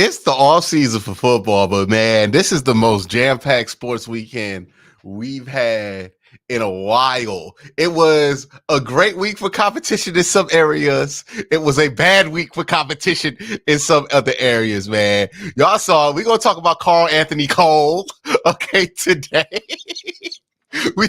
It's the off season for football, but man, this is the most jam-packed sports weekend we've had in a while. It was a great week for competition in some areas. It was a bad week for competition in some other areas, man. Y'all saw, we're going to talk about Carl Anthony Cole, okay, today. we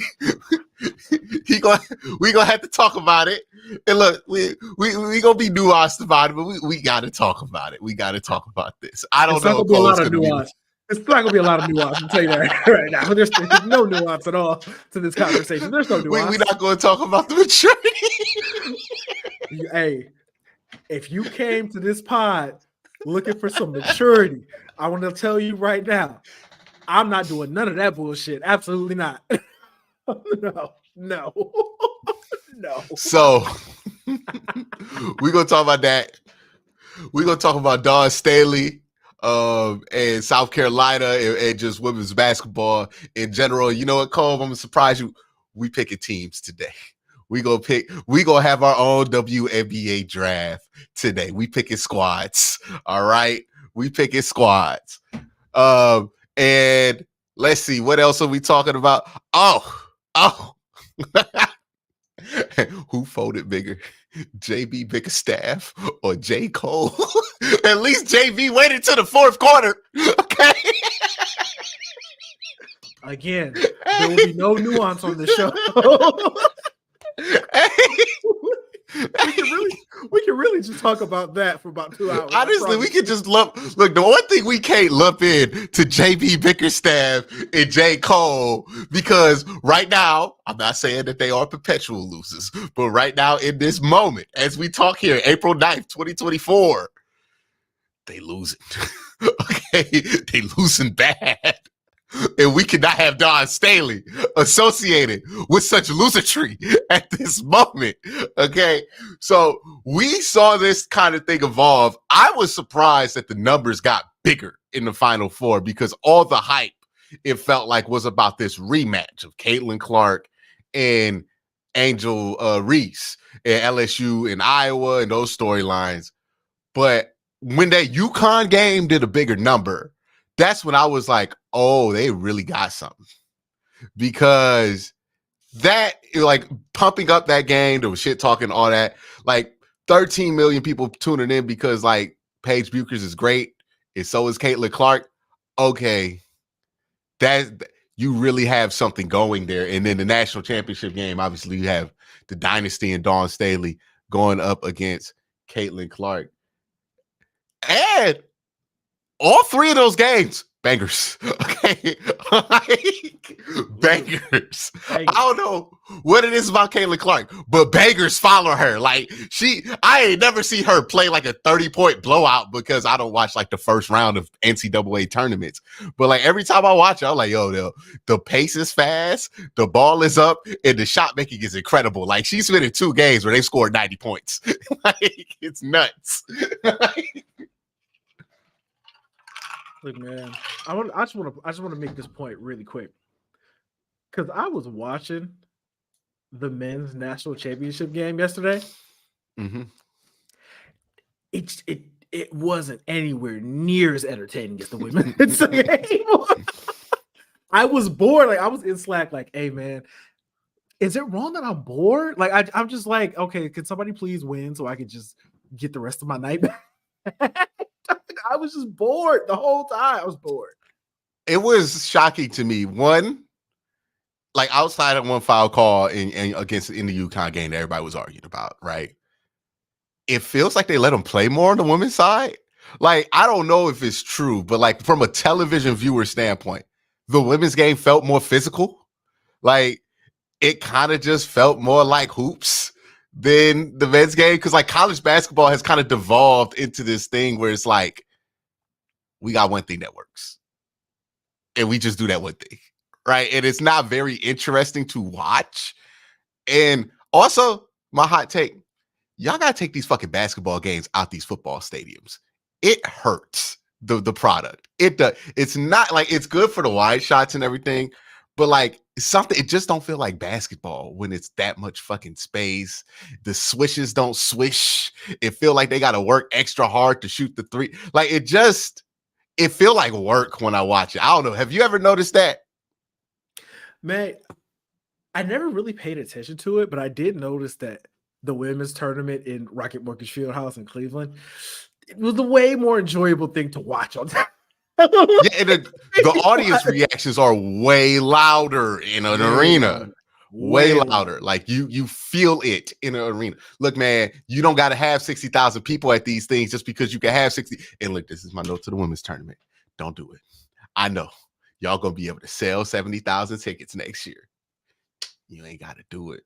gonna have to talk about it. And look, we gonna be nuanced about it, but we gotta talk about it. We gotta talk about this. I don't know. It's not gonna be a lot of nuance. It's not gonna be a lot of nuance. I'll tell you that right now. There's no nuance at all to this conversation. There's no nuance. We're not gonna talk about the maturity. Hey, if you came to this pod looking for some maturity, I want to tell you right now, I'm not doing none of that bullshit. Absolutely not. No. So we're gonna talk about that. We're gonna talk about Dawn Staley and South Carolina and just women's basketball in general. You know what, Cole? I'm gonna surprise you. We picking teams today. We gonna have our own WNBA draft today. We picking squads. All right. We picking squads. And let's see, what else are we talking about? Oh. Who folded bigger? JB Bickerstaff or J. Cole? At least JB waited to the fourth quarter. Okay. Again, there will be no nuance on the show. We can really just talk about that for about 2 hours. Honestly, we can just look. The one thing we can't lump in to JB Bickerstaff and J. Cole, because right now, I'm not saying that they are perpetual losers, but right now in this moment, as we talk here, April 9th, 2024, they losing. Okay, they losing bad. And we cannot have Dawn Staley associated with such lucidry at this moment. Okay. So we saw this kind of thing evolve. I was surprised that the numbers got bigger in the Final Four because all the hype, it felt like, was about this rematch of Caitlin Clark and Angel Reese and LSU and Iowa and those storylines. But when that UConn game did a bigger number, that's when I was like, oh, they really got something. Because that, like, pumping up that game, there was shit talking, all that. Like, 13 million people tuning in because, like, Paige Buchers is great, and so is Caitlin Clark. Okay, that you really have something going there. And then the national championship game, obviously, you have the dynasty and Dawn Staley going up against Caitlin Clark. And all three of those games, bangers. Okay. Bangers. I don't know what it is about Caitlin Clark, but bangers follow her. Like, I ain't never see her play like a 30-point blowout because I don't watch like the first round of NCAA tournaments. But like every time I watch it, I'm like, yo, the pace is fast, the ball is up, and the shot making is incredible. Like, she's been in 2 games where they scored 90 points. Like, it's nuts. Look, man, I just want to make this point really quick because I was watching the men's national championship game yesterday. Mm-hmm. It wasn't anywhere near as entertaining as the women's game. I was bored. Like, I was in Slack. Like, hey, man, is it wrong that I'm bored? Like, I'm just like, okay, can somebody please win so I could just get the rest of my night back? I was just bored the whole time. I was bored. It was shocking to me. One, like, outside of one foul call in the UConn game that everybody was arguing about, right? It feels like they let them play more on the women's side. Like, I don't know if it's true, but like from a television viewer standpoint, the women's game felt more physical. Like, it kind of just felt more like hoops than the men's game. Because like college basketball has kind of devolved into this thing where it's like, we got one thing that works. And we just do that one thing, right? And it's not very interesting to watch. And also, my hot take, y'all got to take these fucking basketball games out these football stadiums. It hurts the product. It does. It's not like, it's good for the wide shots and everything, But like something, it just don't feel like basketball when it's that much fucking space. The swishes don't swish. It feel like they got to work extra hard to shoot the three. Like it feel like work when I watch it. I don't know. Have you ever noticed that? Man, I never really paid attention to it, but I did notice that the women's tournament in Rocket Mortgage Fieldhouse in Cleveland, it was a way more enjoyable thing to watch on time. Yeah, and the audience reactions are way louder in an arena. Way louder. Like you feel it in an arena. Look, man, you don't got to have 60,000 people at these things just because you can have 60. And look, this is my note to the women's tournament. Don't do it. I know y'all gonna be able to sell 70,000 tickets next year. You ain't got to do it.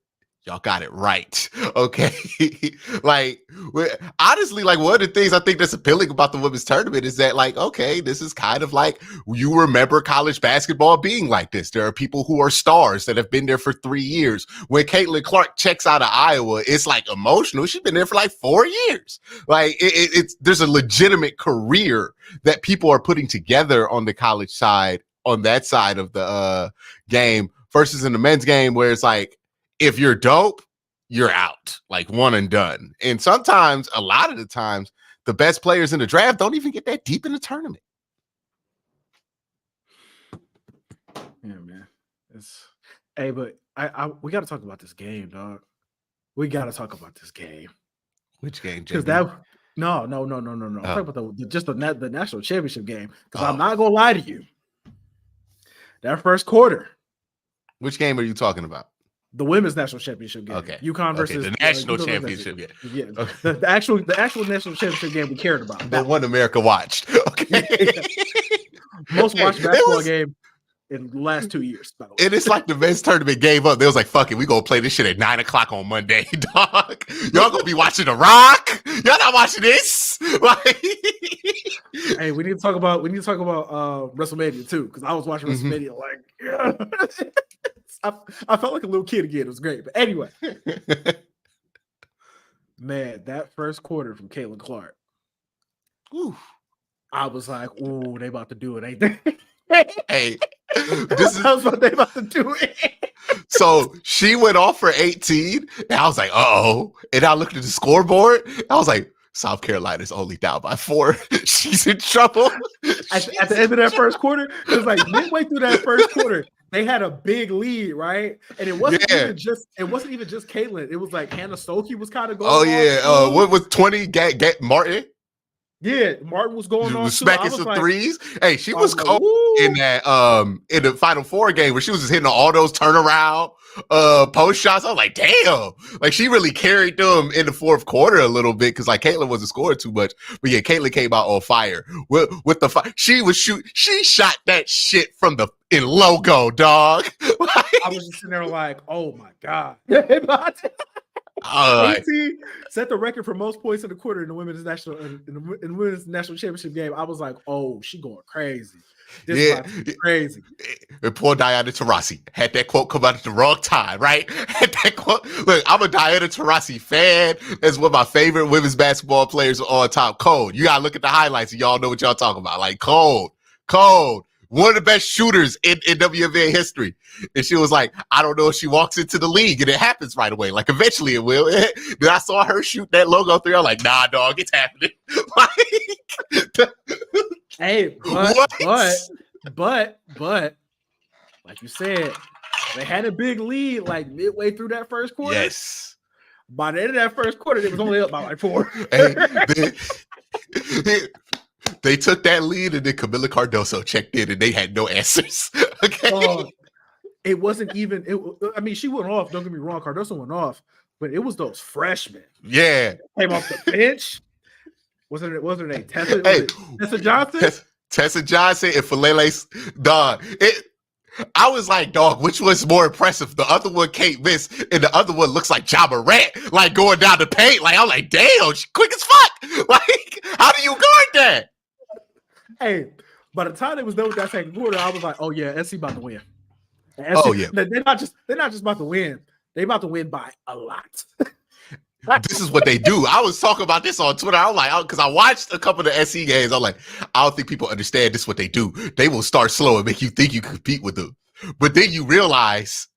Y'all got it right. Okay. Like, honestly, like one of the things I think that's appealing about the women's tournament is that, like, okay, this is kind of like you remember college basketball being like this. There are people who are stars that have been there for 3 years. When Caitlin Clark checks out of Iowa, it's like emotional. She's been there for like 4 years. Like, there's a legitimate career that people are putting together on the college side, on that side of the game, versus in the men's game where it's like, if you're dope, you're out, like one and done. And sometimes, a lot of the times, the best players in the draft don't even get that deep in the tournament. Yeah, man. Hey, but we got to talk about this game, dog. We got to talk about this game. Which game? Because no. I'm talking about the national championship game. Because I'm not gonna lie to you, that first quarter. Which game are you talking about? The women's national championship game. Okay. UConn versus the national championship game. Yeah. The actual national championship game we cared about. The one America watched. Okay. Most watched basketball game in the last 2 years, by the way. And it's like the men's tournament gave up. They was like, fuck it, we gonna play this shit at 9:00 on Monday, dog. Y'all gonna be watching The Rock? Y'all not watching this? Like, hey, we need to talk about WrestleMania too, because I was watching WrestleMania like, yeah. I felt like a little kid again. It was great. But anyway, man, that first quarter from Caitlin Clark, I was like, "Ooh, they about to do it, ain't they?" Hey, I was what they about to do it. So she went off for 18, and I was like, "Uh-oh!" And I looked at the scoreboard. I was like, South Carolina's only down by 4. She's in trouble. At the end of that first quarter, it was like midway through that first quarter, they had a big lead, right? And it wasn't even just Caitlin. It was like Hannah Stokey was kind of going. Oh yeah, what was 20? Martin. Yeah, Martin was going on. Was smacking some threes. Hey, she was cold in that in the Final Four game where she was just hitting all those turnaround post shots. I was like, damn, like she really carried them in the fourth quarter a little bit because like Caitlin wasn't scoring too much. But yeah, Caitlin came out on fire with the fire. She shot that shit from the logo, dog. I was just sitting there like, oh my god. 18 set the record for most points in the quarter in the women's national championship game. I was like, "Oh, she going crazy! This is crazy." And poor Diana Taurasi had that quote come out at the wrong time, right? Had that quote. Look, I'm a Diana Taurasi fan. That's one of my favorite women's basketball players on top. Cold. You gotta look at the highlights, and y'all know what y'all talking about. Like cold. One of the best shooters in WNBA history. And she was like, I don't know if she walks into the league and it happens right away. Like, eventually it will. Then I saw her shoot that logo 3. I'm like, nah, dog, it's happening. Hey, but, like you said, they had a big lead like midway through that first quarter. Yes. By the end of that first quarter, it was only up by like 4. They took that lead, and then Camila Cardoso checked in, and they had no answers. Okay, it wasn't even. I mean, she went off. Don't get me wrong, Cardoso went off, but it was those freshmen. Yeah, came off the bench. Wasn't her name Tessa? Tessa Johnson. Tessa Johnson and Falele. Dog. I was like, dog, which was more impressive? The other one can't miss, and the other one looks like Ja Morant, like going down the paint. Like I'm like, damn, she's quick as fuck. Like, how do you guard that? Hey, by the time it was done with that second quarter, I was like, "Oh yeah, SC about to win." Yeah, they're not just about to win; they about to win by a lot. This is what they do. I was talking about this on Twitter. I was like, because I watched a couple of the SC games. I'm like, I don't think people understand this. Is what they do. They will start slow and make you think you can compete with them. But then you realize,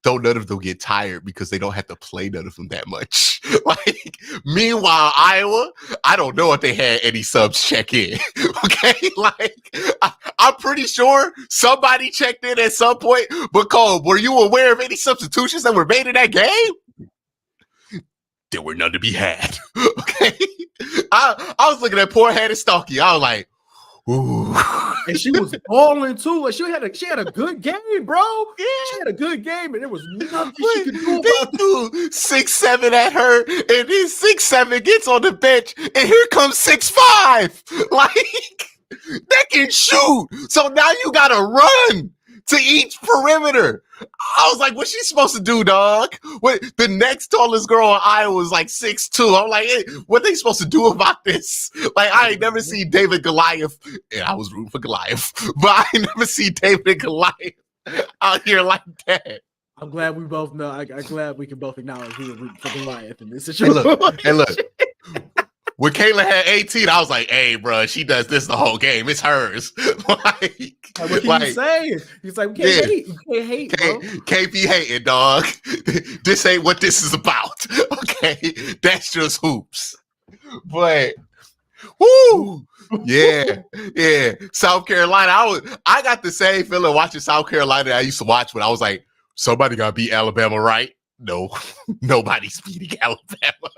don't none of them get tired because they don't have to play none of them that much. Like, meanwhile, Iowa, I don't know if they had any subs check in. Okay, like I'm pretty sure somebody checked in at some point. But Cole, were you aware of any substitutions that were made in that game? There were none to be had. Okay, I was looking at poor Hannah Stalky. I was like, ooh. And she was balling too. Like she had a good game, bro. Yeah. She had a good game, and there was nothing she could do They about it. threw 6'7" at her, and then 6'7" gets on the bench, and here comes 6'5". Like, that can shoot. So now you gotta run to each perimeter. I was like, what's she supposed to do, dog? What, the next tallest girl in Iowa was like 6'2". I'm like, hey, what are they supposed to do about this? Like, I ain't never seen David Goliath, and I was rooting for Goliath, but I ain't never seen David Goliath out here like that. I'm glad we both know. I'm glad we can both acknowledge we were rooting for Goliath in this situation. Hey, look. When Kayla had 18, I was like, hey, bro, she does this the whole game. It's hers. Like, what can you say? He's like, we can't hate. You can't hate, bro. Can't be hating, dog. This ain't what this is about. Okay? That's just hoops. But, woo! Yeah. South Carolina. I got the same feeling watching South Carolina that I used to watch when I was like, somebody got to beat Alabama, right? No, nobody's beating Alabama.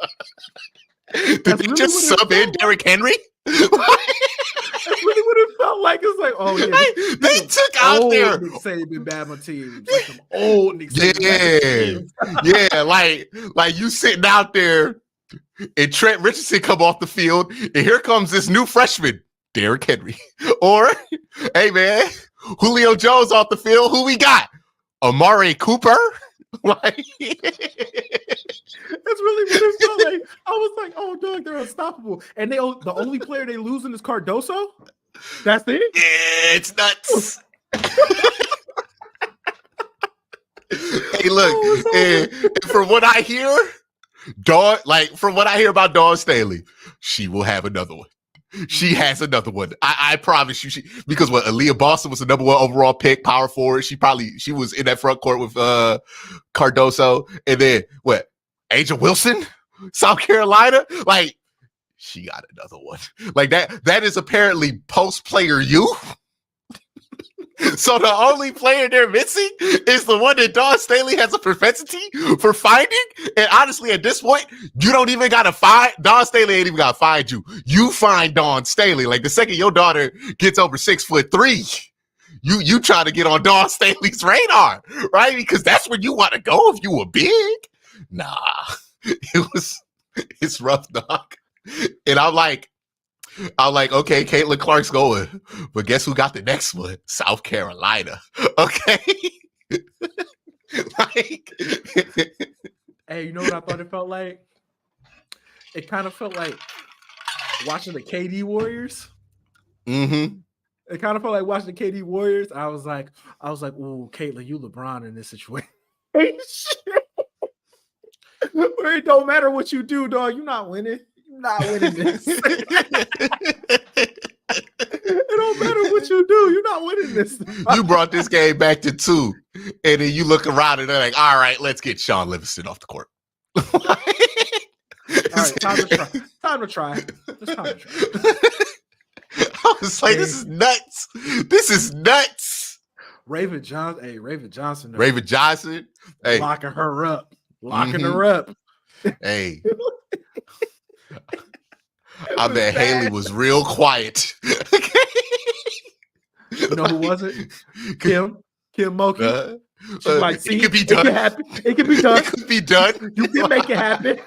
Did they really just sub in Derrick Henry? That's really what it felt like. It's like, oh yeah, they took out their Nick Saban Bama teams, like some old Nick Saban yeah, like you sitting out there, and Trent Richardson come off the field, and here comes this new freshman, Derrick Henry, or hey man, Julio Jones off the field. Who we got? Amari Cooper. Like, that's really what it felt like. I was like, oh dog, they're unstoppable. And the only player they losing is Cardoso. That's it? Yeah, it's nuts. Hey, look, and from what I hear, from what I hear about Dawn Staley, she will have another one. She has another one. I promise you. Because what, Aaliyah Boston was the number 1 overall pick, power forward. She was in that front court with Cardoso. And then what? Angel Wilson, South Carolina. Like, she got another one. Like that is apparently post player youth. So the only player they're missing is the one that Dawn Staley has a propensity for finding. And honestly, at this point, you don't even gotta find Dawn Staley. Ain't even gotta find you. You find Dawn Staley. Like the second your daughter gets over 6'3", you try to get on Dawn Staley's radar, right? Because that's where you want to go if you were big. Nah, it's rough, dog. And I'm like, okay, Caitlin Clark's going, but guess who got the next one? South Carolina. Okay. Like, hey, you know what I thought it felt like? It kind of felt like watching the KD Warriors. Mm-hmm. It kind of felt like watching the KD Warriors. I was like, ooh, Caitlin, you LeBron in this situation. Where it don't matter what you do, dog. You're not winning. Not winning this. It don't matter what you do. You're not winning this. You brought this game back to 2, and then you look around and they're like, all right, let's get Sean Livingston off the court. All right, time to try. Time to try. Just time to try. I was like, this is nuts. This is nuts. Raven Johnson. Raven Johnson. Raven Johnson. Hey. Locking her up. Locking her up. Hey. I bet Haley was real quiet. You know who wasn't? Kim Mulkey. She's like, see, it could be done. It can be done. It could be done. You can make it happen.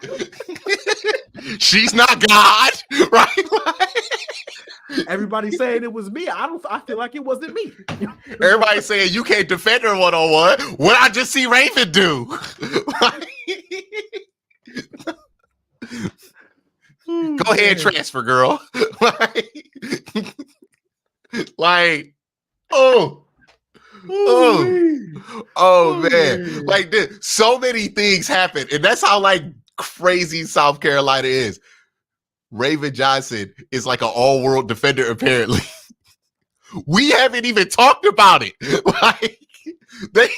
She's not God, right? Everybody's saying it was me. I feel like it wasn't me. Everybody's saying you can't defend her one-on-one. What I just see Raven do? Go ahead, transfer, girl. Man. Like this, so many things happen, and that's how like crazy South Carolina is. Raven Johnson is like an all-world defender, apparently. We haven't even talked about it. Like, they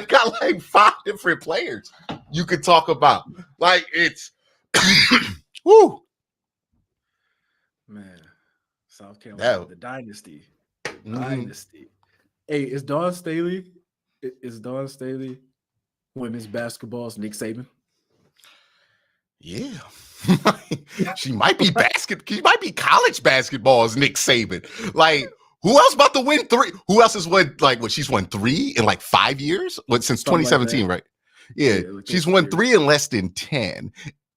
got like 5 different players you could talk about. Like it's woo. Man, South Carolina, the dynasty. Hey, is Dawn Staley women's basketball's Nick Saban? Yeah. She might be college basketball's Nick Saban. Like, who else about to win 3? Who else has won she's won 3 in like 5 years? Since 2017, right? Yeah, she's won 3 in less than 10.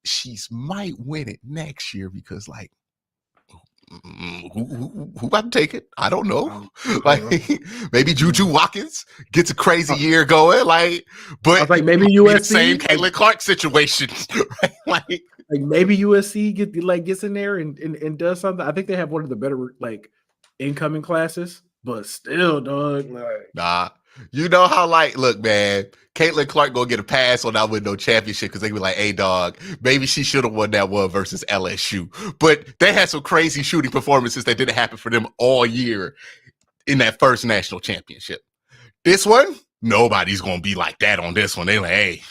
She's might win it next year because like who about to take it? I don't know. Maybe Juju Watkins gets a crazy year going. Like, but I was like maybe USC the same Caitlin Clark situation. Right? Like maybe USC gets in there and does something. I think they have one of the better like incoming classes, but still, dog. Nah. You know how look, man, Caitlin Clark gonna get a pass on that win no championship because they be like, hey, dog, maybe she should have won that one versus LSU. But they had some crazy shooting performances that didn't happen for them all year in that first national championship. This one, nobody's gonna be like that on this one. They're like, hey,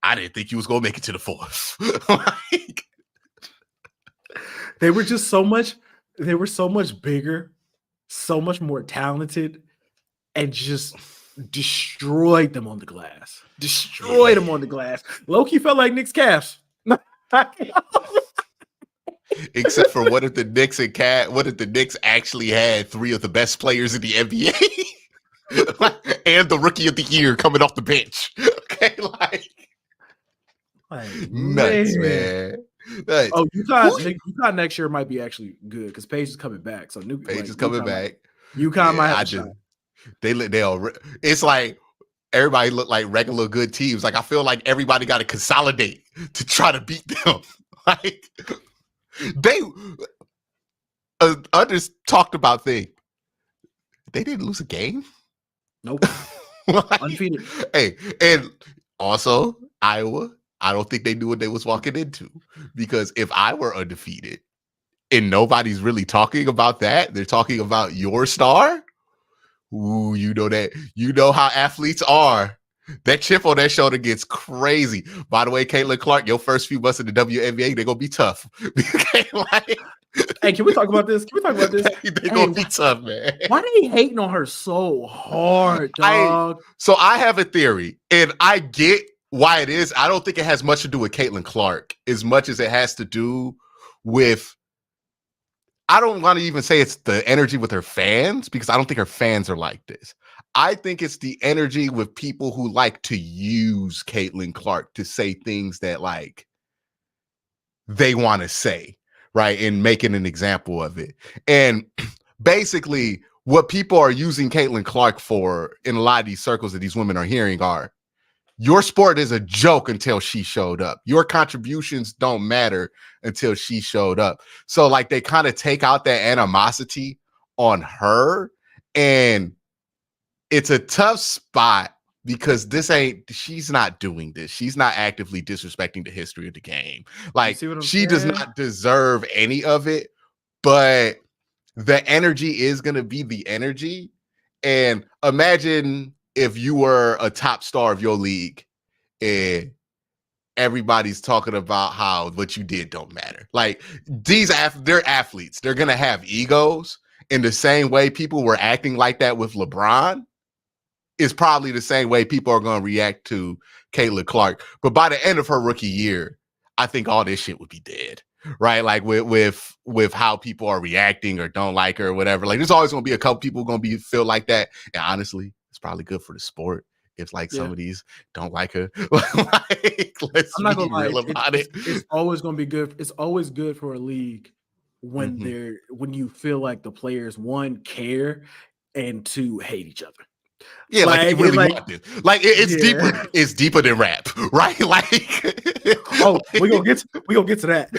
I didn't think you was gonna make it to the 4th. They were just so much bigger, so much more talented. And just destroyed them on the glass. Loki felt like Knicks Cavs. Except for what if the Knicks actually had 3 of the best players in the NBA and the rookie of the year coming off the bench? Okay, like nuts, man. Nuts. Oh, UConn next year might be actually good because Paige is coming back. So Paige is coming back. UConn might have a shot. It's like everybody look like regular good teams. Like I feel like everybody got to consolidate to try to beat them. Like they others talked about thing. They didn't lose a game. Nope. Like, undefeated. Hey, and also Iowa. I don't think they knew what they was walking into because if I were undefeated and nobody's really talking about that, they're talking about your star. Ooh, you know how athletes are. That chip on their shoulder gets crazy. By the way, Caitlin Clark, your first few months in the WNBA, they're gonna be tough. Hey, can we talk about this? They're gonna be tough, man. Why are they hating on her so hard, dog? So I have a theory, and I get why it is. I don't think it has much to do with Caitlin Clark as much as it has to do with, I don't want to even say it's the energy with her fans because I don't think her fans are like this. I think it's the energy with people who like to use Caitlin Clark to say things that like they want to say, right? And making an example of it. And basically what people are using Caitlin Clark for in a lot of these circles that these women are hearing are, your sport is a joke until she showed up. Your contributions don't matter until she showed up. So like they kind of take out that animosity on her, and it's a tough spot because she's not doing this. She's not actively disrespecting the history of the game. Like she does not deserve any of it, but the energy is going to be the energy. And imagine if you were a top star of your league and everybody's talking about how what you did don't matter. Like they're athletes. They're going to have egos in the same way people were acting like that with LeBron is probably the same way people are going to react to Caitlin Clark. But by the end of her rookie year, I think all this shit would be dead. Right? Like with how people are reacting or don't like her or whatever. Like there's always going to be a couple people going to feel like that. And honestly, it's probably good for the sport if like some of these don't like her. Like, let's I'm not be gonna real lie. about it. It's always going to be good. It's always good for a league when when you feel like the players, one, care, and two, hate each other. Yeah, like you really want this. Like it's deeper. It's deeper than rap, right? Like, we gonna get to that.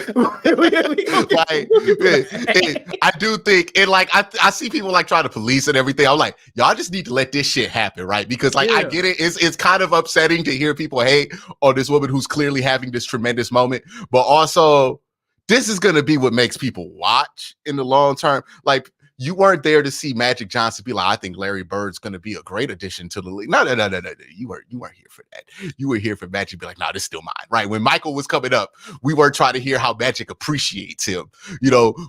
I do think, and like I see people like trying to police and everything. I'm like, y'all just need to let this shit happen, right? Because like I get it. It's kind of upsetting to hear people hate on this woman who's clearly having this tremendous moment, but also this is gonna be what makes people watch in the long term. Like you weren't there to see Magic Johnson be like, I think Larry Bird's going to be a great addition to the league. No. You weren't here for that. You were here for Magic to be like, nah, this is still mine, right? When Michael was coming up, we weren't trying to hear how Magic appreciates him.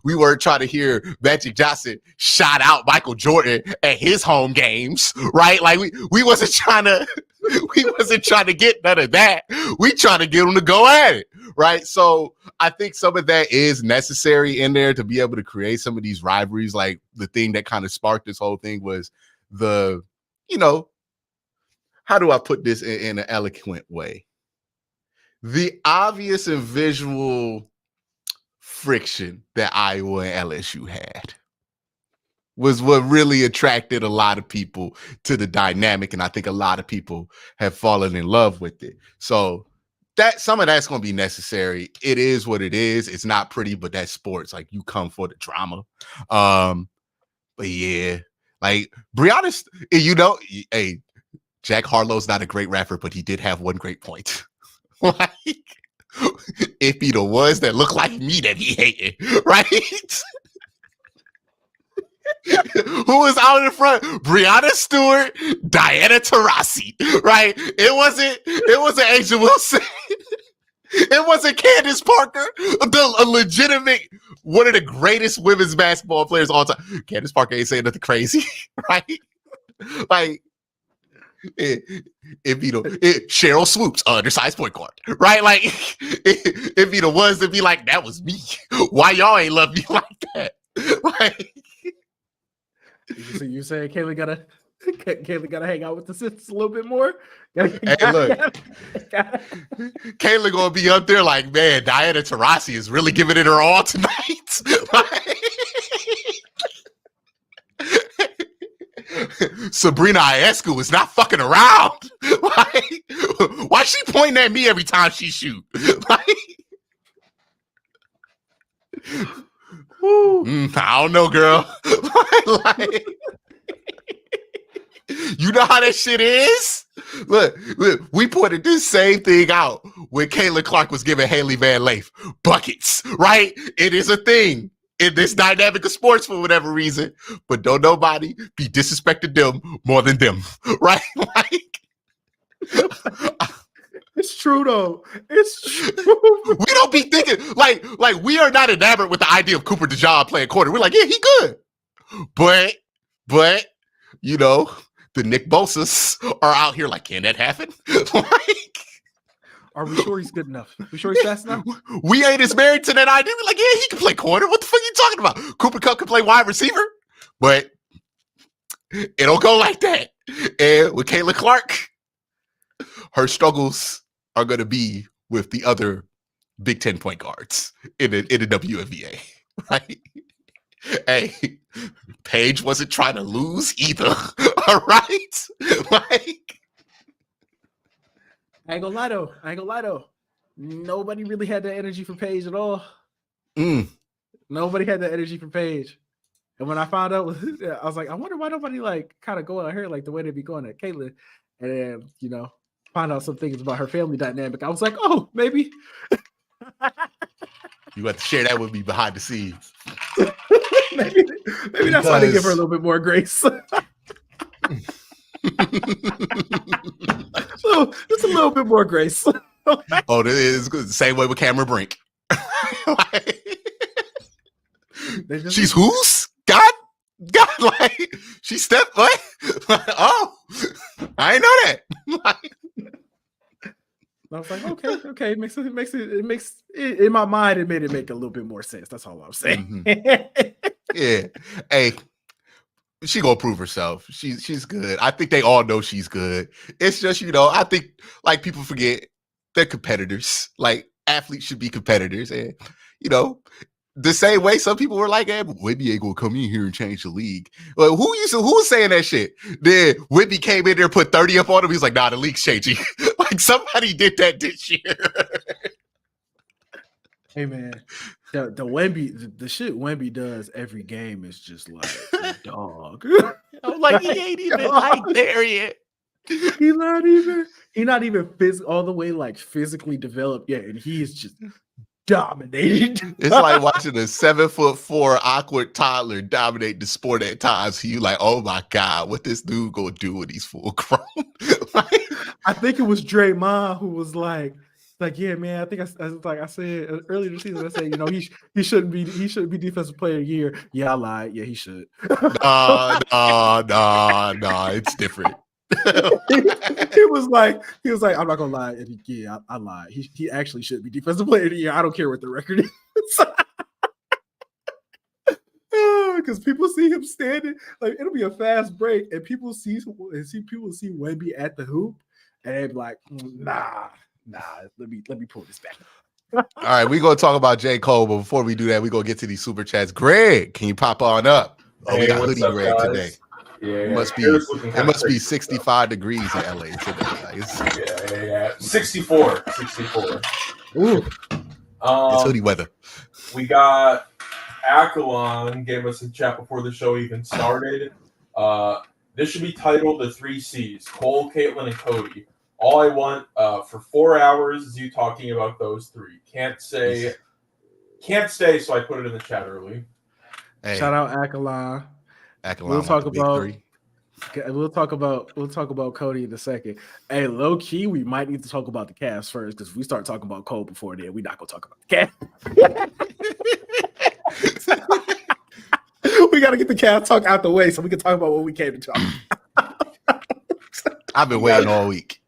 We weren't trying to hear Magic Johnson shout out Michael Jordan at his home games, right? Like we wasn't trying to get none of that. We trying to get him to go at it, right? So I think some of that is necessary in there to be able to create some of these rivalries. Like the thing that kind of sparked this whole thing was how do I put this in an eloquent way? The obvious and visual friction that Iowa and LSU had was what really attracted a lot of people to the dynamic. And I think a lot of people have fallen in love with it. So that some of that's going to be necessary. It is what it is. It's not pretty, but that's sports. Like you come for the drama. But yeah, like Brianna, hey, Jack Harlow's not a great rapper, but he did have one great point. Like, it be the ones that look like me that he hated, right? Who was out in front? Brianna Stewart, Diana Taurasi, right? It wasn't Asia Wilson. It wasn't Candace Parker, a legitimate one of the greatest women's basketball players of all time. Candace Parker ain't saying nothing crazy, right? Like it be Cheryl Swoops, undersized point guard, right? Like it be the ones that be like, that was me. Why y'all ain't love me like that? Like. So you saying Kayla gotta hang out with the sisters a little bit more? Hey, look, Kayla gonna be up there like, man, Diana Taurasi is really giving it her all tonight. Sabrina Ionescu is not fucking around. Like, why she pointing at me every time she shoot? Like, I don't know, girl. Like, you know how that shit is? Look, we pointed this same thing out when Caitlin Clark was giving Haley Van Leif buckets, right? It is a thing in this dynamic of sports for whatever reason, but don't nobody be disrespecting them more than them, right? Like, it's true though. It's true. We don't be thinking like we are not enamored with the idea of Cooper DeJohn playing corner. We're like, yeah, he good, but the Nick Bosas are out here like, can that happen? Like, are we sure he's good enough? We sure he's fast enough? We ain't as married to that idea. We're like, yeah, he can play corner. What the fuck are you talking about? Cooper Kupp can play wide receiver, but it don't go like that. And with Caitlin Clark, her struggles are going to be with the other Big Ten point guards in the WNBA, right? Hey, Paige wasn't trying to lose either, all right? Like, I ain't gonna lie though. Nobody really had that energy for Paige at all. Nobody had that energy for Paige. And when I found out, I was like, I wonder why nobody like kind of going at her like the way they be going at Caitlin. And then, find out some things about her family dynamic. I was like, oh, maybe. You have to share that with me behind the scenes. maybe that's why they give her a little bit more grace. So just a little bit more grace. Oh, this is good. The same way with Cameron Brink. She's whose? God, like she stepped. What? Oh, I didn't know that. I was like, okay, it makes it in my mind. It made it make a little bit more sense. That's all I'm saying. Yeah, hey, she gonna prove herself. She's good. I think they all know she's good. It's just I think like people forget they're competitors. Like athletes should be competitors, and the same way some people were like, hey, Whitney ain't gonna come in here and change the league. Like, who was saying that shit? Then Whitney came in there, put 30 up on him. He's like, nah, the league's changing. Like somebody did that this year. Hey man, the Wemby, the shit Wemby does every game is just like dog. I'm like, he ain't even like there yet. He's not even all the way like physically developed yet, and he is just dominating. It's like watching a 7'4" awkward toddler dominate the sport at times. You like, oh my God, what this dude gonna do when he's full grown? Like, I think it was Draymond who was like, yeah, man. I think I said earlier this season. I said, you know, he shouldn't be defensive player of the year. Yeah, I lied. Yeah, he should. no, it's different. he was like, I'm not gonna lie. And I lied. He actually should be defensive player of the year. I don't care what the record is. Because people see him standing, like it'll be a fast break, and people see Wemby at the hoop, and they're like, nah. Let me pull this back. All right, we're gonna talk about J. Cole, but before we do that, we're gonna get to these super chats. Greg, can you pop on up? Oh, we got hoodie Greg today. Yeah, it must be 65 degrees in LA today. Like 64. Ooh. It's hoodie weather. We got Akalon gave us a chat before the show even started. This should be titled The Three C's: Cole, Caitlin, and Cody. All I want for 4 hours is you talking about those three. Can't stay, so I put it in the chat early. Hey. Shout out Akalon. We'll talk about Cody in a second. Hey, low key, we might need to talk about the Cavs first, because if we start talking about Cole before then, we're not gonna talk about the Cavs. We gotta get the Cavs talk out the way so we can talk about what we came to talk. I've been waiting all week.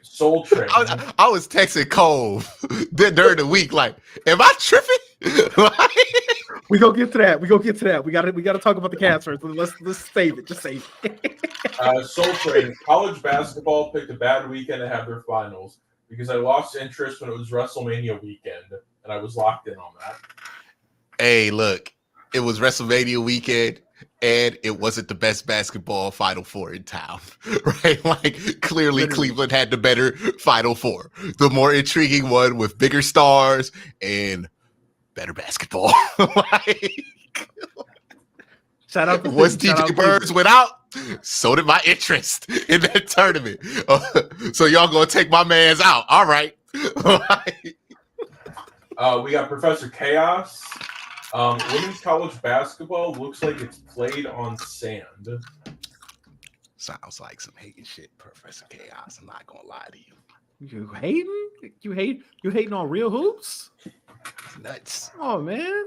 Soul Train. I was texting Cole during the week, like, am I tripping? We gonna get to that. We gotta talk about the Cavs first. Let's save it. Just save it. Soul Train. College basketball picked a bad weekend to have their finals because I lost interest when it was WrestleMania weekend, and I was locked in on that. Hey, look, it was WrestleMania weekend, and it wasn't the best basketball Final Four in town, right? Like, clearly Cleveland had the better Final Four, the more intriguing one with bigger stars and better basketball. Like, shout out to once DJ Burns went out, so did my interest in that tournament. So y'all gonna take my man's out. All right. We got Professor Chaos. Women's college basketball looks like it's played on sand. Sounds like some hating shit, Professor Chaos. I'm not gonna lie to you. You hating? You hating on real hoops? It's nuts. Oh man.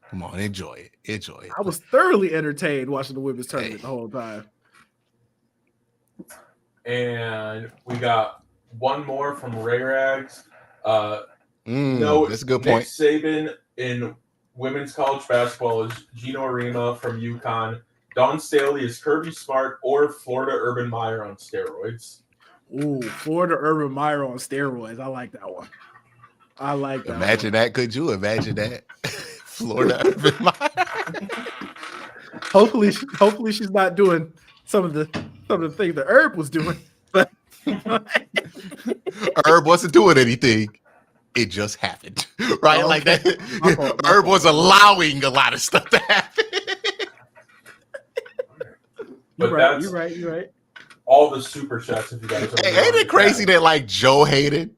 Come on, enjoy it. I was thoroughly entertained watching the women's tournament the whole time. And we got one more from Ray Rags. That's a good point. Nick Saban in women's college basketball is Gino Arima from UConn. Dawn Staley is Kirby Smart or Florida Urban Meyer on steroids. Ooh, Florida Urban Meyer on steroids. I like that one. Imagine that. Could you imagine that? Florida Urban Meyer. Hopefully she's not doing some of the things that Herb was doing. But Herb wasn't doing anything. It just happened, right? Oh, like that. Herb was allowing a lot of stuff to happen. You're right. All the super chats, if you guys ain't it crazy that like Joe Hayden,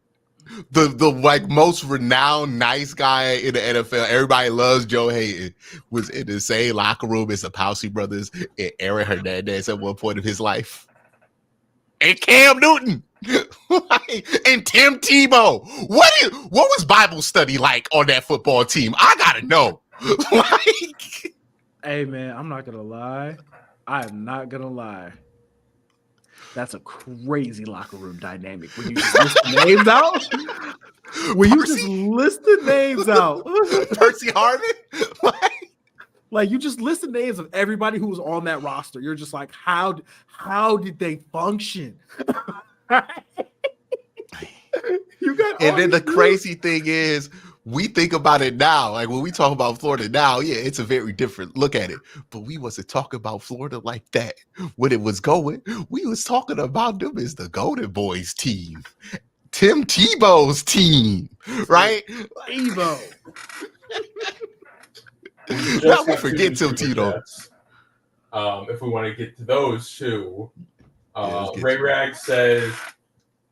the like most renowned nice guy in the NFL, everybody loves Joe Hayden, was in the same locker room as the Pousey brothers and Aaron Hernandez at one point of his life, and Cam Newton. And Tim Tebow. What was Bible study like on that football team? I gotta know. Hey man, I'm not gonna lie. I am not gonna lie. That's a crazy locker room dynamic when you just list the names out. When you just list the names out. Percy Harvin? Like you just list the names of everybody who was on that roster. You're just like, how did they function? And then the crazy thing is, we think about it now. Like when we talk about Florida now, yeah, it's a very different look at it. But we wasn't talking about Florida like that when it was going. We was talking about them as the Golden Boys team, Tim Tebow's team, right? Tebow. Now we forget Tim Tebow. If we want to get to those two, Ray Rag says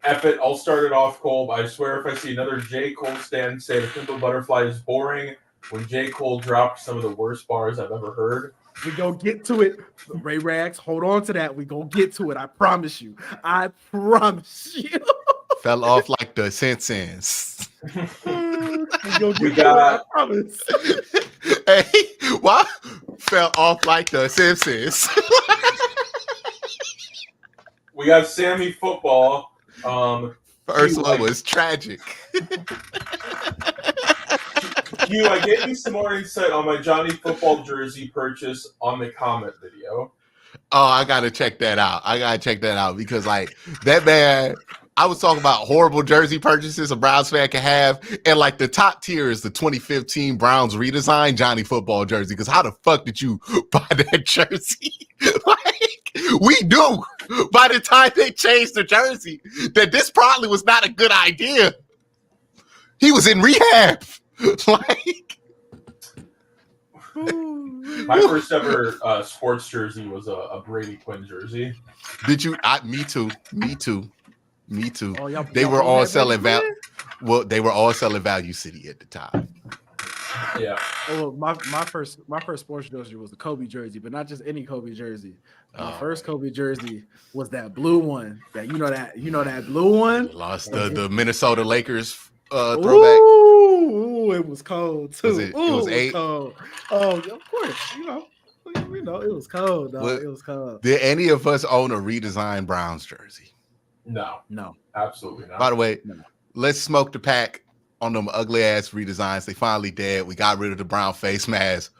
F it, I'll start it off, Cole. But I swear if I see another J. Cole stand say the Pimple Butterfly is boring when J. Cole dropped some of the worst bars I've ever heard. We gonna get to it. Ray Rags, hold on to that. We gonna get to it. I promise you. I promise you. Fell off like the Simpsons. We got. I promise. Hey, why fell off like the Simpsons? We got Sammy Football. First one was tragic. Q, I gave you some more insight on my Johnny Football jersey purchase on the comment video. Oh, I gotta check that out. Because like that man, I was talking about horrible jersey purchases a Browns fan can have, and like the top tier is the 2015 Browns redesigned Johnny Football jersey. Because how the fuck did you buy that jersey? Like we knew by the time they changed the jersey that this probably was not a good idea. He was in rehab. Like my first ever sports jersey was a Brady Quinn jersey. Did you? Me too. Oh, They were all selling value. Well, they were all selling Value City at the time. Yeah. Oh, my first sports jersey was the Kobe jersey, but not just any Kobe jersey. My first Kobe jersey was that blue one. That that blue one. Lost the Minnesota Lakers throwback. Ooh, it was cold too. It was 8. Cold. Oh, of course. It was cold, dog. Well, it was cold. Did any of us own a redesigned Browns jersey? No, absolutely not. By the way, No. let's smoke the pack on them ugly ass redesigns. They finally dead. We got rid of the brown face mask.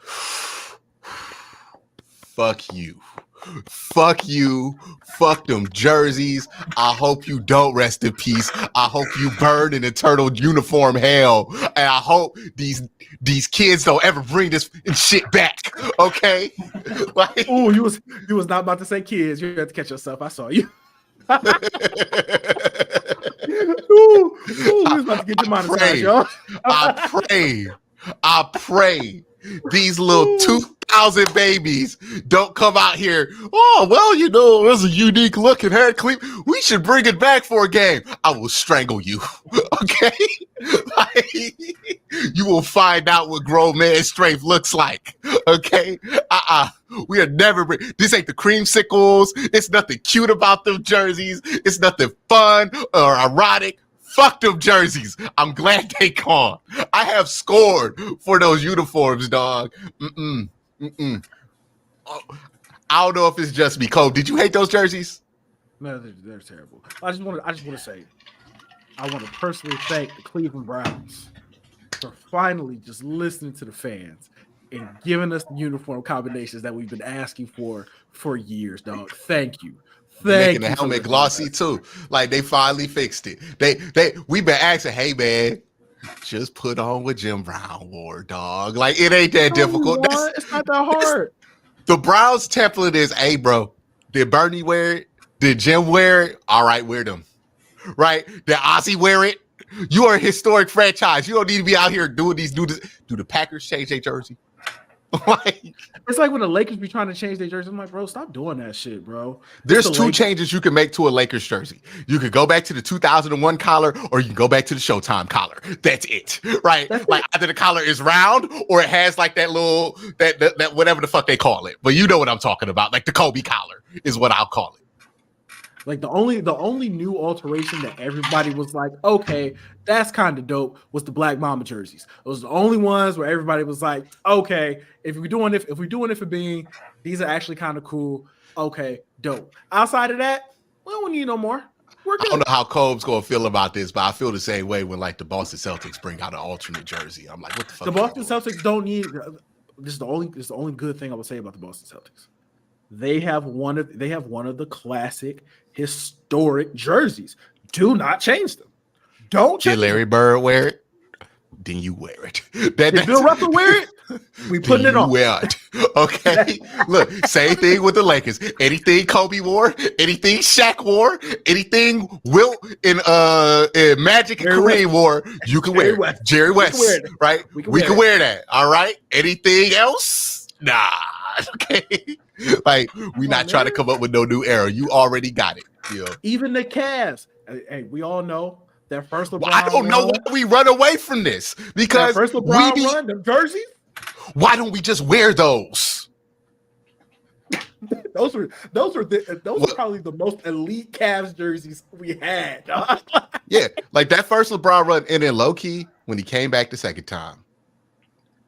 Fuck you. Fuck you. Fuck them jerseys. I hope you don't rest in peace. I hope you burn in eternal uniform hell. And I hope these kids don't ever bring this shit back. Okay? Like, Oh, you was not about to say kids. You had to catch yourself. I saw you. Ooh, you was about to get your mind aside, y'all. I pray these little 2,000 babies don't come out here. Oh, well, there's a unique look and hair clip. We should bring it back for a game. I will strangle you. Okay? Like, you will find out what grown man strength looks like. Okay? We are never. This ain't the creamsicles. It's nothing cute about them jerseys. It's nothing fun or erotic. Fuck them jerseys. I'm glad they gone. I have scored for those uniforms, dog. Oh, I don't know if it's just me. Cole, did you hate those jerseys? No, they're terrible. I just want to say, I want to personally thank the Cleveland Browns for finally just listening to the fans and giving us the uniform combinations that we've been asking for years, dog. Thank you. Making the helmet glossy too. Like they finally fixed it. We've been asking, hey man, just put on what Jim Brown wore, dog. Like it ain't that difficult. It's not that hard. The Browns template is, hey bro, did Bernie wear it? Did Jim wear it? All right, wear them. Right? Did Ozzy wear it? You are a historic franchise. You don't need to be out here doing these. Do the Packers change their jersey? Like, it's like when the Lakers be trying to change their jersey. I'm like, bro, stop doing that shit, bro. There's two changes you can make to a Lakers jersey. You could go back to the 2001 collar, or you can go back to the Showtime collar. That's it, right? Either the collar is round or it has like that little that whatever the fuck they call it. But you know what I'm talking about. Like the Kobe collar is what I'll call it. Like the only new alteration that everybody was like, okay, that's kind of dope, was the Black Mamba jerseys. Those are the only ones where everybody was like, okay, if we're doing it for being, these are actually kind of cool. Okay, dope. Outside of that, we don't need no more. We're good. I don't know how Cole's gonna feel about this, but I feel the same way when like the Boston Celtics bring out an alternate jersey. I'm like, what the fuck? The Boston Celtics don't need. This is the only good thing I would say about the Boston Celtics. They have one of the classic historic jerseys. Do not change them. Don't change. Did Larry Bird wear it? Then you wear it. Did Bill Russell wear it? We putting it on. Wear it. Okay. Look, same thing with the Lakers. Anything Kobe wore, anything Shaq wore, anything Wilt and Magic and Kareem wore, you can wear it. Jerry West, right? We can wear that. All right. Anything else? Nah. Okay. Like we're not trying to come up with no new era. You already got it. You know? Even the Cavs, Hey, we all know that first LeBron I don't know run, why we run away from this that because first LeBron run, them jerseys. why don't we just wear those? Those were probably the most elite Cavs jerseys we had. Dog. Yeah, like that first LeBron run, and then low key when he came back the second time,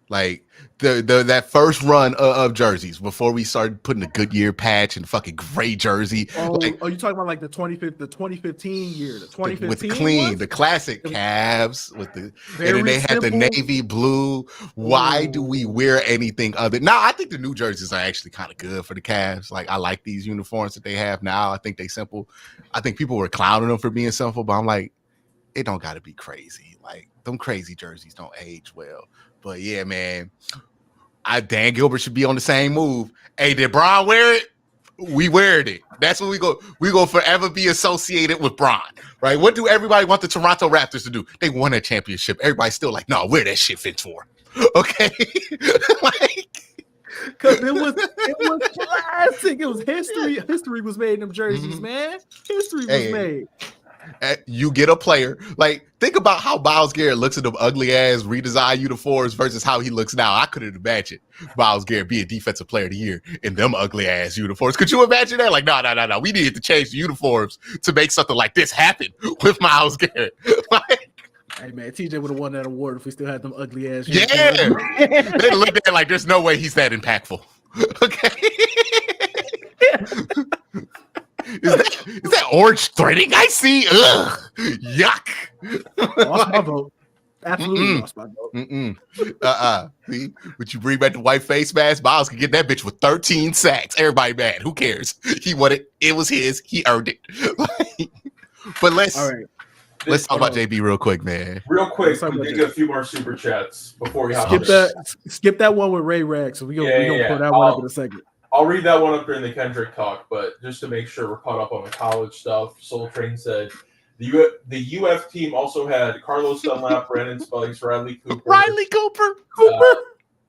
like that first run of jerseys before we started putting the Goodyear patch and fucking gray jersey. Oh, like, you talking about like the 2015 year, the 2015 with the clean, ones? the classic Cavs with the, and Very then they had the simple. navy blue. Why do we Ooh. wear anything other? Now I think the new jerseys are actually kind of good for the Cavs. Like I like these uniforms that they have now. I think they simple. I think people were clowning them for being simple, but I'm like, it don't got to be crazy. Like them crazy jerseys don't age well. But yeah, man, Dan Gilbert should be on the same move. Hey, did Bron wear it? We weared it. That's what we go. We go forever be associated with Bron, right? What do everybody want the Toronto Raptors to do? They won a championship. Everybody's still like, no, wear that shit Finch for. Okay, like because it was classic. It was history. History was made in them jerseys, man. History was made. You get a player. Like, think about how Myles Garrett looks at them ugly ass redesigned uniforms versus how he looks now. I couldn't imagine Myles Garrett being defensive player of the year in them ugly ass uniforms. Could you imagine that? Like, no. We needed to change the uniforms to make something like this happen with Myles Garrett. Like, hey man, TJ would have won that award if we still had them ugly ass. Yeah, they looked at it like there's no way he's that impactful. Okay. Is that orange threading I see? Ugh, yuck. Lost my vote. Absolutely lost my vote. See, would you bring back the white face mask? Myles could get that bitch with 13 sacks. Everybody mad. Who cares? He won it. It was his. He earned it. But let's talk about JB real quick, man. Real quick, we did get a few more super chats before we hop skip that one with Ray Rag. So we gonna put that one up in a second. I'll read that one up during the Kendrick talk, but just to make sure we're caught up on the college stuff, Soul Train said the UF team also had Carlos Dunlap, Brandon Spikes, Riley Cooper,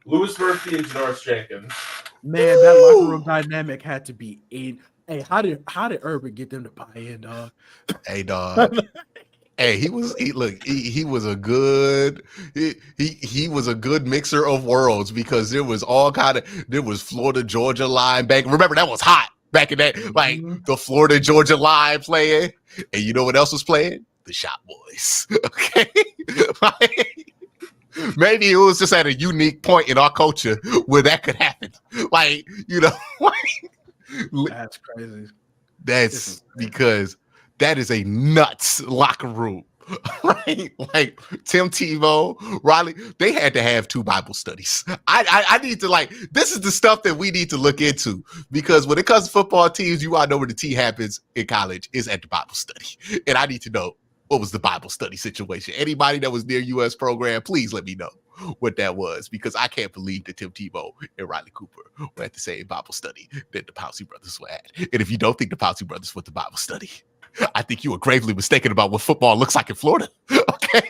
Louis Murphy, and Janoris Jenkins. Man, that locker room dynamic had to be in. Hey, how did Urban get them to buy in, dog? Hey, dog. Hey, he was a good mixer of worlds because there was Florida Georgia linebacker. Remember that was hot back in that, like the Florida Georgia line playing, and you know what else was playing? The Shop Boys. Okay, like, maybe it was just at a unique point in our culture where that could happen. Like, you know, that's crazy. That's because that is a nuts locker room, right? Like Tim Tebow, Riley, they had to have 2 Bible studies. I need to this is the stuff that we need to look into because when it comes to football teams, you all know where the T happens in college is at the Bible study. And I need to know what was the Bible study situation. Anybody that was near US program, please let me know what that was because I can't believe that Tim Tebow and Riley Cooper were at the same Bible study that the Pouncey brothers were at. And if you don't think the Pouncey brothers went to Bible study, I think you were gravely mistaken about what football looks like in Florida. Okay,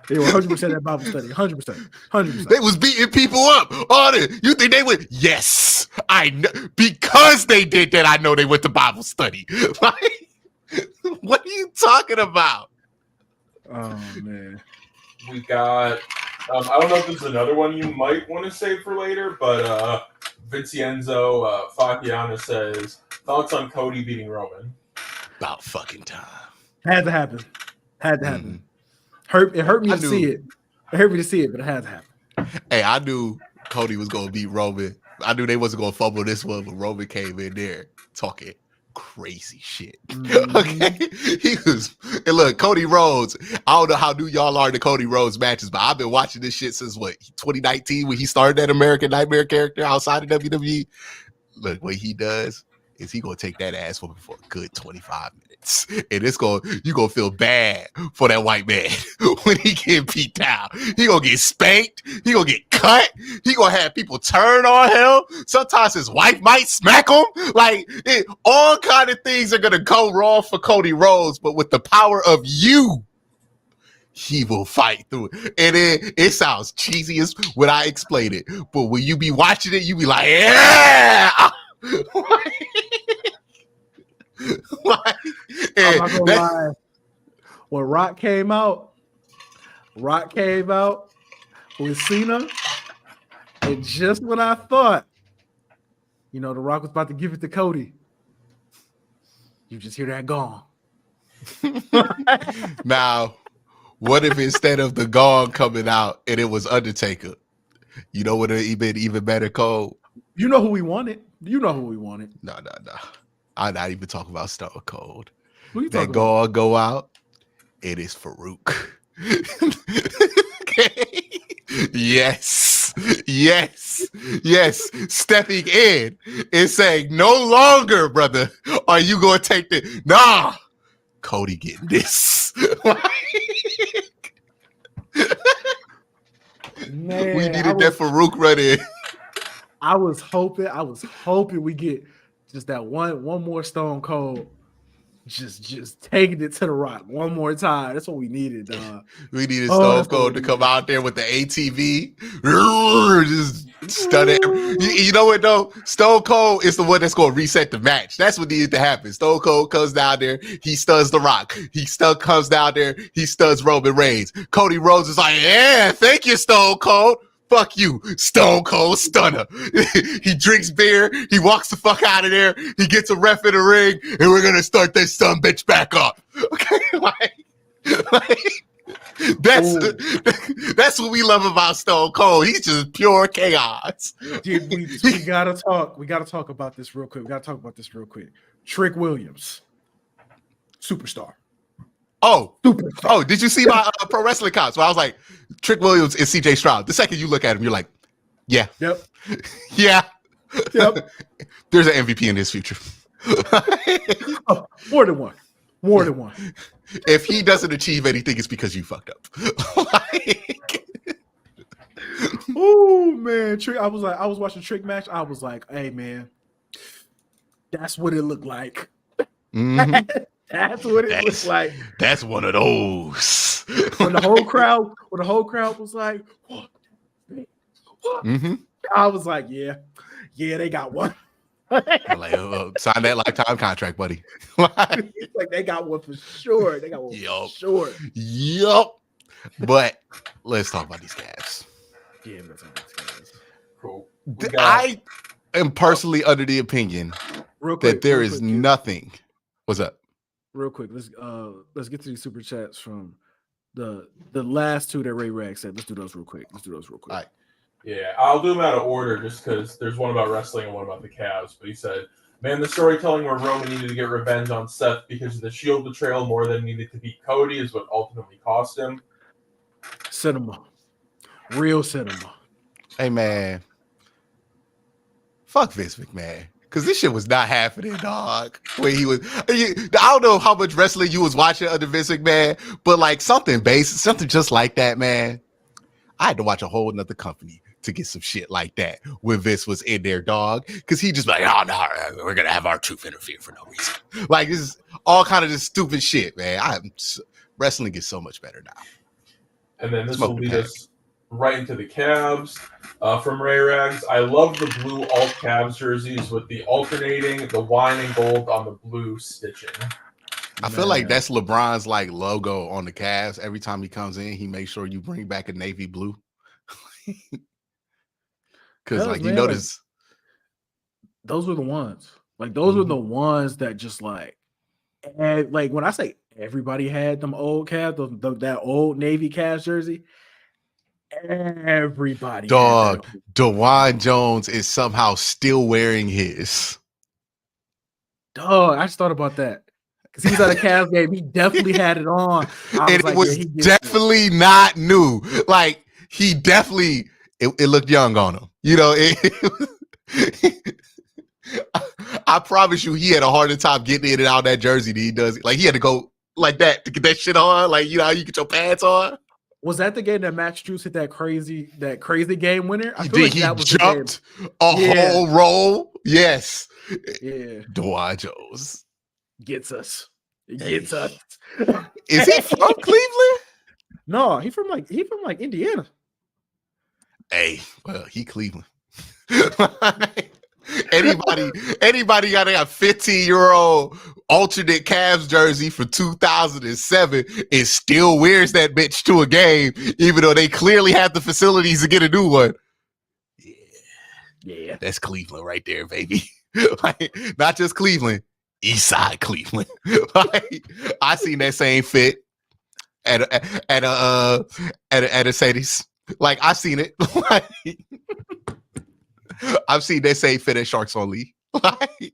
they were 100% at Bible study. 100%. They was beating people up. You think they would? Yes, I know because they did that. I know they went to Bible study. Like, what are you talking about? Oh man, we got. I don't know if there's another one you might want to save for later, but Vincenzo Facciano says thoughts on Cody beating Roman. About fucking time. Had to happen. It hurt me to see it. It hurt me to see it, but it had to happen. Hey, I knew Cody was gonna beat Roman. I knew they wasn't gonna fumble this one, but Roman came in there talking crazy shit. Okay, and look, Cody Rhodes. I don't know how new y'all are to Cody Rhodes matches, but I've been watching this shit since 2019 when he started that American Nightmare character outside of WWE. Look, what he does is he gonna take that ass whooping for a good 25 minutes, and you gonna feel bad for that white man when he get beat down. He gonna get spanked. He gonna get cut. He gonna have people turn on him. Sometimes his wife might smack him. All kind of things are gonna go wrong for Cody Rhodes, but with the power of you, he will fight through it. And it sounds cheesy as when I explain it, but when you be watching it, you be like, yeah. Like, I'm and not gonna lie. When Rock came out with Cena, and just when I thought, The Rock was about to give it to Cody, you just hear that gong. Now, what if instead of the gong coming out and it was Undertaker? You know what would have been even better, Cole? You know who we wanted. No. I'm not even talking about Stone Cold. Who you That talking about? gong go out, it is Farouk. Okay. Yes. Stepping in and saying, no longer, brother, are you going to take the... Nah, Cody getting this. Man, we needed that Farouk run in. I was hoping we get just that one more Stone Cold. Just taking it to the Rock one more time. That's what we needed, dog. We needed Stone Cold to come out there with the ATV. Just stun it. You know what, though? Stone Cold is the one that's going to reset the match. That's what needed to happen. Stone Cold comes down there. He stuns The Rock. He comes down there. He stuns Roman Reigns. Cody Rhodes is like, yeah, thank you, Stone Cold. Fuck you, Stone Cold Stunner. He drinks beer. He walks the fuck out of there. He gets a ref in the ring, and we're gonna start that son bitch back up. Okay, that's what we love about Stone Cold. He's just pure chaos. Dude, we gotta talk. We gotta talk about this real quick. Trick Williams, superstar. Oh, did you see my pro wrestling comps? Where I was like, Trick Williams and CJ Stroud. The second you look at him, you're like, yeah. Yep. Yeah. Yep. There's an MVP in his future. Oh, more than one. If he doesn't achieve anything, it's because you fucked up. Oh man, Trick. I was watching Trick match. I was like, hey man, that's what it looked like. Mm-hmm. That's what it looks like. That's one of those. When the whole crowd was like, what? Mm-hmm. I was like, yeah, they got one. Like, sign that lifetime contract, buddy. Like they got one for sure. For sure. Yup. But let's talk about these Cavs. Yeah, let's talk about these Cavs. Cool. I am personally under the opinion that there is nothing. What's up? Real quick, let's get to these super chats from the last two that Ray Rag said. Let's do those real quick. All right. Yeah, I'll do them out of order just because there's one about wrestling and one about the Cavs. But he said, man, the storytelling where Roman needed to get revenge on Seth because of the Shield betrayal more than needed to beat Cody is what ultimately cost him. Cinema. Real cinema. Hey, man. Fuck Vince McMahon. Because this shit was not happening, dog. When he was, I don't know how much wrestling you was watching under Vince McMahon, but like something just like that, man. I had to watch a whole nother company to get some shit like that when Vince was in there, dog. Because he just like, oh no, we're gonna have our truth interfere for no reason. Like this is all kind of just stupid shit, man. Wrestling gets so much better now. And then this will lead us right into the Cavs. From Ray Rags, I love the blue alt Cavs jerseys with the alternating, the wine and gold on the blue stitching. I feel like that's LeBron's like logo on the Cavs. Every time he comes in, he makes sure you bring back a navy blue. Because like you notice, those were the ones. Like those were the ones that just like when I say everybody had them old Cavs, that old Navy Cavs jersey. Everybody, dog. DeJuan Jones is somehow still wearing his. Dog, I just thought about that because he was at a Cavs game. He definitely had it on, and it was definitely not new. Like he definitely, it looked young on him. You know, I promise you, he had a harder time getting in and out of that jersey than he does. Like he had to go like that to get that shit on. Like you know, how you get your pants on. Was that the game that Max Strus hit that crazy game winner? I feel like that was jumped a whole roll. Yes. Yeah. DeJuan Jones gets us. Is he from Cleveland? No, he from Indiana. Hey, well, he Cleveland. Anybody got a 15-year-old alternate Cavs jersey for 2007 and still wears that bitch to a game, even though they clearly have the facilities to get a new one. Yeah. That's Cleveland right there, baby. Like, not just Cleveland, East Side Cleveland. Like, I seen that same fit at a Sadie's. Like, I seen it. Like, I've seen that same fit at Sharks Only. Like,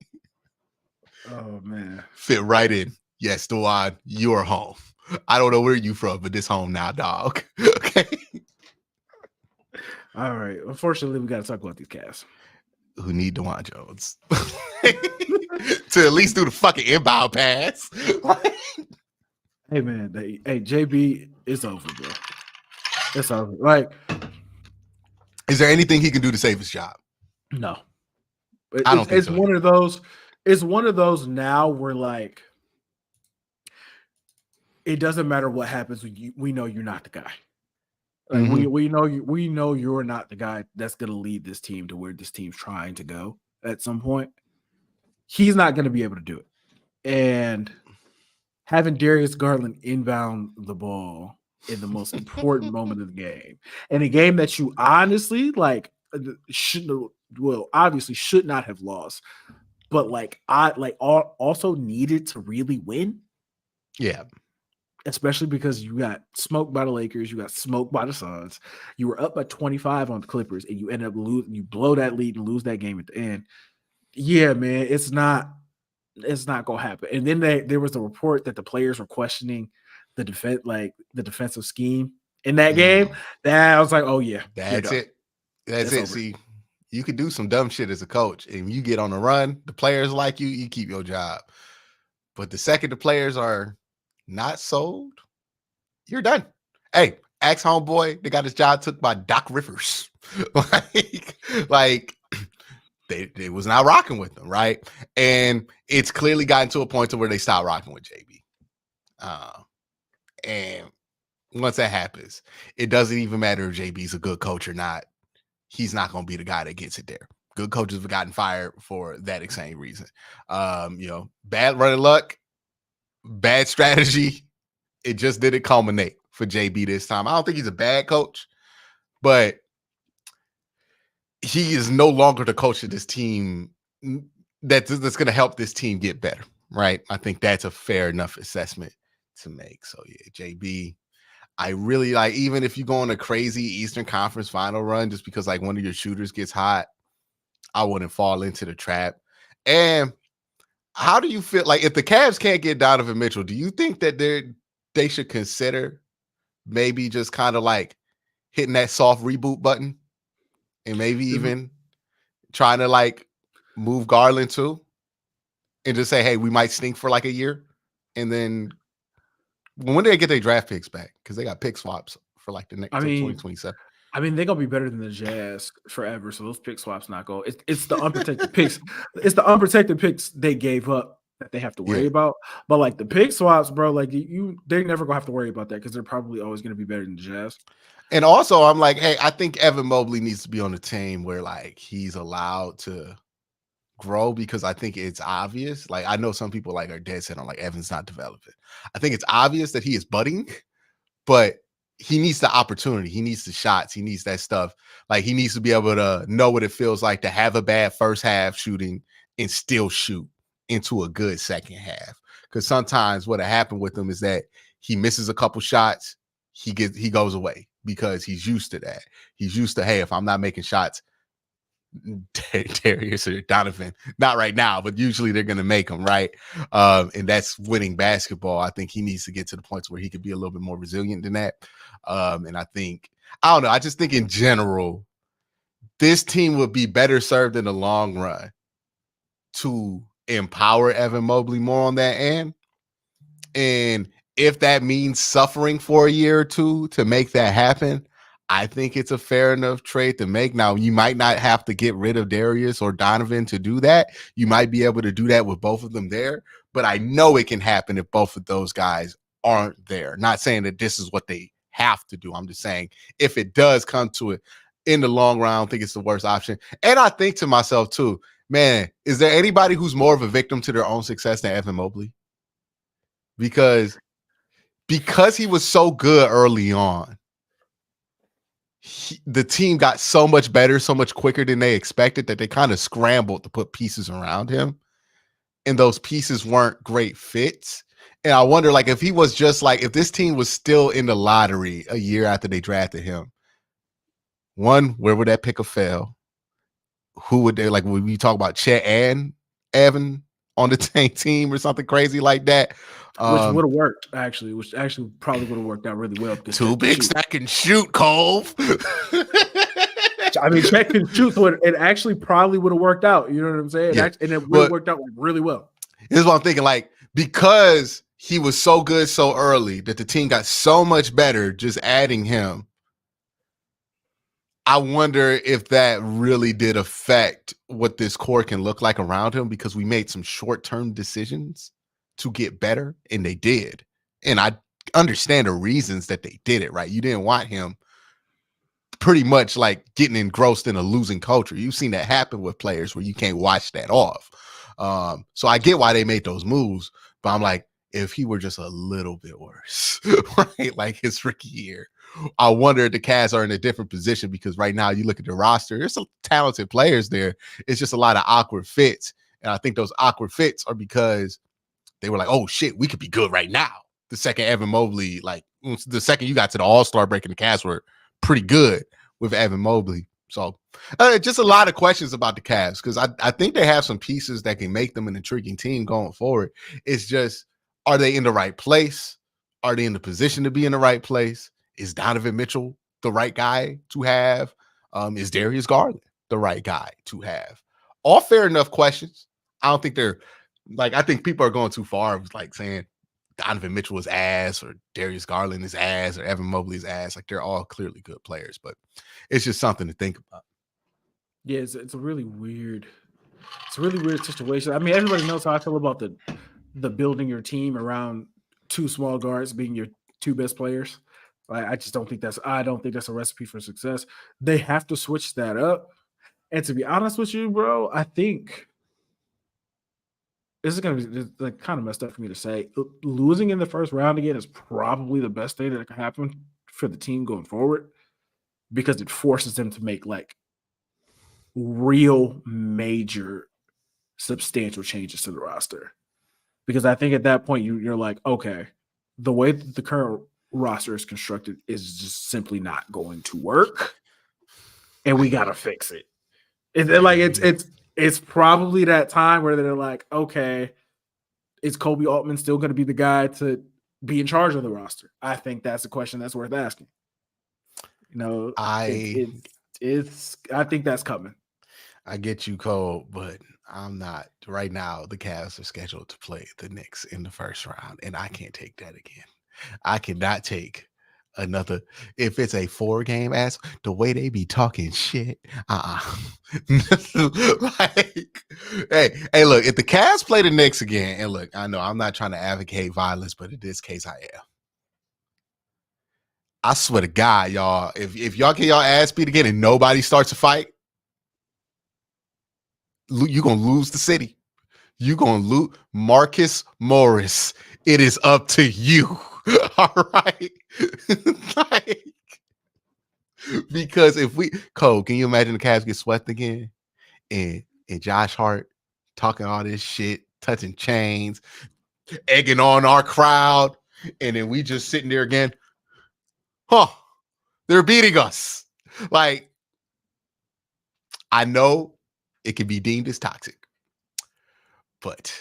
Oh man, fit right in. Yes, Dewan, you're home. I don't know where you from, but this home now, dog. Okay. All right. Unfortunately, we got to talk about these Cavs who need DeJuan Jones to at least do the fucking inbound pass. Hey man, hey JB, it's over, bro. It's over. Like, is there anything he can do to save his job? No. I don't think it's so. One of those. It's one of those now where like it doesn't matter what happens. We know you're not the guy. Like we know you're not the guy that's going to lead this team to where this team's trying to go at some point. He's not going to be able to do it. And having Darius Garland inbound the ball in the most important moment of the game, and a game that you honestly like obviously should not have lost, but also needed to really win. Yeah. Especially because you got smoked by the Lakers, you got smoked by the Suns. You were up by 25 on the Clippers, and you end up losing. You blow that lead and lose that game at the end. Yeah, man, it's not gonna happen. And then there was a report that the players were questioning the defensive scheme in that game. That I was like, oh yeah, that's it. That's it. Over. See, you could do some dumb shit as a coach, and you get on the run. The players like you, you keep your job. But the second the players are not sold, you're done. Hey, ask homeboy, they got his job took by Doc Rivers. like they was not rocking with them, right? And it's clearly gotten to a point to where they stopped rocking with JB. And once that happens, it doesn't even matter if JB's a good coach or not. He's not going to be the guy that gets it there. Good coaches have gotten fired for that same reason. Bad running luck, bad strategy. It just didn't culminate for JB this time. I don't think he's a bad coach, but he is no longer the coach of this team that's going to help this team get better, right? I think that's a fair enough assessment to make. So, yeah, JB, I really like, even if you go on a crazy Eastern Conference final run just because like one of your shooters gets hot, I wouldn't fall into the trap. And how do you feel like if the Cavs can't get Donovan Mitchell, do you think that they should consider maybe just kind of like hitting that soft reboot button and maybe even trying to like move Garland too and just say, hey, we might stink for like a year? And then when do they get their draft picks back? Because they got pick swaps for like the next 2027. I mean, they're gonna be better than the Jazz forever, so those pick swaps not go. It's the unprotected picks. It's the unprotected picks they gave up that they have to worry about. But like the pick swaps, bro, like they're never gonna have to worry about that because they're probably always gonna be better than the Jazz. And also, I'm like, hey, I think Evan Mobley needs to be on the team where like he's allowed to grow, because I think it's obvious. Like, I know some people like are dead set on like Evan's not developing. I think it's obvious that he is budding, but he needs the opportunity. He needs the shots. He needs that stuff. Like, he needs to be able to know what it feels like to have a bad first half shooting and still shoot into a good second half. Because sometimes what happened with him is that he misses a couple shots, he goes away because he's used to that. He's used to, hey, if I'm not making shots, Darius or Donovan, not right now, but usually they're going to make them, right? And that's winning basketball. I think he needs to get to the points where he could be a little bit more resilient than that. And I don't know. I just think in general, this team would be better served in the long run to empower Evan Mobley more on that end. And if that means suffering for a year or two to make that happen, I think it's a fair enough trade to make. Now, you might not have to get rid of Darius or Donovan to do that. You might be able to do that with both of them there, but I know it can happen if both of those guys aren't there. Not saying that this is what they have to do. I'm just saying if it does come to it in the long run, I don't think it's the worst option. And I think to myself too, man, is there anybody who's more of a victim to their own success than Evan Mobley? Because he was so good early on, the team got so much better, so much quicker than they expected that they kind of scrambled to put pieces around him. And those pieces weren't great fits. And I wonder, like, if he was just like, if this team was still in the lottery a year after they drafted him, one, where would that pick have fell? Who would they, like, when we talk about Chet and Evan on the same team or something crazy like that? Which would have worked, actually. Which actually probably would have worked out really well. Two bigs that can shoot, Cove. I mean, Chet can shoot, so it actually probably would have worked out. You know what I'm saying? Yeah. And it would have worked out really well. Here's what I'm thinking, like, because he was so good so early that the team got so much better just adding him, I wonder if that really did affect what this core can look like around him, because we made some short-term decisions to get better, and they did. And I understand the reasons that they did it, right? You didn't want him pretty much like getting engrossed in a losing culture. You've seen that happen with players where you can't watch that off. So I get why they made those moves, but I'm like, if he were just a little bit worse, right? Like his rookie year, I wonder if the Cavs are in a different position, because right now you look at the roster, there's some talented players there. It's just a lot of awkward fits. And I think those awkward fits are because they were like, oh shit, we could be good right now. The second Evan Mobley, like the second you got to the All-Star break, and the Cavs were pretty good with Evan Mobley. So just a lot of questions about the Cavs, because I think they have some pieces that can make them an intriguing team going forward. It's just, are they in the right place? Are they in the position to be in the right place? Is Donovan Mitchell the right guy to have? Is Darius Garland the right guy to have? All fair enough questions. I don't think they're like, I think people are going too far with like saying Donovan Mitchell is ass, or Darius Garland is ass, or Evan Mobley is ass. Like, they're all clearly good players, but it's just something to think about. Yeah, it's a really weird situation. I mean, everybody knows how I feel about the building your team around two small guards being your two best players. I just don't think that's a recipe for success. They have to switch that up. And to be honest with you, bro, I think this is going to be like kind of messed up for me to say. Losing in the first round again is probably the best thing that can happen for the team going forward, because it forces them to make like real major substantial changes to the roster. Because I think at that point you're like, okay, the way that the current roster is constructed is just simply not going to work, and we got to fix it. It's probably that time where they're like, okay, is Kobe Altman still going to be the guy to be in charge of the roster? I think that's a question that's worth asking. You know, I think that's coming. I get you, Cole, but I'm not. Right now, the Cavs are scheduled to play the Knicks in the first round, and I can't take that again. I cannot take another. If it's a 4-game ass, the way they be talking shit, like, hey, look, if the Cavs play the Knicks again, and look, I know I'm not trying to advocate violence, but in this case, I am. I swear to God, y'all, if y'all get y'all ass beat again and nobody starts a fight, you're going to lose the city. You're going to lose. Marcus Morris, it is up to you. All right? Like, because if Cole, can you imagine the Cavs get swept again? And Josh Hart talking all this shit, touching chains, egging on our crowd, and then we just sitting there again. They're beating us. Like, I know it can be deemed as toxic, but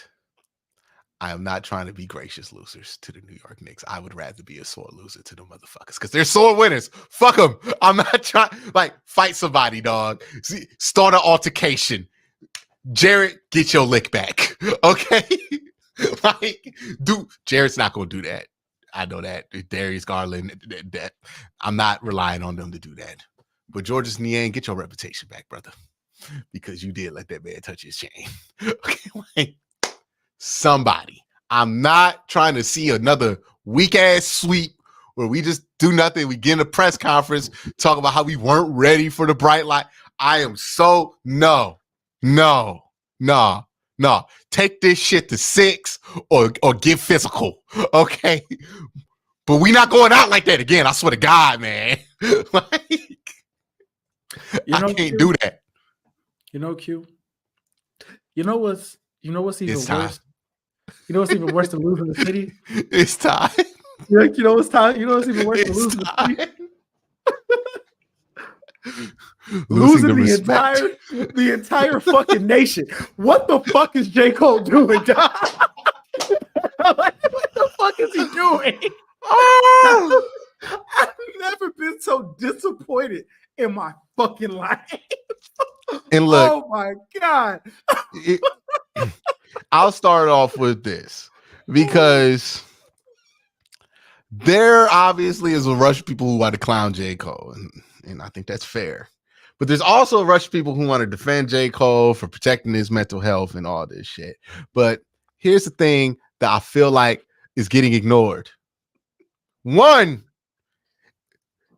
I am not trying to be gracious losers to the New York Knicks. I would rather be a sore loser to the motherfuckers, because they're sore winners. Fuck them. I'm not trying, like, fight somebody, dog. See, start an altercation. Jared, get your lick back. Okay? Like, Jared's not going to do that. I know that. Darius Garland, that I'm not relying on them to do that. But Georges Niang, get your reputation back, brother, because you did let that man touch his chain. Okay, like, somebody. I'm not trying to see another weak ass sweep where we just do nothing. We get in a press conference, talk about how we weren't ready for the bright light. I am so no. Nah. Take this shit to 6 or get physical. Okay. But we not going out like that again. I swear to God, man. Like, I can't do that. You know, Q. You know what's even It's worse? You know what's even worse than losing the city? It's time. You know what's time? You know what's even worse than losing the city? Losing the entire fucking nation. What the fuck is J. Cole doing, dog? What the fuck is he doing? Oh! I've never been so disappointed in my fucking life. And look, oh my God. I'll start off with this because there obviously is a rush of people who want to clown J. Cole, and I think that's fair. But there's also a rush of people who want to defend J. Cole for protecting his mental health and all this shit. But here's the thing that I feel like is getting ignored. One,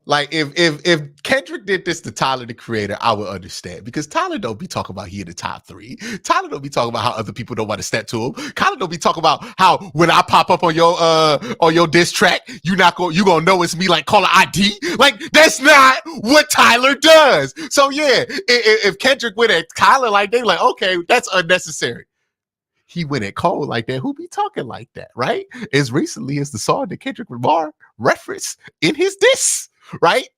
like if Kendrick did this to Tyler, the Creator, I would understand, because Tyler don't be talking about he in the top 3. Tyler don't be talking about how other people don't want to step to him. Tyler don't be talking about how when I pop up on your diss track, you gonna know it's me, like caller ID. Like, that's not what Tyler does. So yeah, if Kendrick went at Tyler like they like, okay, that's unnecessary. He went at Cole like that. Who be talking like that, right? As recently as the song that Kendrick Lamar referenced in his diss. Right?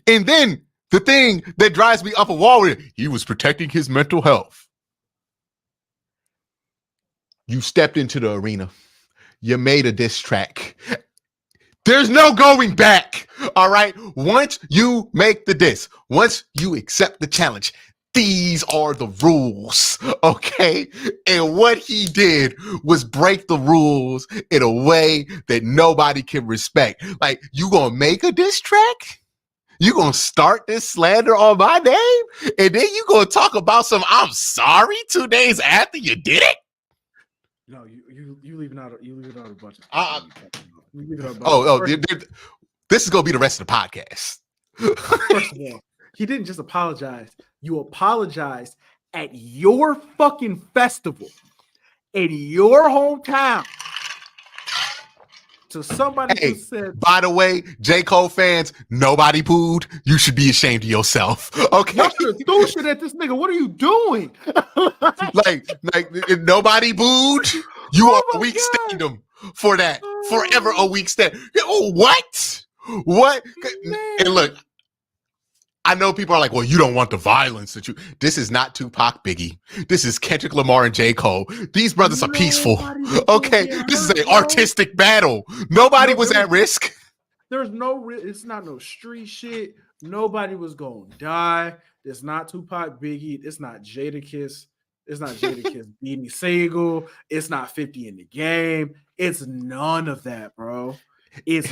And then the thing that drives me up a wall with he was protecting his mental health. You stepped into the arena. You made a diss track. There's no going back. All right. Once you make the diss, once you accept the challenge, these are the rules. Okay. And what he did was break the rules in a way that nobody can respect. Like, you gonna make a diss track? You gonna start this slander on my name? And then you gonna talk about some I'm sorry 2 days after you did it? No, you leaving out a bunch of this is gonna be the rest of the podcast. First of all, he didn't just apologize. You apologized at your fucking festival in your hometown to somebody who said, by the way, J. Cole fans, nobody booed. You should be ashamed of yourself. Okay. You're doing shit at this nigga. What are you doing? like nobody booed. You are a weak stand for that. Forever a weak stand. Oh, what? What? Man. And look, I know people are like, well, you don't want the violence that you. This is not Tupac, Biggie. This is Kendrick Lamar and J. Cole. These brothers are peaceful. Okay, this is an artistic battle. Nobody was at risk. There's no. It's not no street shit. Nobody was gonna die. It's not Tupac, Biggie. It's not Jadakiss. It's not Jadakiss, Beanie Siegel. It's not 50 in the Game. It's none of that, bro. It's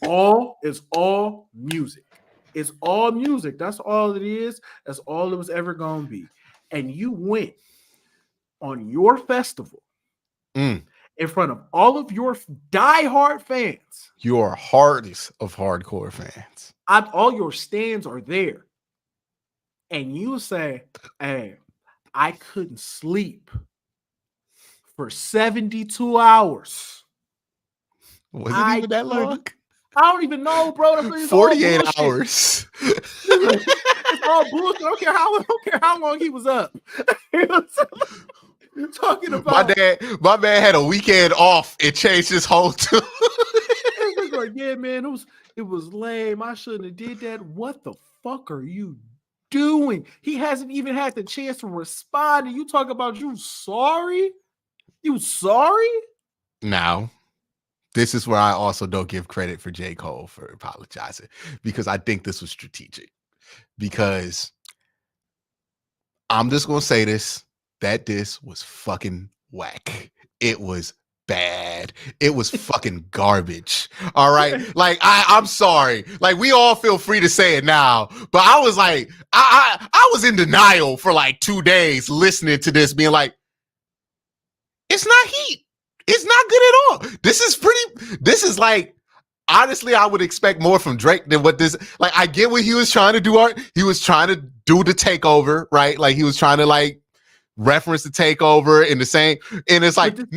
all music. It's all music. That's all it is. That's all it was ever going to be. And you went on your festival in front of all of your diehard fans. Your hardest of hardcore fans. All your stands are there. And you say, hey, I couldn't sleep for 72 hours. Was it even that long? I don't even know, bro. 48 hours. It's all bullshit. I don't care how long he was up. You're talking about my dad had a weekend off and changed his whole tune. It was like, yeah, man, it was lame. I shouldn't have did that. What the fuck are you doing? He hasn't even had the chance to respond. And you talk about you sorry? You sorry? Now, this is where I also don't give credit for J. Cole for apologizing, because I think this was strategic. Because I'm just going to say this, that this was fucking whack. It was bad. It was fucking garbage. All right. Like, I'm sorry. Like, we all feel free to say it now, but I was like, I was in denial for like 2 days listening to this, being like, it's not heat. It's not good at all. This is like, honestly, I would expect more from Drake than what this, like, I get what he was trying to do. He was trying to do the takeover, right? Like, he was trying to like reference the takeover in the same, and it's like I'm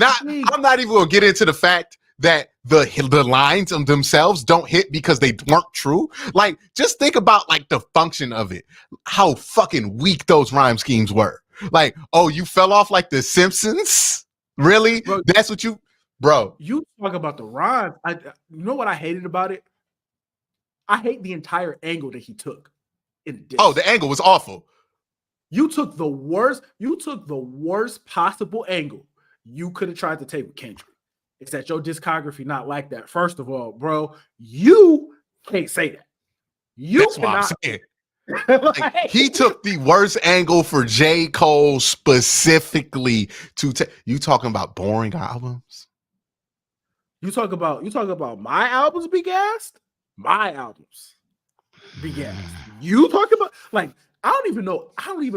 not even gonna get into the fact that the lines themselves don't hit because they weren't true. Like, just think about like the function of it, how fucking weak those rhyme schemes were. Like, oh, you fell off like the Simpsons? Really? Bro, that's what you, bro. You talk about the rhymes. You know what I hated about it? I hate the entire angle that he took in this. Oh, the angle was awful. You took the worst possible angle you could have tried to take with Kendrick. It's that your discography not like that. First of all, bro, you can't say that. That's what I'm saying. Like, he took the worst angle for J. Cole specifically to take. You talking about boring albums? You talk about my albums be gassed? My albums be gassed. You talk about, like, I don't even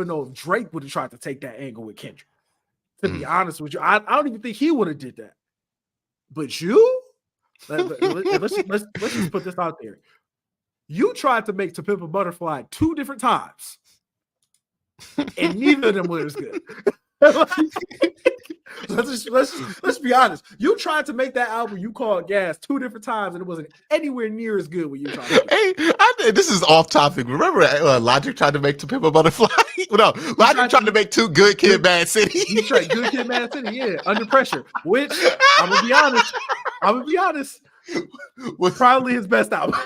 know if Drake would have tried to take that angle with Kendrick. To be honest with you, I don't even think he would have did that. But you, let's just put this out there. You tried to make To Pimp a Butterfly 2 different times, and neither of them were as good. Let's be honest. You tried to make that album you called Gas 2 different times, and it wasn't anywhere near as good when you tried to Hey, this is off topic. Remember Logic tried to make To Pimp a Butterfly? No, Logic tried to make 2 Good Kid, Mad City. He tried Good Kid, Mad City, yeah, Under Pressure, which I'm gonna be honest, was probably his best album.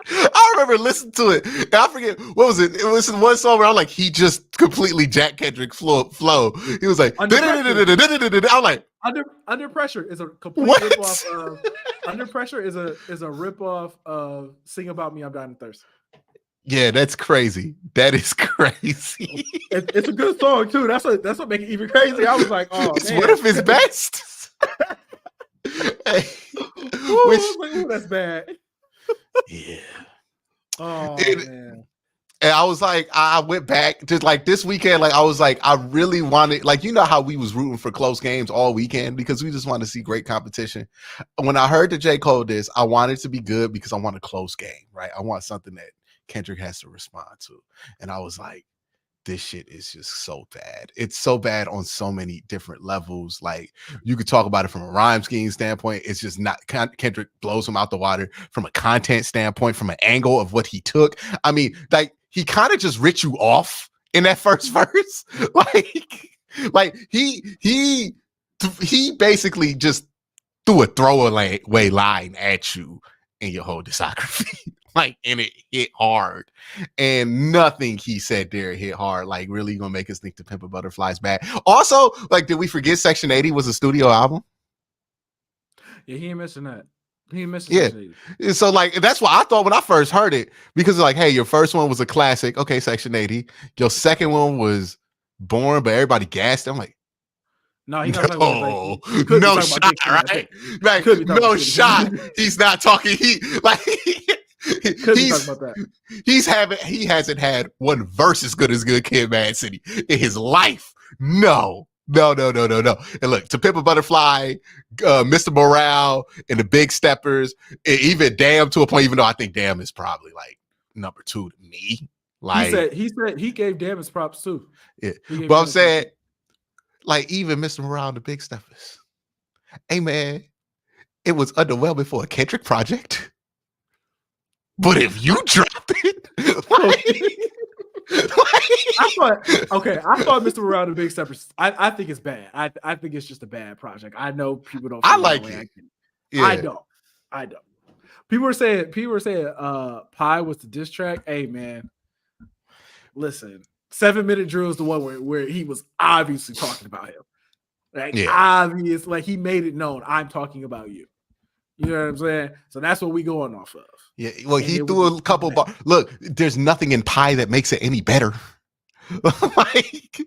I remember listening to it, and I forget what was it. It was one song where I'm like, he just completely Jack Kendrick flow. He was like, I'm like, Under Pressure is a complete rip off of. Under Pressure is a rip off of Sing About Me, I'm Dying of Thirst. Yeah, that's crazy. That is crazy. It's a good song too. That's what makes it even crazy. I was like, oh, it's man. one of his best. Hey. Ooh, that's bad. Yeah. Oh man. And I was like, I went back to like this weekend. Like I was like, I really wanted, like, you know how we was rooting for close games all weekend because we just wanted to see great competition. When I heard the J. Cole this, I wanted it to be good because I want a close game, right? I want something that Kendrick has to respond to. And I was like, this shit is just so bad. It's so bad on so many different levels. Like, you could talk about it from a rhyme scheme standpoint. It's just not, Kendrick blows him out the water from a content standpoint, from an angle of what he took. I mean, like, he kind of just ripped you off in that first verse. like he basically just threw a throwaway line at you in your whole discography. Like, and it hit hard, and nothing he said there hit hard. Like, really gonna make us think To Pimp a Butterfly's bad. Also, like, did we forget Section 80 was a studio album? Yeah, he ain't missing that. He ain't missing Section 80. So, like, that's what I thought when I first heard it, because like, hey, your first one was a classic. Okay, Section 80. Your second one was boring, but everybody gassed. I'm like, no, he no shot, right? Like, no shot. He's not talking. He hasn't had one verse as good as Good Kid, Mad City in his life. No. And look, To Pimp a Butterfly, Mr. Morale, and the Big Steppers, even Damn to a point, even though I think Damn is probably like number 2 to me. Like, he said he gave Damn his props too. Yeah, but I'm saying, like, even Mr. Morale and the Big Steppers. Hey man, it was underwhelming for a Kendrick project. But if you dropped it, I thought Mr. Morale and the Big Steppers. I think it's bad. I think it's just a bad project. I know people don't. I like it. Yeah. I don't. People were saying Pie was the diss track. Hey man, listen, 7 Minute Drill is the one where he was obviously talking about him. Like, obvious, like, he made it known, I'm talking about you. You know what I'm saying? So that's what we going off of. Yeah, well, and he threw a couple bars. Look, there's nothing in Pie that makes it any better. like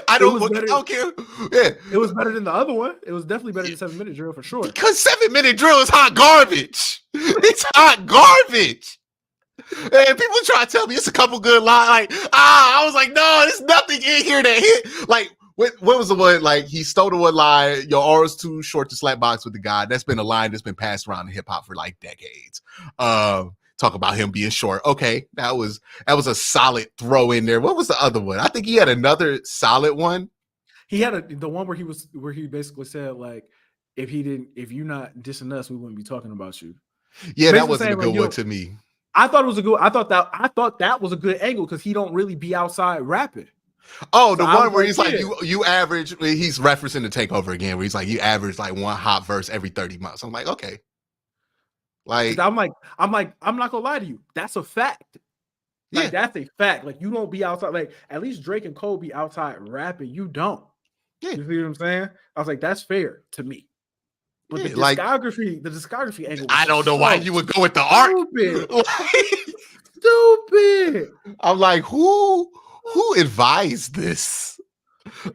I don't care. Yeah, it was better than the other one. It was definitely better than 7 Minute Drill for sure. Because 7 Minute Drill is hot garbage. It's hot garbage. And people try to tell me it's a couple good lines. Like, I was like, no, there's nothing in here that hit. Like, what was the one? Like, he stole the one line, your aura's too short to slap box with the God. That's been a line that's been passed around in hip hop for like decades. talk about him being short. Okay, that was a solid throw in there. What was the other one? I think he had another solid one. He had the one where he basically said like, if you're not dissing us, we wouldn't be talking about you. Yeah, Basically that wasn't a good like, one to me. I thought that was a good angle because he don't really be outside rapping. Oh, So the I one was where like, he's like, you average, he's referencing the Takeover again, where he's like, you average like one hot verse every 30 months. I'm like, okay. Like, I'm not gonna lie to you. That's a fact. Like, that's a fact. Like, you don't be outside. Like, at least Drake and Cole be outside rapping. You don't. Yeah. You see what I'm saying? I was like, that's fair to me. But the discography angle. I don't know why you would go with the art. Stupid. I'm like, who advised this?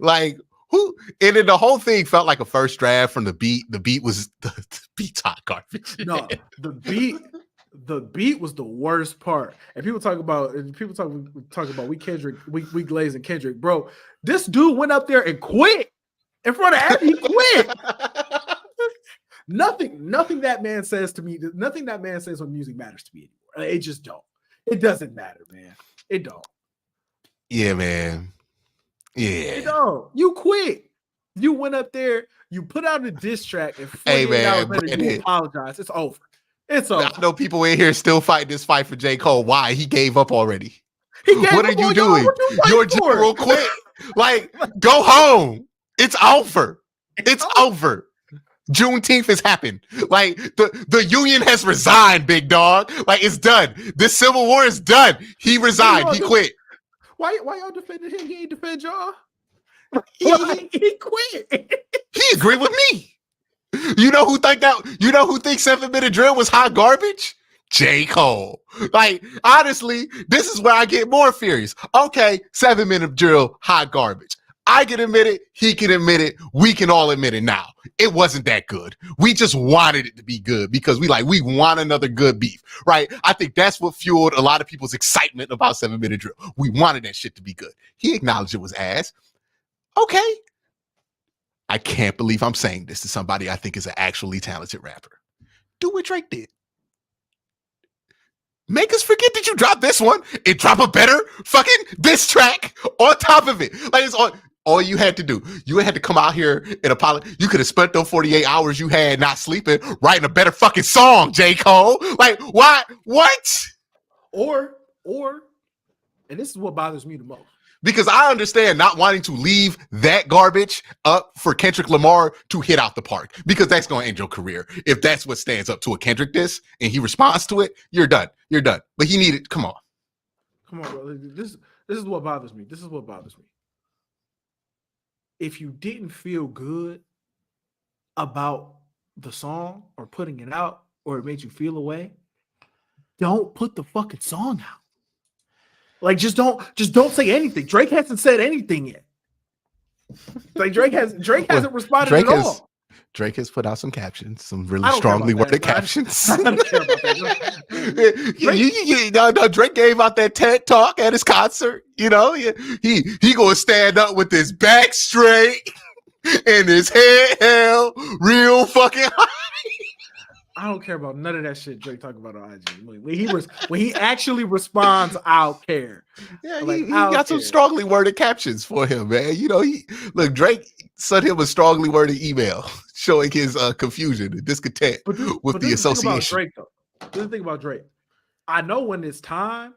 Like, who? And then the whole thing felt like a first draft from the beat. The beat was the beat's hot garbage. No, the beat was the worst part. And people talk about we Kendrick, we Glaze and Kendrick, bro. This dude went up there and quit in front of everybody. He quit. Nothing that man says to me, nothing that man says on music matters to me anymore. It just don't. It doesn't matter, man. It don't. Yeah, man. Yeah. It don't. You quit. You went up there, you put out a diss track, and 48 hours later you apologize. It's over. It's over. I know people in here still fighting this fight for J. Cole. Why? He gave up already. What are you doing? Your general quit. Like, go home. It's over. It's over. Juneteenth has happened. Like, the union has resigned, big dog. Like, it's done. This civil war is done. He resigned. He quit. Why y'all defending him? He ain't defend y'all. He quit. He agreed with me. You know who thinks 7 Minute Drill was hot garbage? J. Cole. Like, honestly, this is where I get more furious. Okay, 7 Minute Drill, hot garbage. I can admit it. He can admit it. We can all admit it now. It wasn't that good. We just wanted it to be good because we want another good beef, right? I think that's what fueled a lot of people's excitement about 7 Minute Drill. We wanted that shit to be good. He acknowledged it was ass. Okay. I can't believe I'm saying this to somebody I think is an actually talented rapper. Do what Drake did. Make us forget that you dropped this one and drop a better fucking diss track on top of it. Like, it's all you had to do. You had to come out here and apologize. You could have spent those 48 hours you had not sleeping writing a better fucking song, J. Cole. Like, why? What? Or, and this is what bothers me the most. Because I understand not wanting to leave that garbage up for Kendrick Lamar to hit out the park, because that's going to end your career. If that's what stands up to a Kendrick diss and he responds to it, you're done. You're done. But he needed, come on, bro. This is what bothers me. If you didn't feel good about the song or putting it out, or it made you feel away, don't put the fucking song out. Like, just don't say anything. Drake hasn't said anything yet. Like, Drake hasn't responded at all. Drake has put out some captions, some really strongly worded captions. I don't care about that. No, Drake gave out that TED talk at his concert. You know, he gonna stand up with his back straight and his head held real fucking high. I don't care about none of that shit Drake talking about on IG. When he actually responds, I'll care. Yeah, he got some strongly worded captions for him, man. You know, Drake sent him a strongly worded email showing his confusion and discontent with the association. This is the thing about Drake. I know when it's time,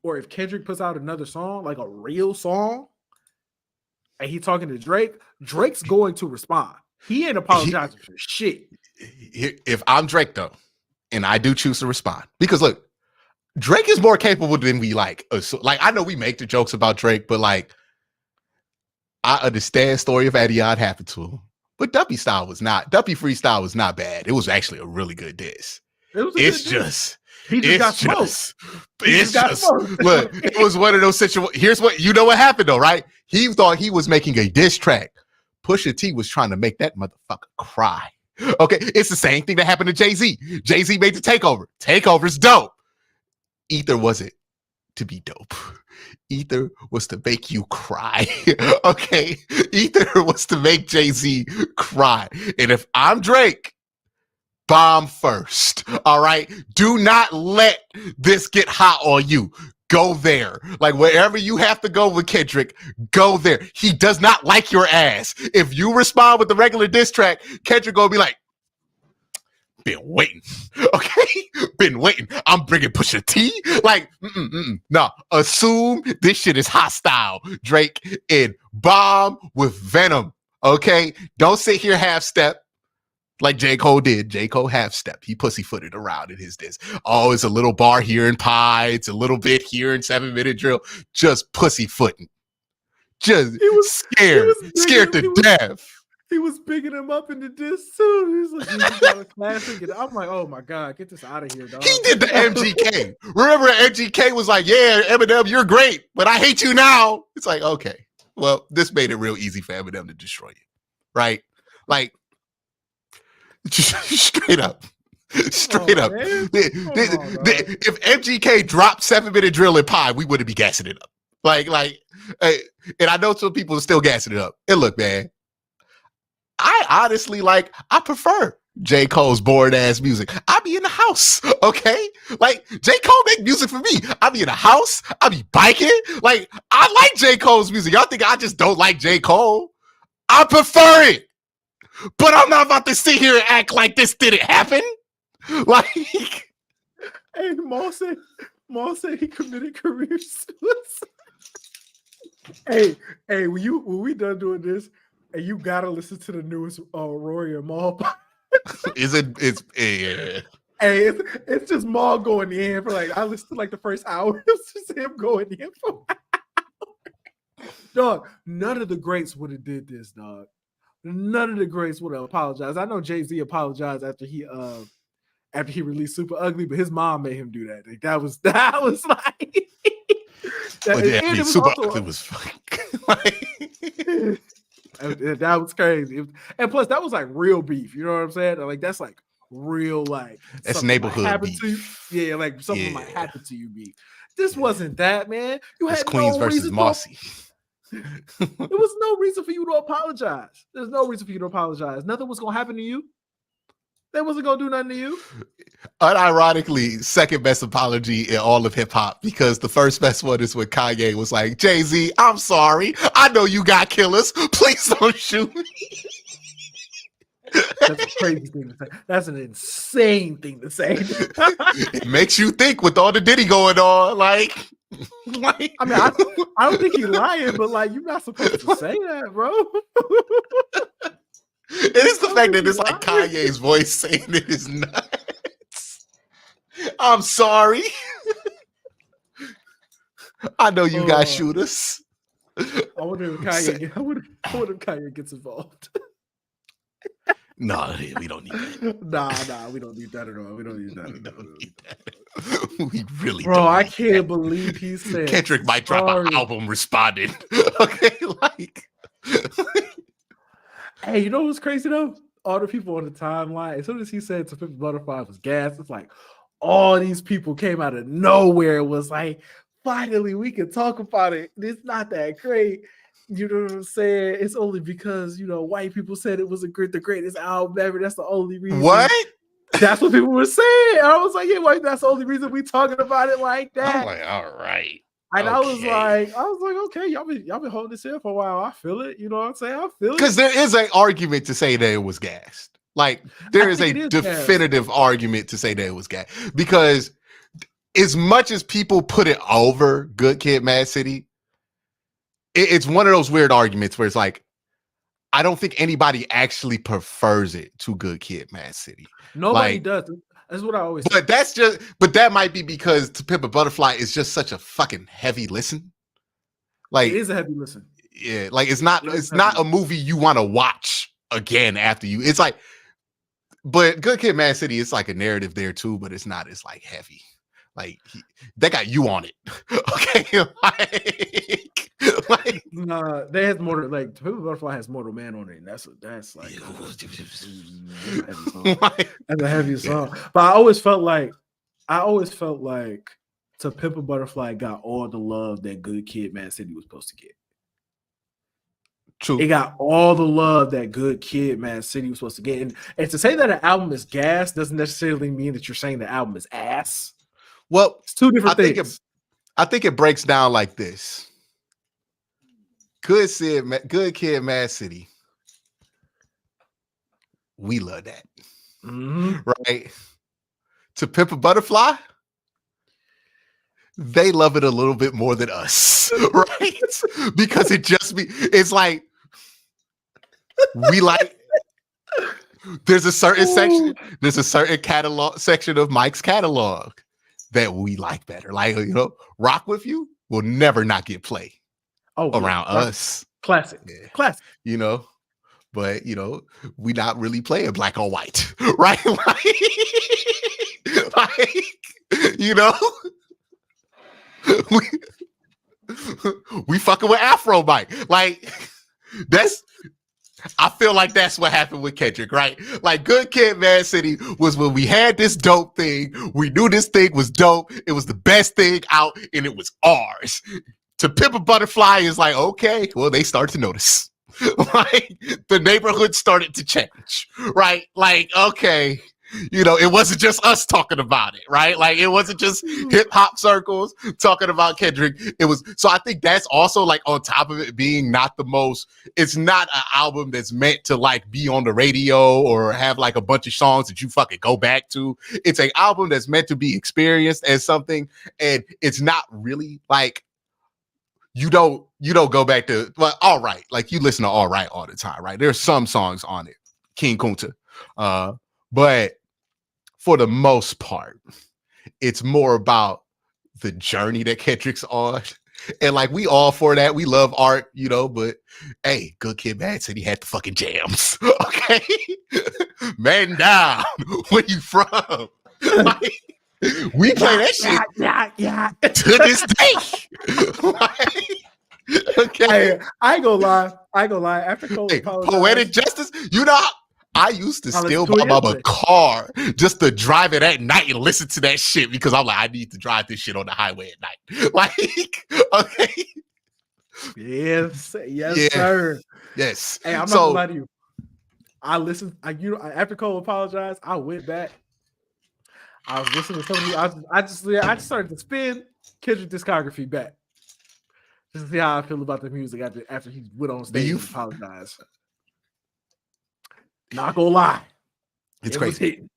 or if Kendrick puts out another song, like a real song, and he's talking to Drake, Drake's going to respond. He ain't apologizing for shit. If I'm Drake, though, and I do choose to respond, because look, Drake is more capable than we like. Like, I know we make the jokes about Drake, but like, I understand story of Adion happened to him, but Duppy freestyle was not bad. It was actually a really good diss. It's just look, it was one of those situations. Here's what, you know what happened though, right? He thought he was making a diss track. Pusha T was trying to make that motherfucker cry. Okay, it's the same thing that happened to Jay-Z. Jay-Z made the Takeover. Takeover's dope. Ether wasn't to be dope. Ether was to make you cry. Okay, Ether was to make Jay-Z cry. And if I'm Drake, bomb first. All right. Do not let this get hot on you. Go there. Like wherever you have to go with Kendrick, go there. He does not like your ass. If you respond with the regular diss track, Kendrick gonna be like, been waiting. Okay? Been waiting. I'm bringing Pusha T. Like, no. Assume this shit is hostile. Drake in bomb with Venom. Okay? Don't sit here half step. Like J. Cole did. J. Cole half-step. He pussyfooted around in his diss. Oh, it's a little bar here in Pie. It's a little bit here in 7-Minute Drill. Just pussyfooting. Just scared to death. He was bigging him up in the diss too. He's like, you got a classic. And I'm like, oh my God, get this out of here, dog. He did the MGK. Remember MGK was like, yeah, Eminem, you're great, but I hate you now. It's like, okay. Well, this made it real easy for Eminem to destroy you. Right? Like, straight up. Straight up. If MGK dropped 7-Minute Drill and Pie, we wouldn't be gassing it up. And I know some people are still gassing it up. And look, man, I honestly I prefer J. Cole's boring ass music. I be in the house, okay? Like J. Cole make music for me. I be in the house. I be biking. Like I like J. Cole's music. Y'all think I just don't like J. Cole? I prefer it. But I'm not about to sit here and act like this didn't happen. Like, hey, Maul said he committed career suicide. hey, when we done doing this, and you gotta listen to the newest Rory and Maul. Yeah. Hey, it's just Maul going in for I listened to the first hour. It's just him going in for dog. None of the greats would have did this, dog. None of the greats would have apologized. I know Jay-Z apologized after he released Super Ugly, but his mom made him do that. That was like Super Ugly was fucking that was crazy. And plus that was real beef. You know what I'm saying? That's real that's neighborhood beef. Yeah, something might happen to you beef. This wasn't that, man. You had Queens versus Marcy. There was no reason for you to apologize. There's no reason for you to apologize. Nothing was gonna happen to you. They wasn't gonna do nothing to you. Unironically, second best apology in all of hip hop, because the first best one is when Kanye was like, Jay-Z, I'm sorry. I know you got killers. Please don't shoot me. That's a crazy thing to say. That's an insane thing to say. It makes you think with all the Diddy going on, I mean, I don't think he's lying, but you're not supposed to say that, bro. It is the fact that it's Kanye's voice saying it is nuts. I'm sorry. I know you got shooters. I wonder if Kanye gets involved. No, we don't need that. Nah, we don't need that at all. We don't need that at all. We really Bro, I can't believe he said Kendrick might drop an album responding. Okay, hey, you know what's crazy though? All the people on the timeline, as soon as he said To Pimp a Butterfly was gas, it's all these people came out of nowhere. It was finally we can talk about it. It's not that great. You know what I'm saying? It's only because, white people said it was the greatest album ever. That's the only reason. What? That's what people were saying. I was like, yeah, that's the only reason we talking about it like that. I'm like, all right. And okay. I was like, okay, y'all been holding this here for a while. I feel it. You know what I'm saying? I feel it. Because there is an argument to say that it was gassed. There is a definitive argument to say that it was gassed. Because as much as people put it over Good Kid, Mad City, it's one of those weird arguments where it's I don't think anybody actually prefers it to Good Kid, Mad City. Nobody does. That's what I always say. But that might be because To Pimp a Butterfly is just such a fucking heavy listen. It is a heavy listen. Yeah, it's not a movie you want to watch again after you. It's but Good Kid, Mad City, it's a narrative there too, but it's not as heavy. They got you on it. Okay. Nah, they has more To Pimp a Butterfly has Mortal Man on it, and that's that's a heavy song. But I always felt like To Pimp a Butterfly got all the love that Good Kid, Mad City was supposed to get. True. It got all the love that Good Kid, Mad City was supposed to get. And to say that an album is gas doesn't necessarily mean that you're saying the album is ass. Well, It's two different things. I think it breaks down like this. Good Kid, Mad City. We love that. Right? To Pimp a Butterfly, they love it a little bit more than us, right? Because it's like we like. There's a certain catalog section of Mike's catalog that we like better. Like, Rock With You will never not get play around us. Classic. Yeah. Classic. But we not really playing black or white, right? We fucking with Afro Mike. Like, I feel like that's what happened with Kendrick, right? Like, Good Kid, Mad City was when we had this dope thing. We knew this thing was dope. It was the best thing out, and it was ours. To Pimp a Butterfly is like, okay, well, they start to notice. Like, the neighborhood started to change, right? Like, okay, it wasn't just us talking about it, right? Like, it wasn't just hip hop circles talking about Kendrick. So I think that's also, like, on top of it being it's not an album that's meant to, like, be on the radio or have, like, a bunch of songs that you fucking go back to. It's an album that's meant to be experienced as something, and it's not really, like, you don't go back to, well, All Right. Like, you listen to All Right all the time, right? There's some songs on it, King Kunta. But for the most part, it's more about the journey that Kendrick's on. And, like, we all for that. We love art, but hey, Good Kid, Mad City had the fucking jams. Okay? Man down. Where you from? Like, we play that shit to this day. Okay. Hey, I ain't gonna lie. After Cole apologized, Poetic Justice, I used to steal my mama car just to drive it at night and listen to that shit because I'm like, I need to drive this shit on the highway at night. Like, okay. Yes, sir. Yes. Hey, I'm not gonna lie to you. I listened. After Cole apologized, I went back. I was listening to some of you. I just started to spin Kendrick discography back. Just to see how I feel about the music after he went on stage and apologized. Not gonna lie. It's crazy.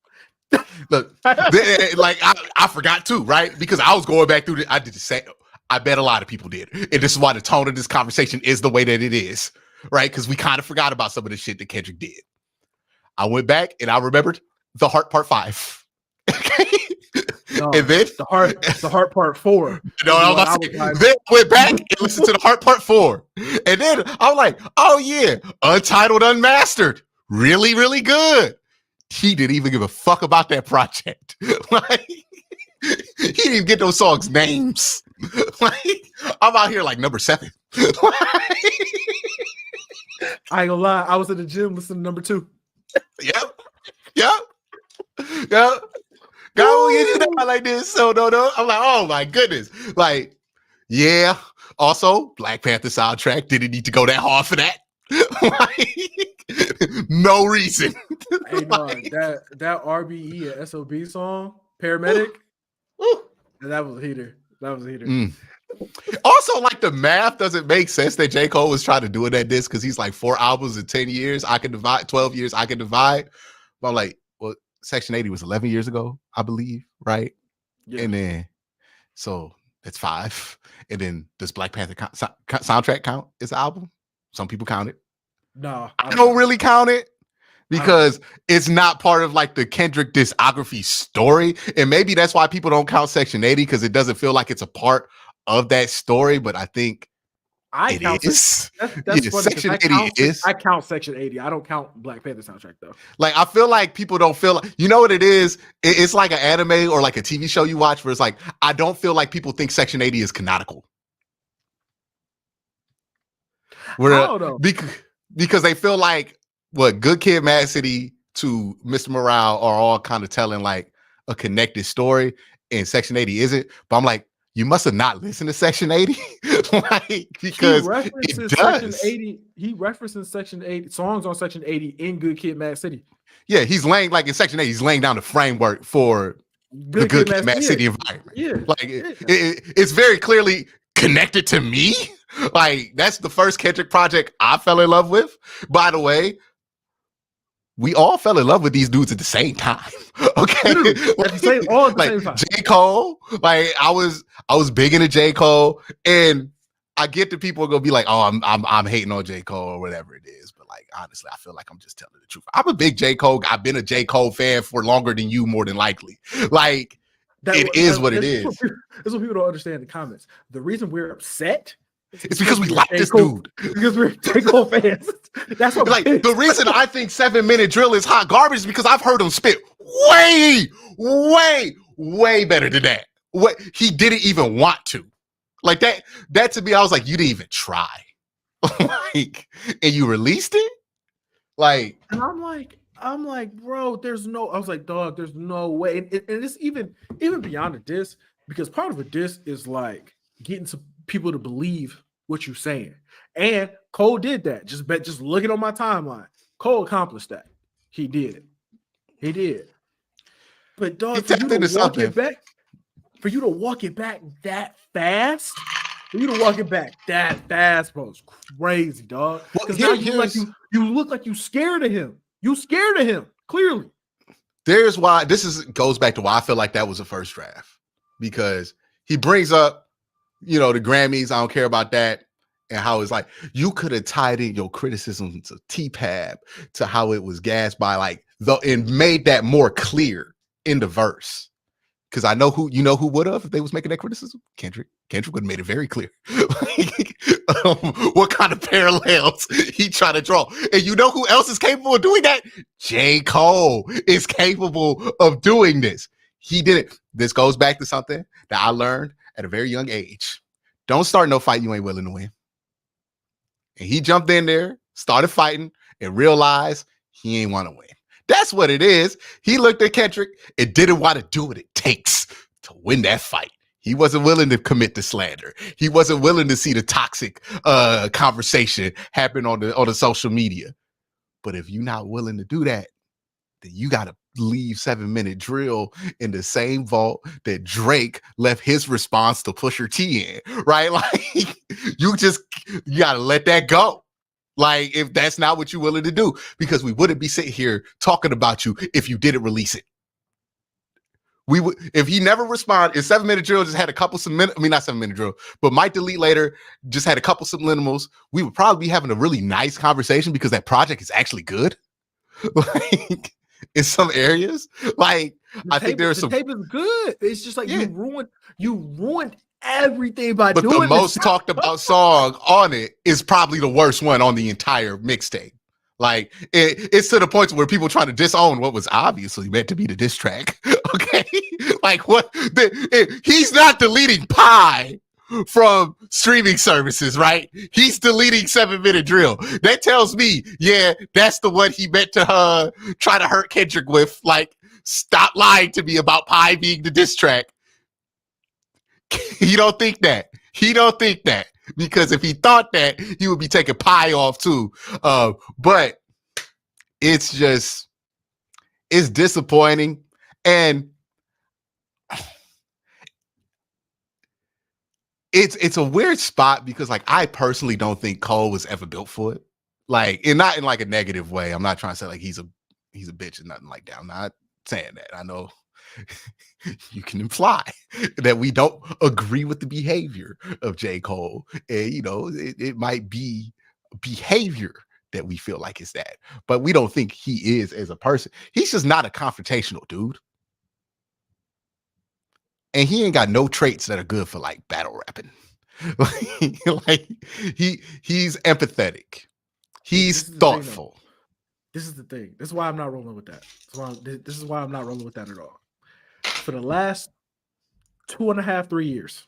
Look, like I forgot too, right? Because I was going back through I did the same. I bet a lot of people did. And this is why the tone of this conversation is the way that it is, right? Because we kind of forgot about some of the shit that Kendrick did. I went back and I remembered the Heart Part 5. No, and then the heart part 4. No, then went back and listened to the Heart Part 4. And then I'm like, oh yeah, Untitled Unmastered. Really, really good. He didn't even give a fuck about that project. Like, he didn't even get those songs names. Like, I'm out here like number 7. I ain't gonna lie, I was at the gym listening to number 2. Yep. God will get you down like this. So no. I'm like, oh my goodness. Like, yeah. Also, Black Panther soundtrack didn't need to go that hard for that. Like, no reason. Hey, no, that RBE and SOB song, Paramedic, that was a heater. Also, like, the math doesn't make sense that J. Cole was trying to do it at this because he's like 4 albums in 10 years. 12 years I can divide. But I'm like, well, Section 80 was 11 years ago, I believe, right? Yeah. And then, so it's 5. And then does Black Panther soundtrack count as an album? Some people count it. No, I don't really count it because it's not part of, like, the Kendrick discography story. And maybe that's why people don't count Section 80 because it doesn't feel like it's a part of that story. But I think it is. That's funny. Section 80 is. I count Section 80. I don't count Black Panther soundtrack though. Like, I feel like people don't feel like, you know what it is? It's like an anime or like a TV show you watch where it's like, I don't feel like people think Section 80 is canonical. I don't know. Because they feel like what Good Kid, Mad City to Mr. Morale are all kind of telling like a connected story, and Section 80 isn't. But I'm like, you must have not listened to Section 80, like, because it does. Section 80. He references Section 80 songs on Section 80 in Good Kid, Mad City. Yeah, he's laying like in Section 80. He's laying down the framework for the Good Kid, Mad City environment. Yeah, like it's very clearly connected to me. Like that's the first Kendrick project I fell in love with. By the way, we all fell in love with these dudes at the same time. Okay, at the same time. J. Cole, like I was big into J. Cole, and I get that people are gonna be like, "Oh, I'm hating on J. Cole or whatever it is," but like honestly, I feel like I'm just telling the truth. I'm a big J. Cole. I've been a J. Cole fan for longer than you, more than likely. Like it is what it is. That's what people don't understand in the comments. The reason we're upset. It's because we like this dude. Because we're J. Cole fans. That's what. Like the reason I think 7 Minute Drill is hot garbage is because I've heard him spit way better than that. What he didn't even want to. Like that to me, I was like, you didn't even try. Like, and you released it? Like, and I'm like, bro, I was like, dog, there's no way. And it's even beyond a diss, because part of a diss is like getting some people to believe what you're saying. And Cole did that. Just looking on my timeline. Cole accomplished that. He did. But dog, for you to walk it back that fast, bro, it's crazy, dog. Because now you look like you scared of him. You scared of him, clearly. There's why goes back to why I feel like that was the first draft. Because he brings up, the Grammys, I don't care about that. And how it's like, you could have tied in your criticism to T-Pab to how it was gassed by and made that more clear in the verse. Because I know who would have if they was making that criticism? Kendrick. Kendrick would have made it very clear what kind of parallels he tried to draw. And you know who else is capable of doing that? J. Cole is capable of doing this. He did it. This goes back to something that I learned at a very young age. Don't start no fight you ain't willing to win. And he jumped in there, started fighting, and realized he ain't want to win. That's what it is. He looked at Kendrick and didn't want to do what it takes to win that fight. He wasn't willing to commit the slander. He wasn't willing to see the toxic conversation happen on the social media. But if you're not willing to do that, then you got to leave 7 Minute Drill in the same vault that Drake left his response to Pusha T in, right? Like you got to let that go. Like if that's not what you're willing to do, because we wouldn't be sitting here talking about you if you didn't release it. We would, if he never responded, if 7 Minute Drill just had a couple not 7 Minute Drill, but Might Delete Later just had a couple subliminals, we would probably be having a really nice conversation because that project is actually good. Like in some areas, like I think there's some tape is good. It's just like you ruined everything by doing. But the most talked about song on it is probably the worst one on the entire mixtape. Like it's to the point where people trying to disown what was obviously meant to be the diss track. Okay, like he's not deleting Pie from streaming services, right? He's deleting 7 Minute Drill. That tells me, that's the one he meant to try to hurt Kendrick with. Like, stop lying to me about Pie being the diss track. He don't think that. Because if he thought that, he would be taking Pie off too. But it's disappointing. And it's a weird spot because like I personally don't think Cole was ever built for it. Like, and not in like a negative way. I'm not trying to say like he's a bitch and nothing like that. I'm not saying that. I know you can imply that we don't agree with the behavior of J. Cole. And it might be behavior that we feel like is that, but we don't think he is as a person. He's just not a confrontational dude. And he ain't got no traits that are good for like battle rapping. like he's empathetic. He's thoughtful. This is the thing. This is why I'm not rolling with that. This is why I'm not rolling with that at all. For the last 2.5, 3 years,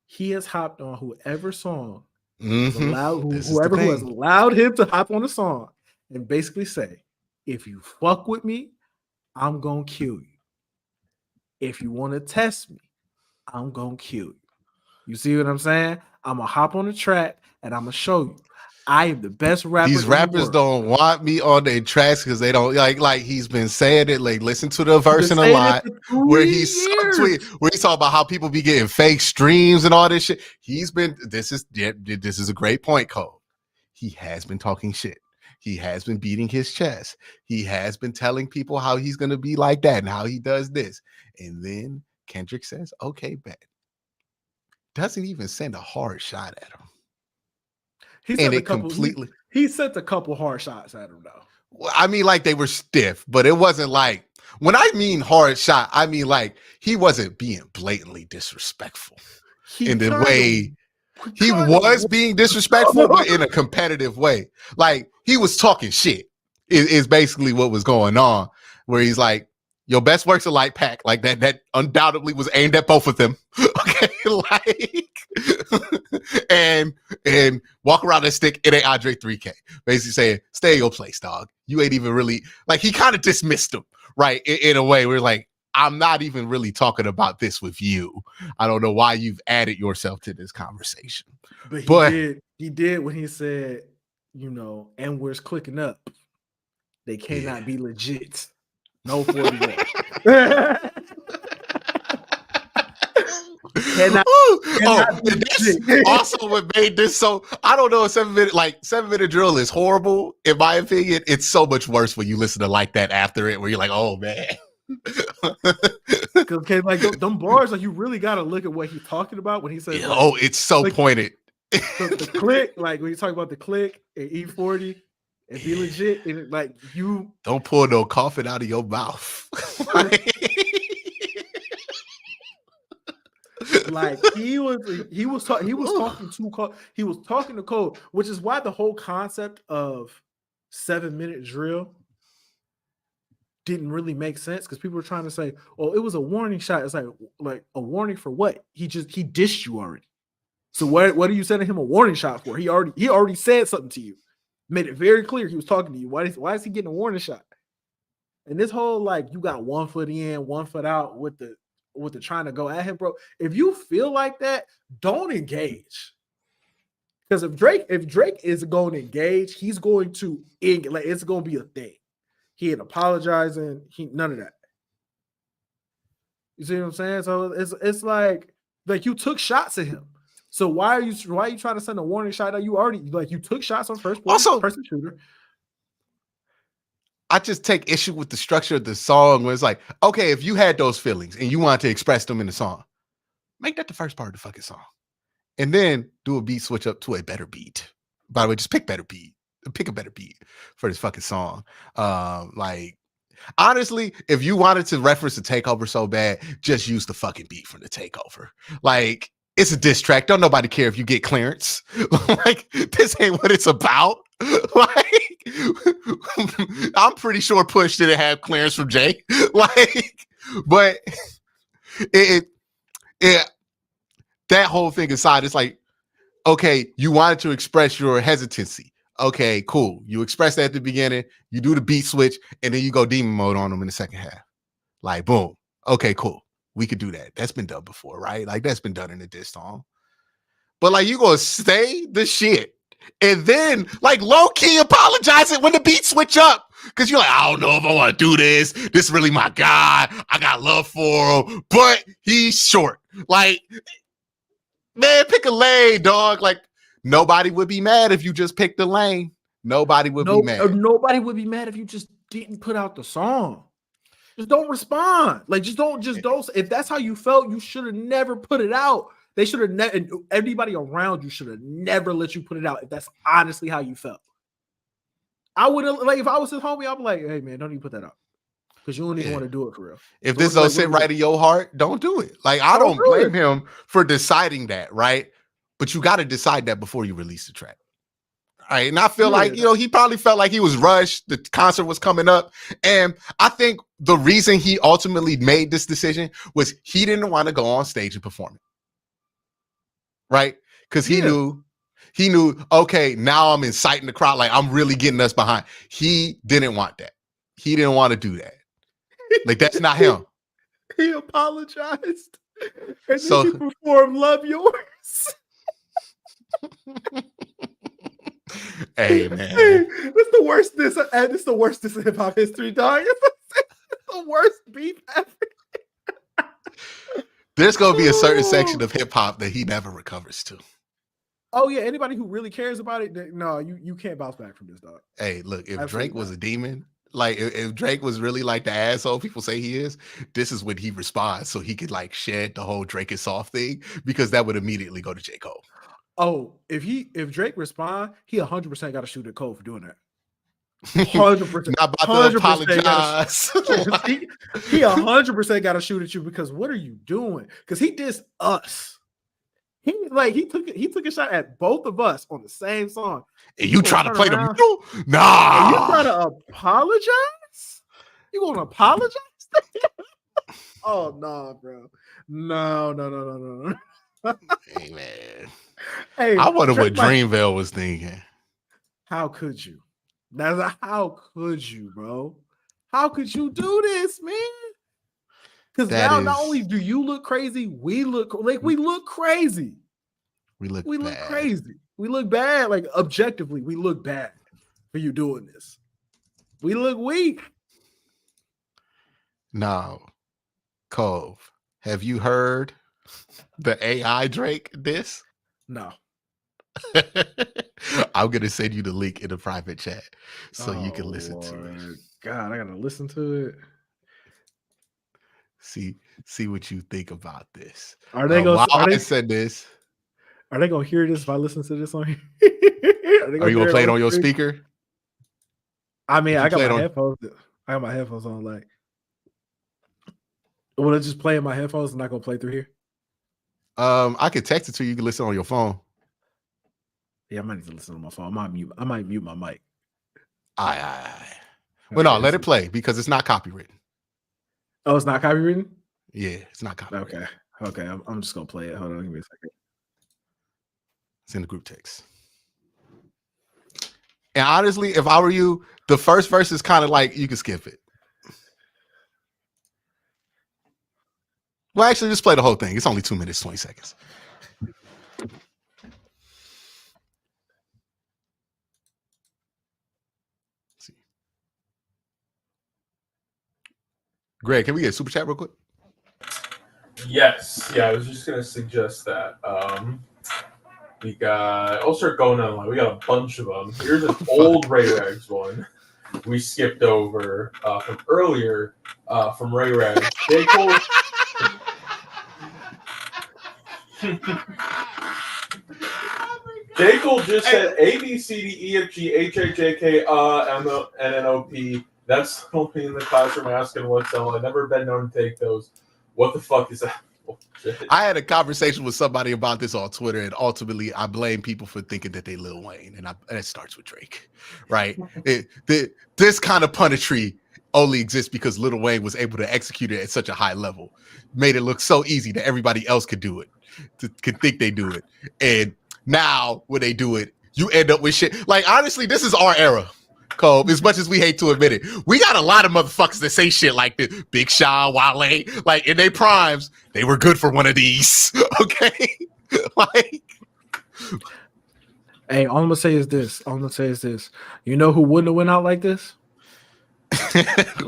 he has hopped on whoever song whoever who has allowed him to hop on a song and basically say, if you fuck with me, I'm gonna kill you. If you want to test me, I'm gonna kill you. You see what I'm saying? I'm gonna hop on the track and I'm gonna show you. I am the best rapper. These rappers don't want me on their tracks because they don't like he's been saying it. Like, listen to the verse in a lot where he's talking about how people be getting fake streams and all this shit. This is a great point, Cole. He has been talking shit. He has been beating his chest. He has been telling people how he's gonna be like that and how he does this. And then Kendrick says, "Okay, bet." Doesn't even send a hard shot at him. He sent a couple hard shots at him though. Well, I mean, like they were stiff, but it wasn't like, when I mean hard shot, I mean like he wasn't being blatantly disrespectful in the way he was being disrespectful, but in a competitive way. Like he was talking shit is basically what was going on, where he's like, your best work's a light pack, like that undoubtedly was aimed at both of them. Okay, like and walk around that stick, it ain't Andre 3K. Basically saying, stay in your place, dog. You ain't even really, like, he kind of dismissed him, right? In a way where like, I'm not even really talking about this with you. I don't know why you've added yourself to this conversation. But he did when he said, you know, and we're clicking up. They cannot be legit. No 41. That's also what made this so. I don't know. 7 minute drill is horrible in my opinion. It's so much worse when you listen to like that after it, where you're like, oh man. Okay, like them bars, like you really got to look at what he's talking about when he says, "Oh, it's so like, pointed." the click, like when you talk about the click and E40. And be legit, and like you don't pull no coffin out of your mouth. Like he was talking to Cole, which is why the whole concept of 7 minute drill didn't really make sense, because people were trying to say, "Oh, it was a warning shot." It's like a warning for what? He dissed you already. So what are you sending him a warning shot for? He already said something to you. Made it very clear he was talking to you. Why is he getting a warning shot? And this whole like you got 1 foot in, 1 foot out with the trying to go at him, bro. If you feel like that, don't engage. Because if Drake is going to engage, he's going to like it's going to be a thing. He ain't apologizing. None of that. You see what I'm saying? So it's like you took shots at him. So why are you trying to send a warning shot? You already you took shots on first person shooter. I just take issue with the structure of the song where it's like, okay, if you had those feelings and you want to express them in the song, make that the first part of the fucking song. And then do a beat switch up to a better beat. By the way, just pick a better beat for this fucking song. Like, honestly, if you wanted to reference the Takeover so bad, just use the fucking beat from the Takeover. Like, it's a diss track. Don't nobody care if you get clearance. Like, this ain't what it's about. Like, I'm pretty sure Push didn't have clearance from Jay. Like, but it that whole thing aside, it's like, okay, you wanted to express your hesitancy. Okay, cool. You express that at the beginning, you do the beat switch, and then you go demon mode on them in the second half. Like, boom. Okay, cool. We could do that. That's been done before, right? Like, that's been done in a diss song. But like, you gonna say the shit and then like low-key apologizing when the beat switch up. Cause you're like, I don't know if I want to do this. This is really my guy. I got love for him, but he's short. Like, man, pick a lane, dog. Like, nobody would be mad if you just picked the lane. Nobody would be mad. Nobody would be mad if you just didn't put out the song. Just don't respond. Like, just don't. If that's how you felt, you should have never put it out. They should have never. Everybody around you should have never let you put it out. If that's honestly how you felt, I would have. Like, if I was his homie, I'd be like, "Hey, man, don't even put that out because you don't even want to do it for real." If this don't sit right in your heart, don't do it. Like, I don't blame him for deciding that, right? But you got to decide that before you release the track. All right, and I feel like, he probably felt like he was rushed. The concert was coming up. And I think the reason he ultimately made this decision was he didn't want to go on stage and perform it. Right? Because he knew, okay, now I'm inciting the crowd. Like, I'm really getting us behind. He didn't want that. He didn't want to do that. Like, that's not him. He apologized. And So- then he performed "Love Yours." Hey man, Hey, this the worst. This is the worst. This in hip hop history, dog. It's the worst beef ever. there's gonna be a certain section of hip hop that he never recovers to. Oh yeah, anybody who really cares about it, no, you can't bounce back from this, dog. Hey, look, if Absolutely Drake was not. a demon, like if Drake was really like the asshole people say he is, this is when he responds, so he could like shed the whole Drake is soft thing, because that would immediately go to J. Cole. Oh, if Drake respond, he 100% got to shoot at Cole for doing that. 100%. Not about to 100% apologize. He 100% got to shoot at you because what are you doing? Because he dissed us. He took a shot at both of us on the same song. And you trying to play the around, middle? and Nah. you trying to apologize? You gonna apologize? Oh no, bro. No. Hey man. Hey, I wonder what Drake Dreamville was thinking. How could you? How could you, bro? How could you do this, man? Because now not only do you look crazy, we look crazy. We look Crazy. We look bad. Like objectively, we look bad for you doing this. We look weak. No. Cove, have you heard the AI Drake diss? No. I'm gonna send you the link in the private chat so you can listen to it. God, I gotta listen to it. See what you think about this. Are they gonna? I said this. Are they gonna hear this if I listen to this on here? Are you gonna play it on your speaker? I mean, I got my headphones. I got my headphones on. Like, will it just play in my headphones and not gonna play through here? I could text it to you. You can listen on your phone. Yeah, I might need to listen on my phone. I might mute my mic. Aye. Well, no, let it play because it's not copywritten. Oh, it's not copywritten? Yeah, it's not copywritten. Okay. I'm just gonna play it. Hold on, give me a second. It's in the group text. And honestly, if I were you, the first verse is kind of like you can skip it. Well, actually, just play the whole thing. It's only 2 minutes, 20 seconds. Let's see. Greg, can we get a super chat real quick? Yes. Yeah, I was just gonna suggest that. We got. I'll start going online. We got a bunch of them. Here's an old Ray Rags one we skipped over from earlier from Ray Rags. J. Cole. J. Cole just said A, B, C, D, E, F, G, H, I, J, K, M, N, N, O, P. That's only in the classroom asking what's on. I've never been known to take those. What the fuck is that? Bullshit. I had a conversation with somebody about this on Twitter, and ultimately I blame people for thinking that they Lil Wayne, and it starts with Drake, right? This kind of punditry only exists because Lil Wayne was able to execute it at such a high level, made it look so easy that everybody else could do it, could think they do it, and now when they do it, you end up with shit. Like honestly, this is our era. Cole, as much as we hate to admit it, we got a lot of motherfuckers that say shit like this. Big Sean, Wale, like in their primes, they were good for one of these. Okay, like. Hey, all I'm gonna say is this. You know who wouldn't have went out like this?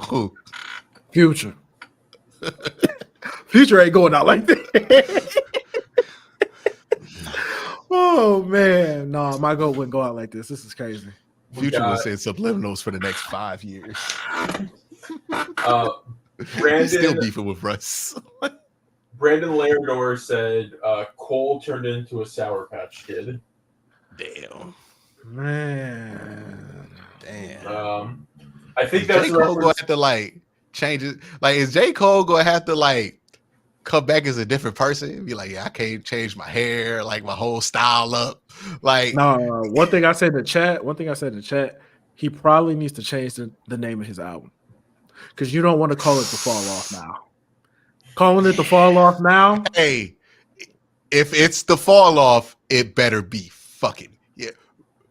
Who? Future. Future ain't going out like this. Oh man, no, my goat wouldn't go out like this. This is crazy. Future will say subliminals for the next 5 years. Brandon still beefing with Russ. Brandon Larador said Cole turned into a Sour Patch Kid. Damn. Man. Damn. I think that's J. Cole gonna have to like change it. Like, is J. Cole gonna have to like come back as a different person? Be like, yeah, I can't change my hair, like my whole style up. Like, no, one thing I said in the chat, he probably needs to change the name of his album. Because you don't want to call it The Fall Off Now. Calling it The Fall Off Now. Hey, if it's The Fall Off, it better be fucking, yeah.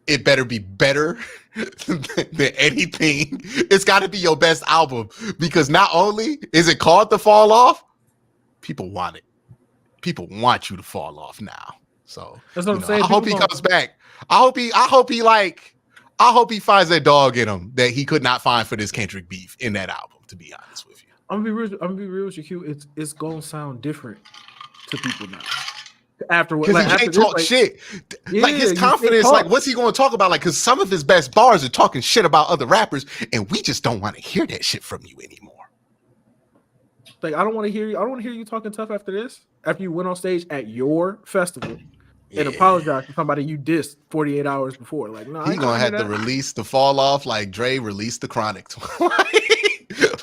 It better be better than anything. It's got to be your best album. Because not only is it called The Fall Off, people want it. people want you to fall off now. So that's what I'm saying. I hope he comes back. I hope he finds that dog in him that he could not find for this Kendrick beef in that album, to be honest with you. I'm gonna be real with you, Q. It's gonna sound different to people now. Afterwards, because he can't talk shit. Like his confidence, like what's he going to talk about? Like, because some of his best bars are talking shit about other rappers, and we just don't want to hear that shit from you anymore. Like, I don't want to hear you. I don't want to hear you talking tough after this. After you went on stage at your festival and apologize to somebody you dissed 48 hours before. Like, no, he's gonna have to release the fall off like Dre released the Chronic.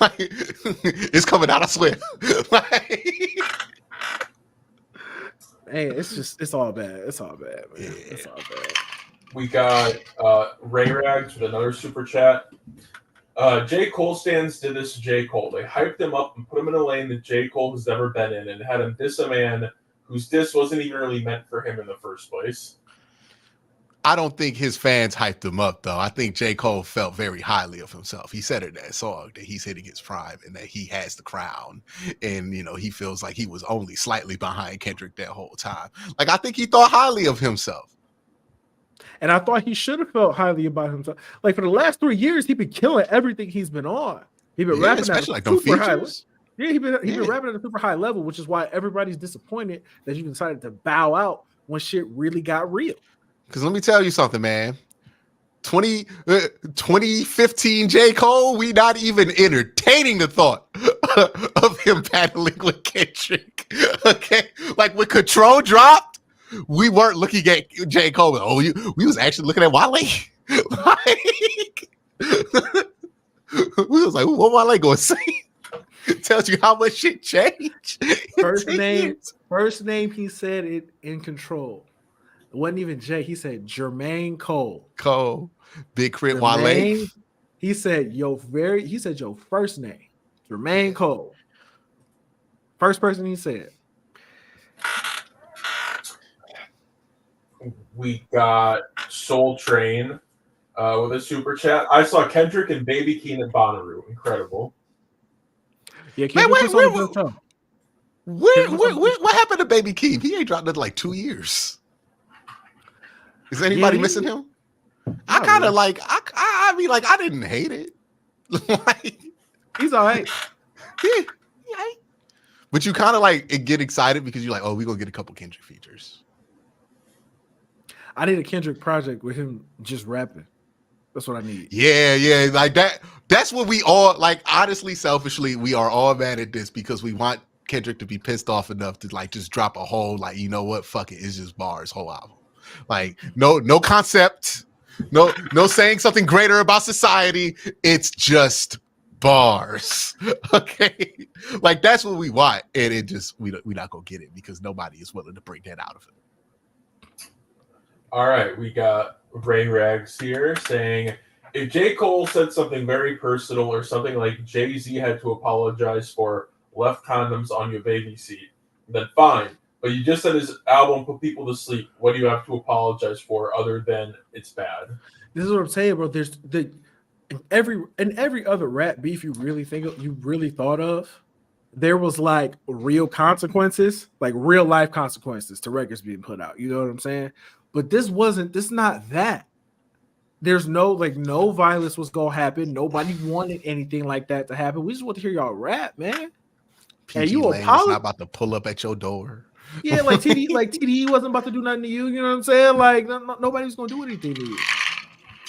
Like, it's coming out, I swear. Hey, it's all bad. It's all bad, man. Yeah. It's all bad. We got Ray Rags with another super chat. J. Cole stands did this to J. Cole. They hyped him up and put him in a lane that J. Cole has never been in and had him diss a man whose diss wasn't even really meant for him in the first place. I don't think his fans hyped him up, though. I think J. Cole felt very highly of himself. He said in that song that he's hitting his prime and that he has the crown. And, he feels like he was only slightly behind Kendrick that whole time. Like, I think he thought highly of himself. And I thought he should have felt highly about himself. Like, for the last 3 years, he's been killing everything he's been on. He's been rapping at a super high level. Yeah, he's been rapping at a super high level, which is why everybody's disappointed that you decided to bow out when shit really got real. Because let me tell you something, man. 2015 J. Cole, we not even entertaining the thought of him battling with Kendrick. Okay? Like, when Control dropped, we weren't looking at J. Cole. Oh, we was actually looking at Wale. Like, we was like, what Wale going to say? Tells you how much shit changed. First name he said it in Control. It wasn't even Jay. He said Jermaine Cole. Big Crit Wale. He said your first name. Jermaine Cole. First person he said. We got Soul Train with a super chat. I saw Kendrick and Baby Keem at Bonnaroo. Incredible. Yeah, what happened to Baby Keem? He ain't dropped it like 2 years. Is anybody missing him? I kind of like. I mean, like, I didn't hate it. Like, he's all right. Yeah. But you kind of like get excited because you're like, oh, we're gonna get a couple Kendrick features. I need a Kendrick project with him just rapping. That's what I need. Yeah, like that. That's what we all like. Honestly, selfishly, we are all mad at this because we want Kendrick to be pissed off enough to like just drop a whole like, you know what, fuck it, it's just bars, whole album. Like no concept, no saying something greater about society. It's just bars. Okay, like that's what we want, and it just we not gonna get it because nobody is willing to bring that out of it. All right, we got Ray Rags here saying, if J. Cole said something very personal or something like Jay-Z had to apologize for left condoms on your baby seat, then fine. But you just said his album put people to sleep. What do you have to apologize for other than it's bad? This is what I'm saying, bro. There's in every other rap beef you really thought of, there was like real consequences, like real life consequences to records being put out. You know what I'm saying? But this not that. There's no violence was gonna happen. Nobody wanted anything like that to happen. We just want to hear y'all rap, man. And you apologize. Not about to pull up at your door. Yeah, like TDE wasn't about to do nothing to you. You know what I'm saying? Like nobody's gonna do anything to you.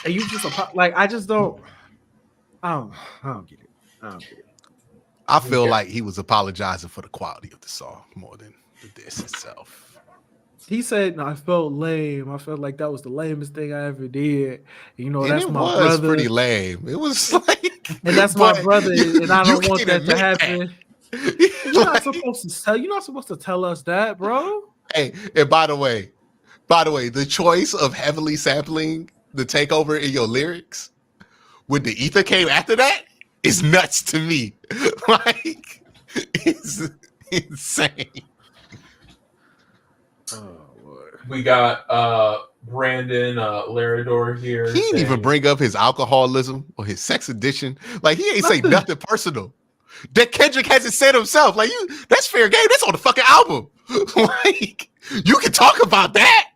And you just like I just don't. I don't get it. I feel like he was apologizing for the quality of the song more than the diss itself. He said, "No, I felt lame. I felt like that was the lamest thing I ever did. You know, and that's it my was brother. Pretty lame. It was like, and that's my brother, and I don't want that to happen. You're not supposed to tell us that, bro. Hey, and by the way, the choice of heavily sampling the takeover in your lyrics when the ether came after that is nuts to me. Like, it's insane. Oh, Lord. We got Brandon Larador here. He didn't even bring up his alcoholism or his sex addiction. Like, he ain't say nothing personal that Kendrick hasn't said himself. Like, that's fair game. That's on the fucking album. Like, you can talk about that.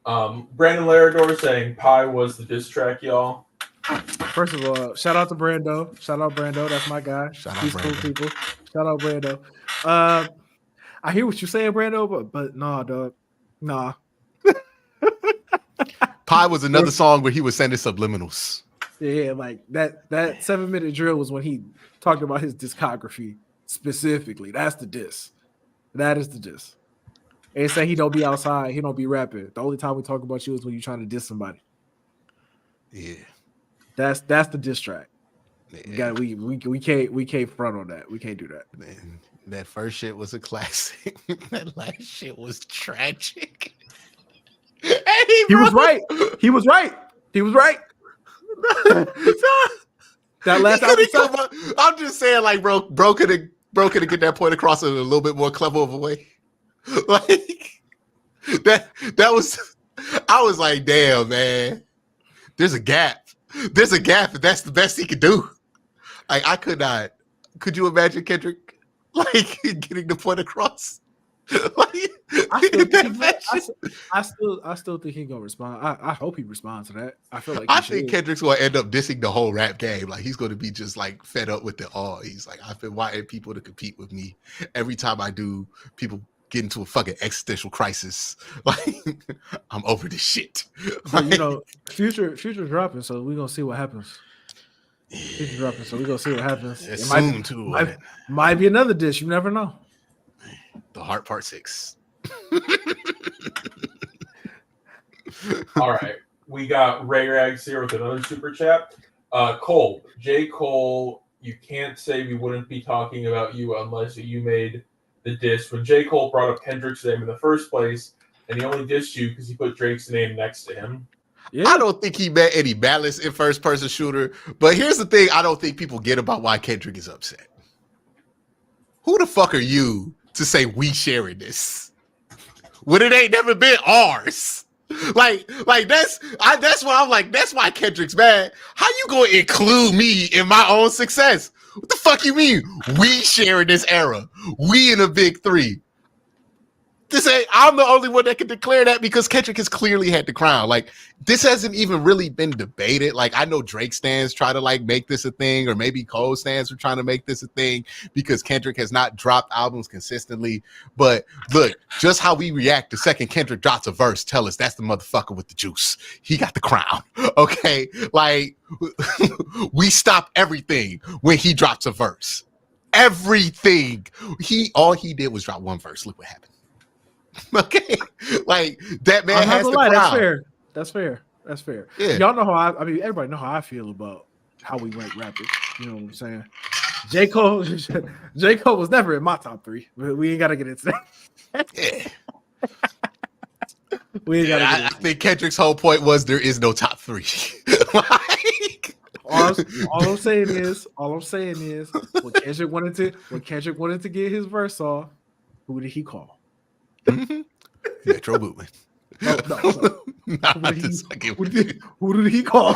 Brandon Larador saying Pie was the diss track, y'all. First of all, shout out to Brando. Shout out Brando. That's my guy. Shout out He's cool Brando. people. Shout out Brando. I hear what you're saying, Brando, but nah, dog. Nah. Pie was another song where he was sending subliminals. Yeah, like that 7-minute drill was when he talked about his discography specifically. That's the diss. That is the diss. They say he don't be outside, he don't be rapping. The only time we talk about you is when you're trying to diss somebody. Yeah. That's the diss track. Yeah. We can't front on that. We can't do that. Man, that first shit was a classic. That last shit was tragic. He was right. He was right. He was right. That last album, I'm just saying, like, bro could have get that point across in a little bit more clever of a way. Like that was, I was like, damn, man, there's a gap. There's a gap, and that's the best he could do. Like, I could not. Could you imagine Kendrick like getting the point across? Like, I still think he's gonna respond. I hope he responds to that. I feel like I think Kendrick's gonna end up dissing the whole rap game. Like, he's gonna be just like fed up with it all. He's like, I've been wanting people to compete with me. Every time I do, people get into a fucking existential crisis. Like, I'm over this shit. So, you know, Future's dropping, so we're gonna see what happens. Future's dropping, so we're gonna see what happens. It might be another dish. You never know. The Heart Part 6. All right. We got Ray Rags here with another super chat. Cole, J. Cole, you can't say we wouldn't be talking about you unless you made the diss. When J. Cole brought up Kendrick's name in the first place, and he only dissed you because he put Drake's name next to him. Yeah. I don't think he meant any malice in first person shooter. But here's the thing I don't think people get about why Kendrick is upset. Who the fuck are you to say we sharing this when it ain't never been ours? Like that's what I'm like. That's why Kendrick's mad. How you gonna include me in my own success? What the fuck you mean? We sharing this era. We in a big three. This ain't. I'm the only one that can declare that because Kendrick has clearly had the crown. Like, this hasn't even really been debated. Like, I know Drake stands try to like make this a thing, or maybe Cole stands are trying to make this a thing because Kendrick has not dropped albums consistently. But look, just how we react the second Kendrick drops a verse, tell us that's the motherfucker with the juice. He got the crown. Okay, like we stop everything when he drops a verse. Everything. All he did was drop one verse. Look what happened. Okay, like that man has the crown. That's fair. Yeah. Y'all know how I mean, everybody know how I feel about how we rank rappers. You know what I'm saying? J. Cole was never in my top 3. We ain't gotta get into that. Yeah. We ain't gotta get into I think Kendrick's whole point was there is no top 3. Like, all I'm saying is when Kendrick wanted to get his verse off, who did he call? Metro Boomin. No. Who did he call?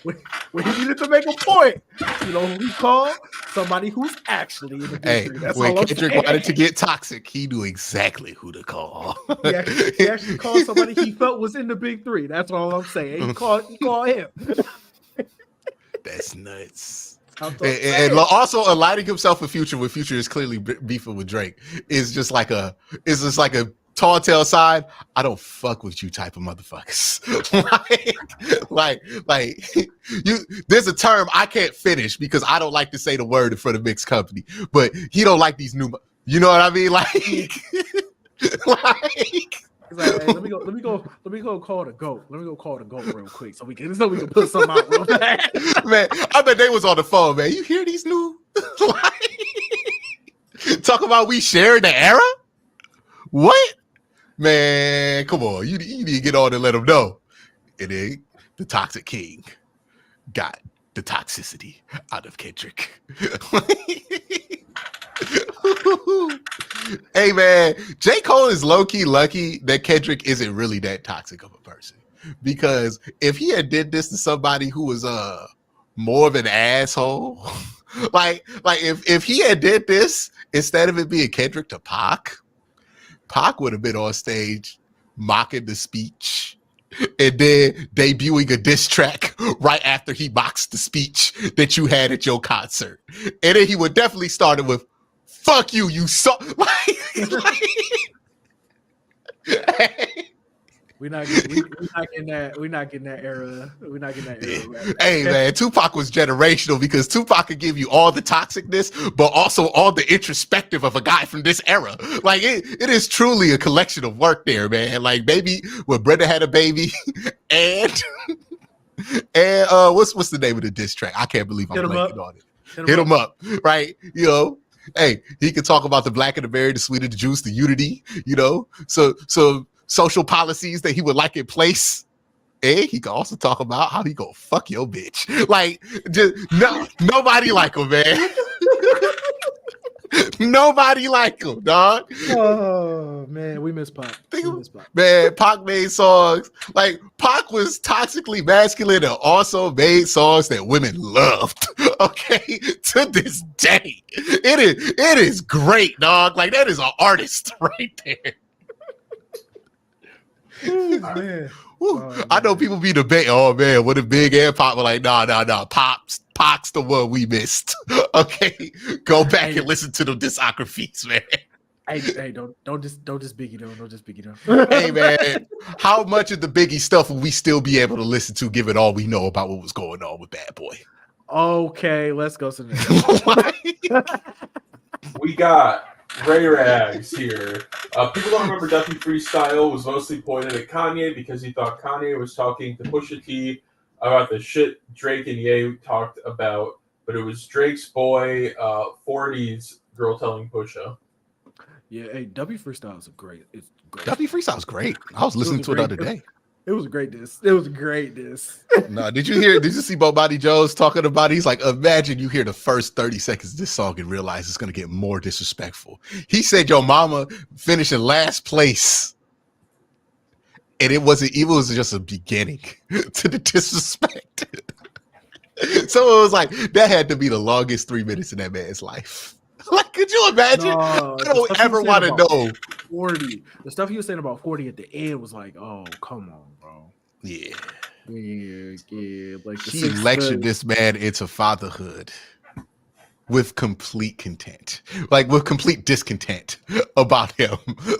when he needed to make a point, you know who he called? Somebody who's actually in the big three. That's when all Kendrick wanted to get toxic, he knew exactly who to call. He actually called somebody he felt was in the big 3. That's all I'm saying. He called him. That's nuts. And also aligning himself with Future when Future is clearly beefing with Drake is just like a tall tale sign. I don't fuck with you type of motherfuckers. like you. There's a term I can't finish because I don't like to say the word in front of mixed company. But he don't like these new. You know what I mean? Like. He's like, hey, let me go call the GOAT. Let me go call the GOAT real quick so we can put something out real fast. Man, I bet they was on the phone, man. You hear these new talk about we sharing the era? What? Man, come on. You need to get on and let them know. It ain't the Toxic King got the toxicity out of Kendrick. Hey man, J. Cole is low-key lucky that Kendrick isn't really that toxic of a person. Because if he had did this to somebody who was more of an asshole, Like if he had did this instead of it being Kendrick to Pac would have been on stage mocking the speech and then debuting a diss track right after he mocks the speech that you had at your concert. And then he would definitely start it with, fuck you, you so We're not getting that era. We're not getting that era. Right? Hey man, Tupac was generational because Tupac could give you all the toxicness, but also all the introspective of a guy from this era. Like it is truly a collection of work there, man. Like Baby, when Brenda had a baby, and what's the name of the diss track? I can't believe I'm blanking on it. Hit him up, right? You know, hey, he could talk about the black and the berry, the sweet and the juice, the unity. You know, so social policies that he would like in place. And he can also talk about how he go fuck your bitch. Like, just nobody like him, man. Nobody like him, dog. Oh man, we miss Pac. Man, Pac made songs. Like, Pac was toxically masculine and also made songs that women loved. Okay, to this day, it is great, dog. Like, that is an artist right there. Ooh, man. Oh, I know people be debating, oh man, what if Big and Pop were like, nah, Pac's the one we missed. Okay, go back and listen to the discographies, man. Hey, don't just Biggie though. Hey man, how much of the Biggie stuff will we still be able to listen to, given all we know about what was going on with Bad Boy? Okay, let's go to the We got Ray Rags here. People don't remember Duffy Freestyle was mostly pointed at Kanye because he thought Kanye was talking to Pusha T about the shit Drake and Ye talked about, but it was Drake's boy 40's girl telling Pusha. Yeah, hey, Duffy Freestyle is great. It's great. Duffy Freestyle's great. I was listening to it the other day. It was a great diss. It was a great diss. No, did you see Bo Body Jones talking about it? He's like, imagine you hear the first 30 seconds of this song and realize it's going to get more disrespectful. He said your mama finished in last place. And it was just a beginning to the disrespect. So it was like, that had to be the longest 3 minutes in that man's life. Like, could you imagine? No, I don't ever want to know. 40. The stuff he was saying about 40 at the end was like, oh, come on, bro. Yeah. Like he lectured this man into fatherhood with complete content, like with complete discontent about him.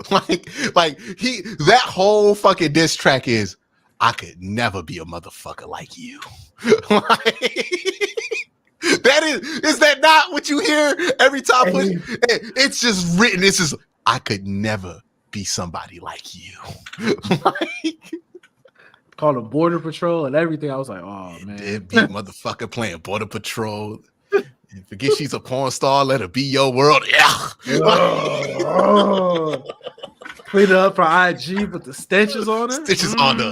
like that whole fucking diss track is, I could never be a motherfucker like you. That is that not what you hear every time? It's just written. It's just, I could never be somebody like you. Called him Border Patrol and everything. I was like, oh man, deadbeat motherfucker playing Border Patrol. And forget she's a porn star. Let her be your world. Yeah. Clean it up for IG, but the stitches on her. Stitches on the.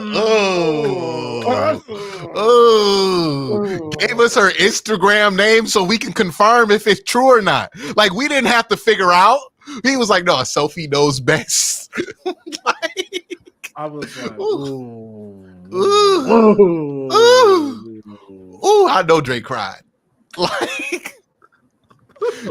Oh. Gave us her Instagram name so we can confirm if it's true or not. Like, we didn't have to figure out. He was like, no, Sophie knows best. I was like, ooh. I know Drake cried. Like,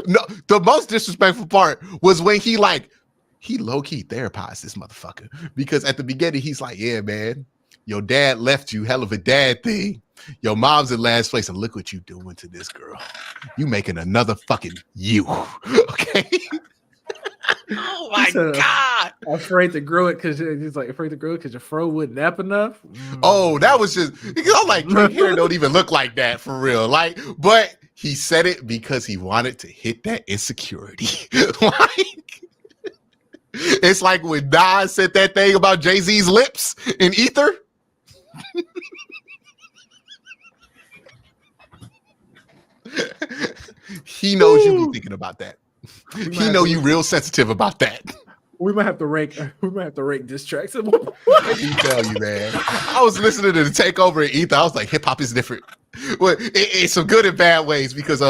no, the most disrespectful part was when he low-key therapized this motherfucker, because at the beginning he's like, yeah, man, your dad left you, hell of a dad thing. Your mom's in last place, and look what you doing to this girl. You making another fucking you. Okay. Oh my God. Afraid to grow it because he's like afraid to grow it because your fro wouldn't nap enough. Oh, that was just because I'm like, Drake hair don't even look like that for real. Like, but he said it because he wanted to hit that insecurity. Like, it's like when Nas said that thing about Jay-Z's lips in Ether. He knows you be thinking about that. He know you real sensitive about that. We might have to rank diss tracks. Let me tell you, man. I was listening to the Takeover in Ether. I was like, hip hop is different. Well, it's some good and bad ways because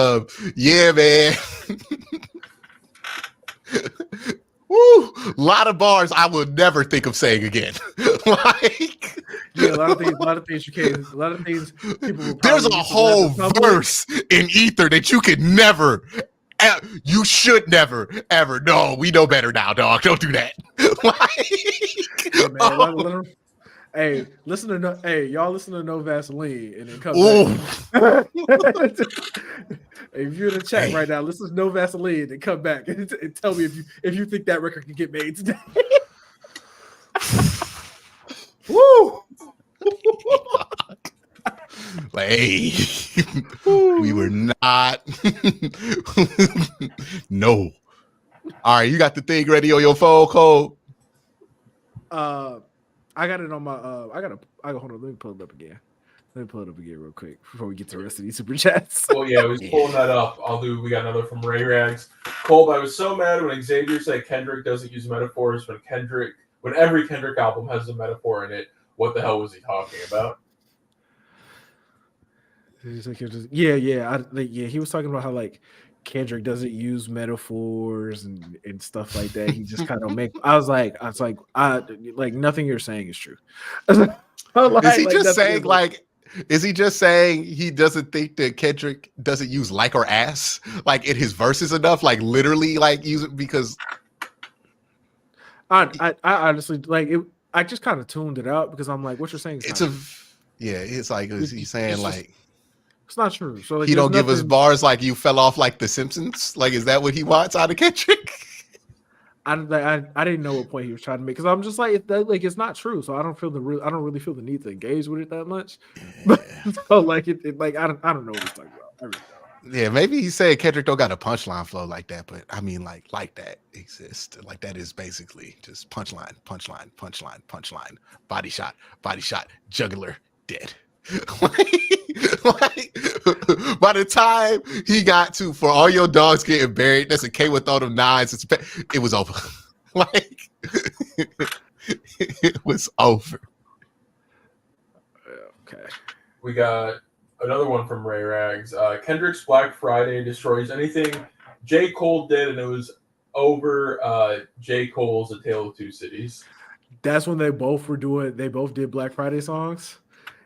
yeah, man. Woo, a lot of bars I would never think of saying again. Like, Yeah, a lot of things you can't. A lot of things people will. There's a probably whole use to public. verse in Ether that you could never, you should never, ever. No, we know better now, dog. Don't do that. Like, Hey, man, oh, let 'em- hey, listen to y'all listen to No Vaseline and then come ooh. back. If you're in the chat right now, listen to No Vaseline and come back and tell me if you think that record can get made today. Woo! Like, hey, we were not. No. All right, you got the thing ready on your phone, Cole? I got it on my. I hold on. Let me pull it up again. Real quick before we get to the rest of these super chats. Oh yeah, I was pulling that up. We got another from Ray Rags. Cole, I was so mad when Xavier said Kendrick doesn't use metaphors when every Kendrick album has a metaphor in it. What the hell was he talking about? Yeah. He was talking about how like Kendrick doesn't use metaphors and stuff like that. He just kind of make. I was like, nothing you're saying is true. Is he just saying he doesn't think that Kendrick doesn't use like or ass like in his verses enough? Like literally, like use it because I honestly like it. I just kind of tuned it out because I'm like, what you're saying is it's like he's saying like it's not true. So like, he don't give us bars like you fell off like The Simpsons. Like, is that what he wants out of Kendrick? I didn't know what point he was trying to make because I'm just like it's not true. So I don't really feel the need to engage with it that much. But so like I don't know what he's talking about. I really don't. Yeah, maybe he said Kendrick don't got a punchline flow like that, but I mean like that exists. Like that is basically just punchline, body shot, jugular, dead. like, by the time he got to For All Your Dogs Getting Buried, that's a K with all them nines. It was over. Like it was over. Okay. We got another one from Ray Rags. Kendrick's Black Friday destroys anything J. Cole did, and it was over J. Cole's A Tale of Two Cities. That's when they both did Black Friday songs.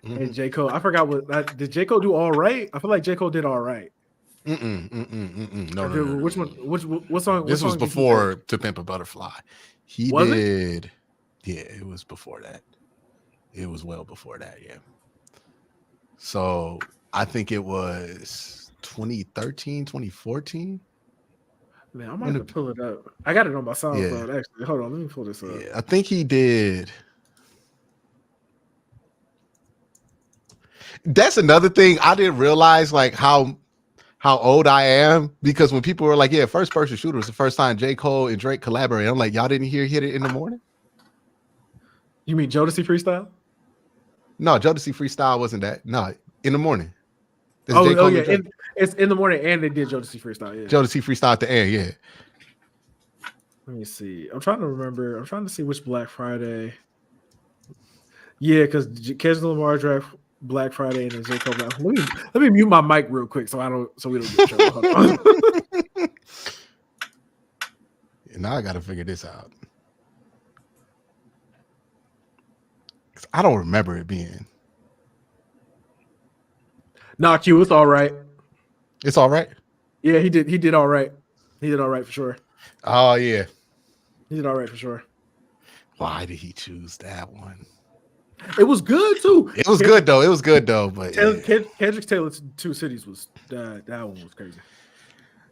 Mm-hmm. And J. Cole, I forgot did J. Cole do All Right? I feel like J. Cole did All Right. No. Which one? What song? This was before To Pimp a Butterfly. He did. Yeah, it was before that. It was well before that. Yeah. So I think it was 2013, 2014. Man, I'm gonna pull it up. I got it on my SoundCloud. Actually, hold on. Let me pull this up. Yeah, I think he did. That's another thing I didn't realize, like how old I am, because when people were like, "Yeah, First Person Shooter" was the first time J. Cole and Drake collaborated. I'm like, y'all didn't hear Hit It in the Morning? You mean Jodeci Freestyle? No, Jodeci Freestyle wasn't that. No, In the Morning. Yeah, it's In the Morning, and they did Jodeci Freestyle. Yeah, Jodeci Freestyle at the end. Yeah. Let me see. I'm trying to remember. I'm trying to see which Black Friday. Yeah, because Kendrick Lamar draft Black Friday and then J. Cole. Let me mute my mic real quick so we don't get trouble. Hold on. Now I gotta figure this out. I don't remember it being. Nah, Q, it's all right. It's all right. Yeah, he did all right. He did all right for sure. Oh yeah. He did all right for sure. Why did he choose that one? It was good too. It was good though. But Kendrick's Tale of Two Cities was that one was crazy.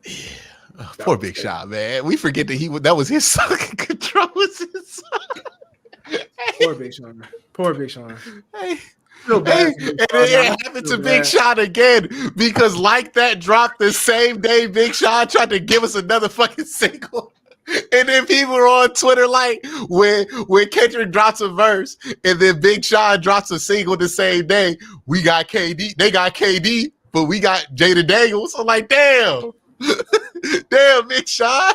Yeah. Poor Big Shot, man. We forget that that was his song. Control was his song. Poor Big Sean. Hey. And it happened to Big Sean again, because Like That dropped the same day Big Sean tried to give us another fucking single. And then people were on Twitter like, when Kendrick drops a verse and then Big Sean drops a single the same day, we got KD, they got KD, but we got Jada Daniels. I'm like, damn, Big Sean,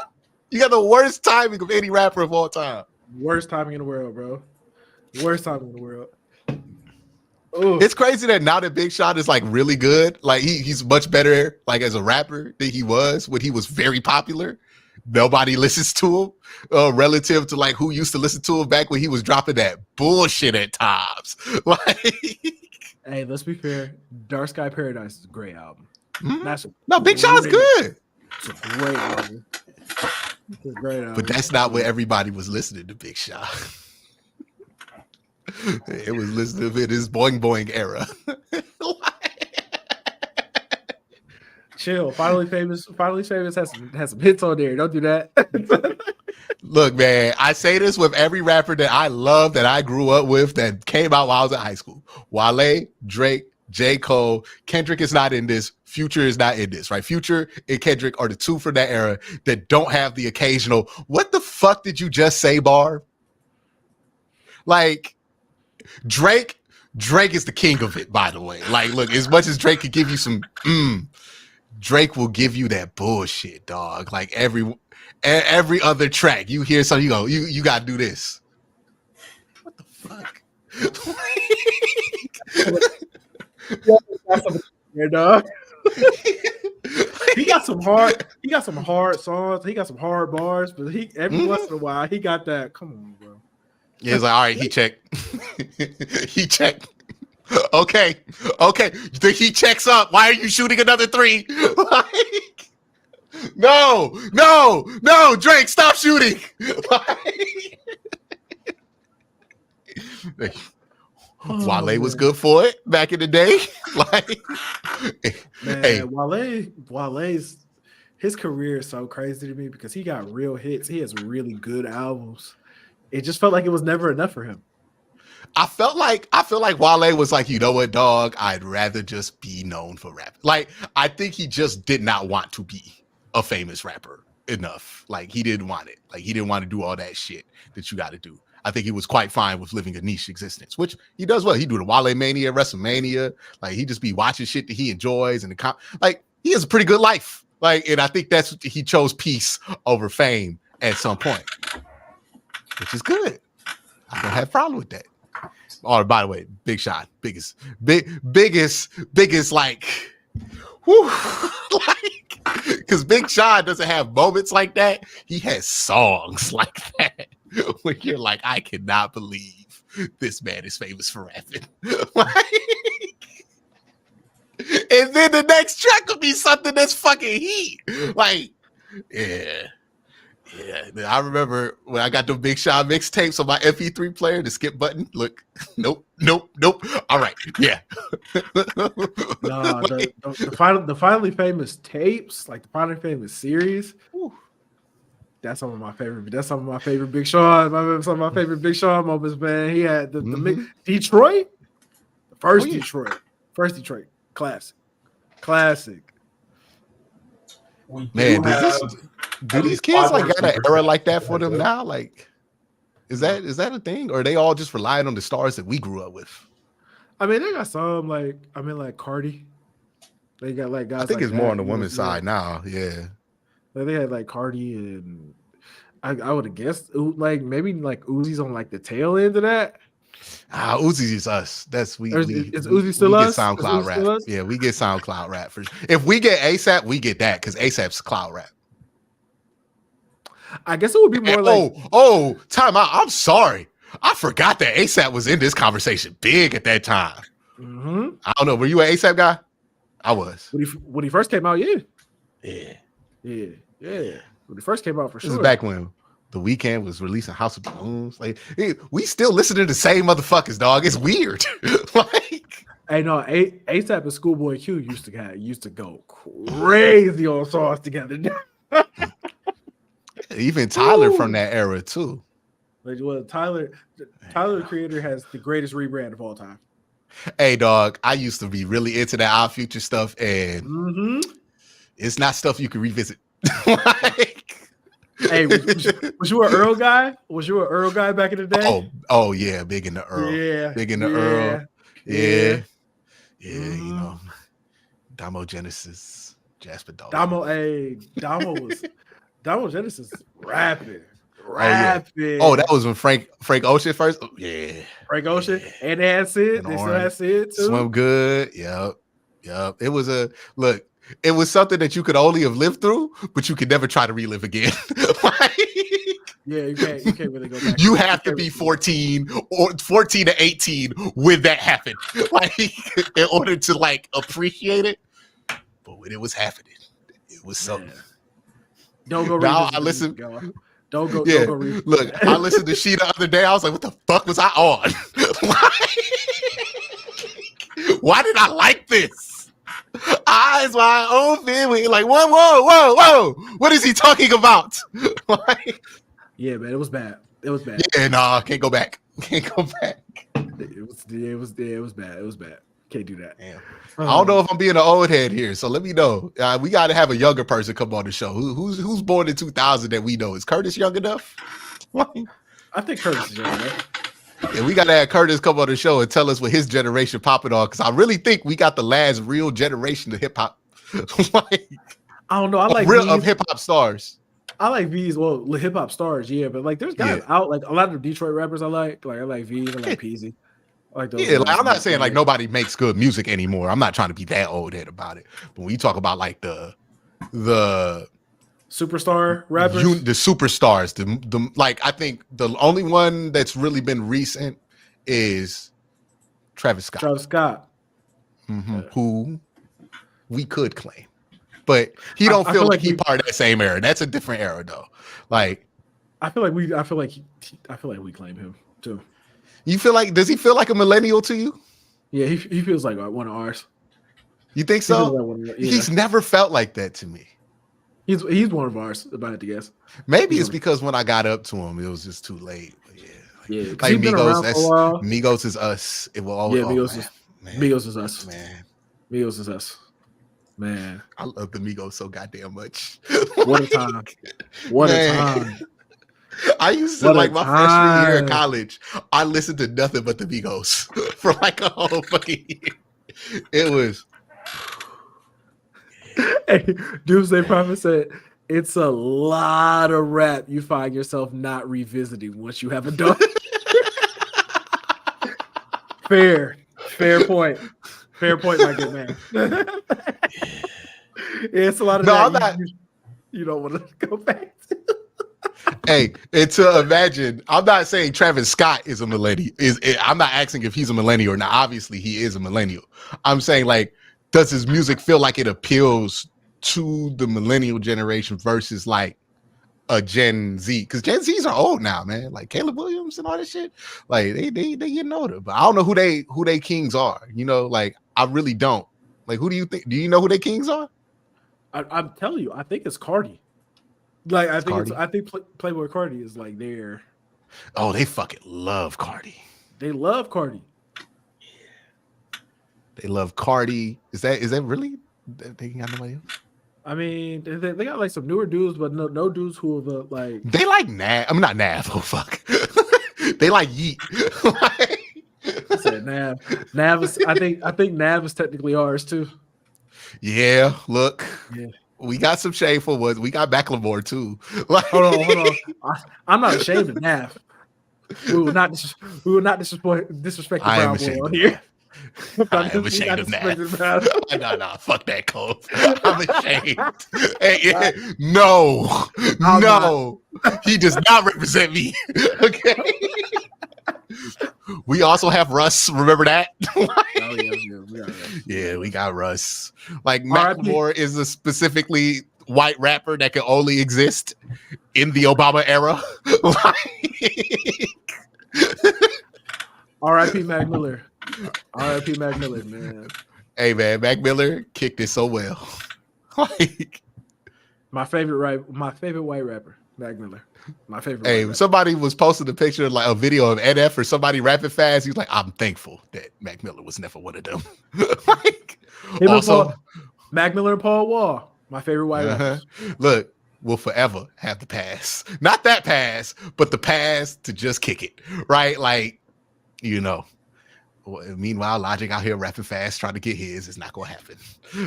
you got the worst timing of any rapper of all time. Worst timing in the world, bro. Worst timing in the world. Ooh. It's crazy that now that Big Sean is like really good, like he's much better like as a rapper than he was when he was very popular. nobody listens to him relative to like who used to listen to him back when he was dropping that bullshit at times. Like, hey, let's be fair. Dark Sky Paradise is a great album. No, Big Sean's good. It's a great album. It's a great album. But that's not where everybody was listening to Big Sean. It was listening to his boing boing era. Chill. Finally Famous has some hits on there. Don't do that. Look, man, I say this with every rapper that I love, that I grew up with, that came out while I was in high school. Wale, Drake, J. Cole, Kendrick is not in this. Future is not in this, right? Future and Kendrick are the two from that era that don't have the occasional, what the fuck did you just say, bar? Like, Drake is the king of it, by the way. Like, look, as much as Drake could give you some, Drake will give you that bullshit, dog. Like, every other track, you hear something, you go, you gotta do this. What the fuck? Yeah, dog. He got some hard songs. He got some hard bars, but every once in a while he got that. Come on, bro. Yeah, it's like, all right, he checked. He checked. Okay. The he checks up. Why are you shooting another three? Like, no, Drake, stop shooting. Like, Wale was good for it back in the day. Like, man, hey, Wale's his career is so crazy to me because he got real hits. He has really good albums. It just felt like it was never enough for him. I feel like Wale was like, you know what, dog? I'd rather just be known for rap. Like, I think he just did not want to be a famous rapper enough. Like, he didn't want it. Like, he didn't want to do all that shit that you got to do. I think he was quite fine with living a niche existence, which he does well. He do the Wale Mania, WrestleMania. Like, he just be watching shit that he enjoys, and like, he has a pretty good life. Like, and I think that's he chose peace over fame at some point, which is good. I don't have a problem with that. Oh, by the way, Big Sean, biggest, like, whew, like, because Big Sean doesn't have moments like that. He has songs like that when you're like, I cannot believe this man is famous for rapping. Like, and then the next track will be something that's fucking heat. Like, yeah. I remember when I got the Big Sean mixtapes on my MP3 player, the skip button. Look, nope. All right, yeah. Nah, the Finally Famous tapes, like the Finally Famous series. That's some of my favorite. That's some of my favorite Big Sean. Some of my favorite Big Sean moments, man. He had the Detroit, first Detroit, classic. Man, do these kids like got an era like that for them now? Like, is that a thing, or are they all just relying on the stars that we grew up with? I mean, they got some like Cardi. They got like guys. I think like it's more on the women's side now. Yeah, like they had like Cardi, and I would have guessed like maybe like Uzi's on like the tail end of that. Uzi is us. That's we. Is Uzi still us? Get SoundCloud rap. Yeah, we get SoundCloud rap for sure. If we get ASAP, we get that because ASAP's cloud rap. I guess it would be more like time out. I'm sorry. I forgot that ASAP was in this conversation big at that time. Mm-hmm. I don't know. Were you an ASAP guy? I was. When he first came out, yeah. Yeah. When he first came out, for sure. This is back when The Weeknd was releasing House of Balloons. Like, we still listen to the same motherfuckers, dog. It's weird. Like, hey, no, ASAP and Schoolboy Q used to go crazy on songs together. Even Tyler from that era too. Like, well, Tyler, the Creator, has the greatest rebrand of all time. Hey, dog, I used to be really into that Odd Future stuff, and it's not stuff you can revisit. Like, hey, was you an Earl guy? Was you an Earl guy back in the day? Oh yeah, big in the Earl. Yeah, big in the Earl. Yeah. You know, Damo Genesis, Jasper Dog. Damo Genesis rapping. Oh, that was when Frank Ocean first. Oh, yeah, Frank Ocean, and they had Sid. They still had Sid too. Swim Good. Yep. It was a look. it was something that you could only have lived through, but you could never try to relive again. Like, Yeah, you can't really go back. you have to be 14 or 14 to 18 when that happened, like in order to like appreciate it. But when it was happening, it was something. Man. Don't go. Now revisit I the listen. music, y'all. Don't go. Yeah, Don't go. Revisit look, that. I listened to She the other day. I was like, "What the fuck was I on? Why did I like this?" Eyes wide open, we like, whoa! What is he talking about? Like, Yeah, man, it was bad. It was bad. yeah, nah, can't go back. Can't go back. It was bad. It was bad. Can't do that. Damn. I don't know if I'm being an old head here, so let me know. We got to have a younger person come on the show. Who's born in 2000 that we know? Is Curtis young enough? I think Curtis is young enough. Yeah, we got to have Curtis come on the show and tell us what his generation popping on, because I really think we got the last real generation of hip hop. Like, I don't know. I like real V's. of hip hop stars. I like V's. Well, hip hop stars, yeah, but like there's guys out like a lot of the Detroit rappers I like. Like I like V's. I like Peasy. I like those. Yeah, like, guys. I'm not saying like nobody makes good music anymore. I'm not trying to be that old head about it. But when you talk about like the superstar rappers, the superstars, the like, I think the only one that's really been recent is Travis Scott. Travis Scott, who we could claim, but he don't feel like he part of that same era. That's a different era though. Like, I feel like we claim him too. You feel like, does he feel like a millennial to you? Yeah, he feels like one of ours. You think so? Like He's never felt like that to me. He's one of ours, if I had to guess. Maybe it's because when I got up to him, it was just too late. But yeah, like Migos, Migos is us. It will always. Yeah, Migos is us. Man, Migos is us. Man, I love the Migos so goddamn much. What a time! What a time! I used to like my freshman year of college. I listened to nothing but the Migos for like a whole fucking year. It was. Hey, Doomsday Prophet said, "It's a lot of rap you find yourself not revisiting once you have a dog." Fair point, my good man. It's a lot of that you don't want to go back to. Hey, and to imagine, I'm not saying Travis Scott is a millennial. I'm not asking if he's a millennial or not. Obviously, he is a millennial. I'm saying, like, does his music feel like it appeals to the millennial generation versus like a Gen Z? Because Gen Zs are old now, man. Like Caleb Williams and all that shit. Like they getting older, but I don't know who they kings are. You know, like I really don't. Like, who do you think? Do you know who they kings are? I'm telling you, I think it's Cardi. Like I think Playboy Cardi is like there. Oh, they fucking love Cardi. They love Cardi. They love Cardi. Is that really? They got nobody else? I mean, they got like some newer dudes, but no dudes who are like. They like Nav. I'm not Nav. Oh fuck. They like Yeet. I said Nav. Nav is. I think Nav is technically ours too. Yeah. Look. Yeah. We got some shameful ones. We got Macklemore too. Like, hold on. I'm not ashamed of Nav. We will not disrespect the brown boy on here. I am ashamed of that. No, fuck that, Cole. I'm ashamed. Hey, no. He does not represent me. Okay. We also have Russ. Remember that? Yeah, we got Russ. Like, Macklemore is a specifically white rapper that can only exist in the Obama era. R.I.P. Mac Miller. R.I.P. Mac Miller, man. Hey, man, Mac Miller kicked it so well. Like, my favorite white rapper, Mac Miller. My favorite. Hey, somebody was posting a picture, like a video of NF or somebody rapping fast. He's like, I'm thankful that Mac Miller was never one of them. Like, also, Mac Miller and Paul Wall, my favorite white rappers. Look, we'll forever have the pass. Not that pass, but the pass to just kick it. Right? Like, you know. Meanwhile, Logic out here rapping fast, trying to get his. It's not gonna happen.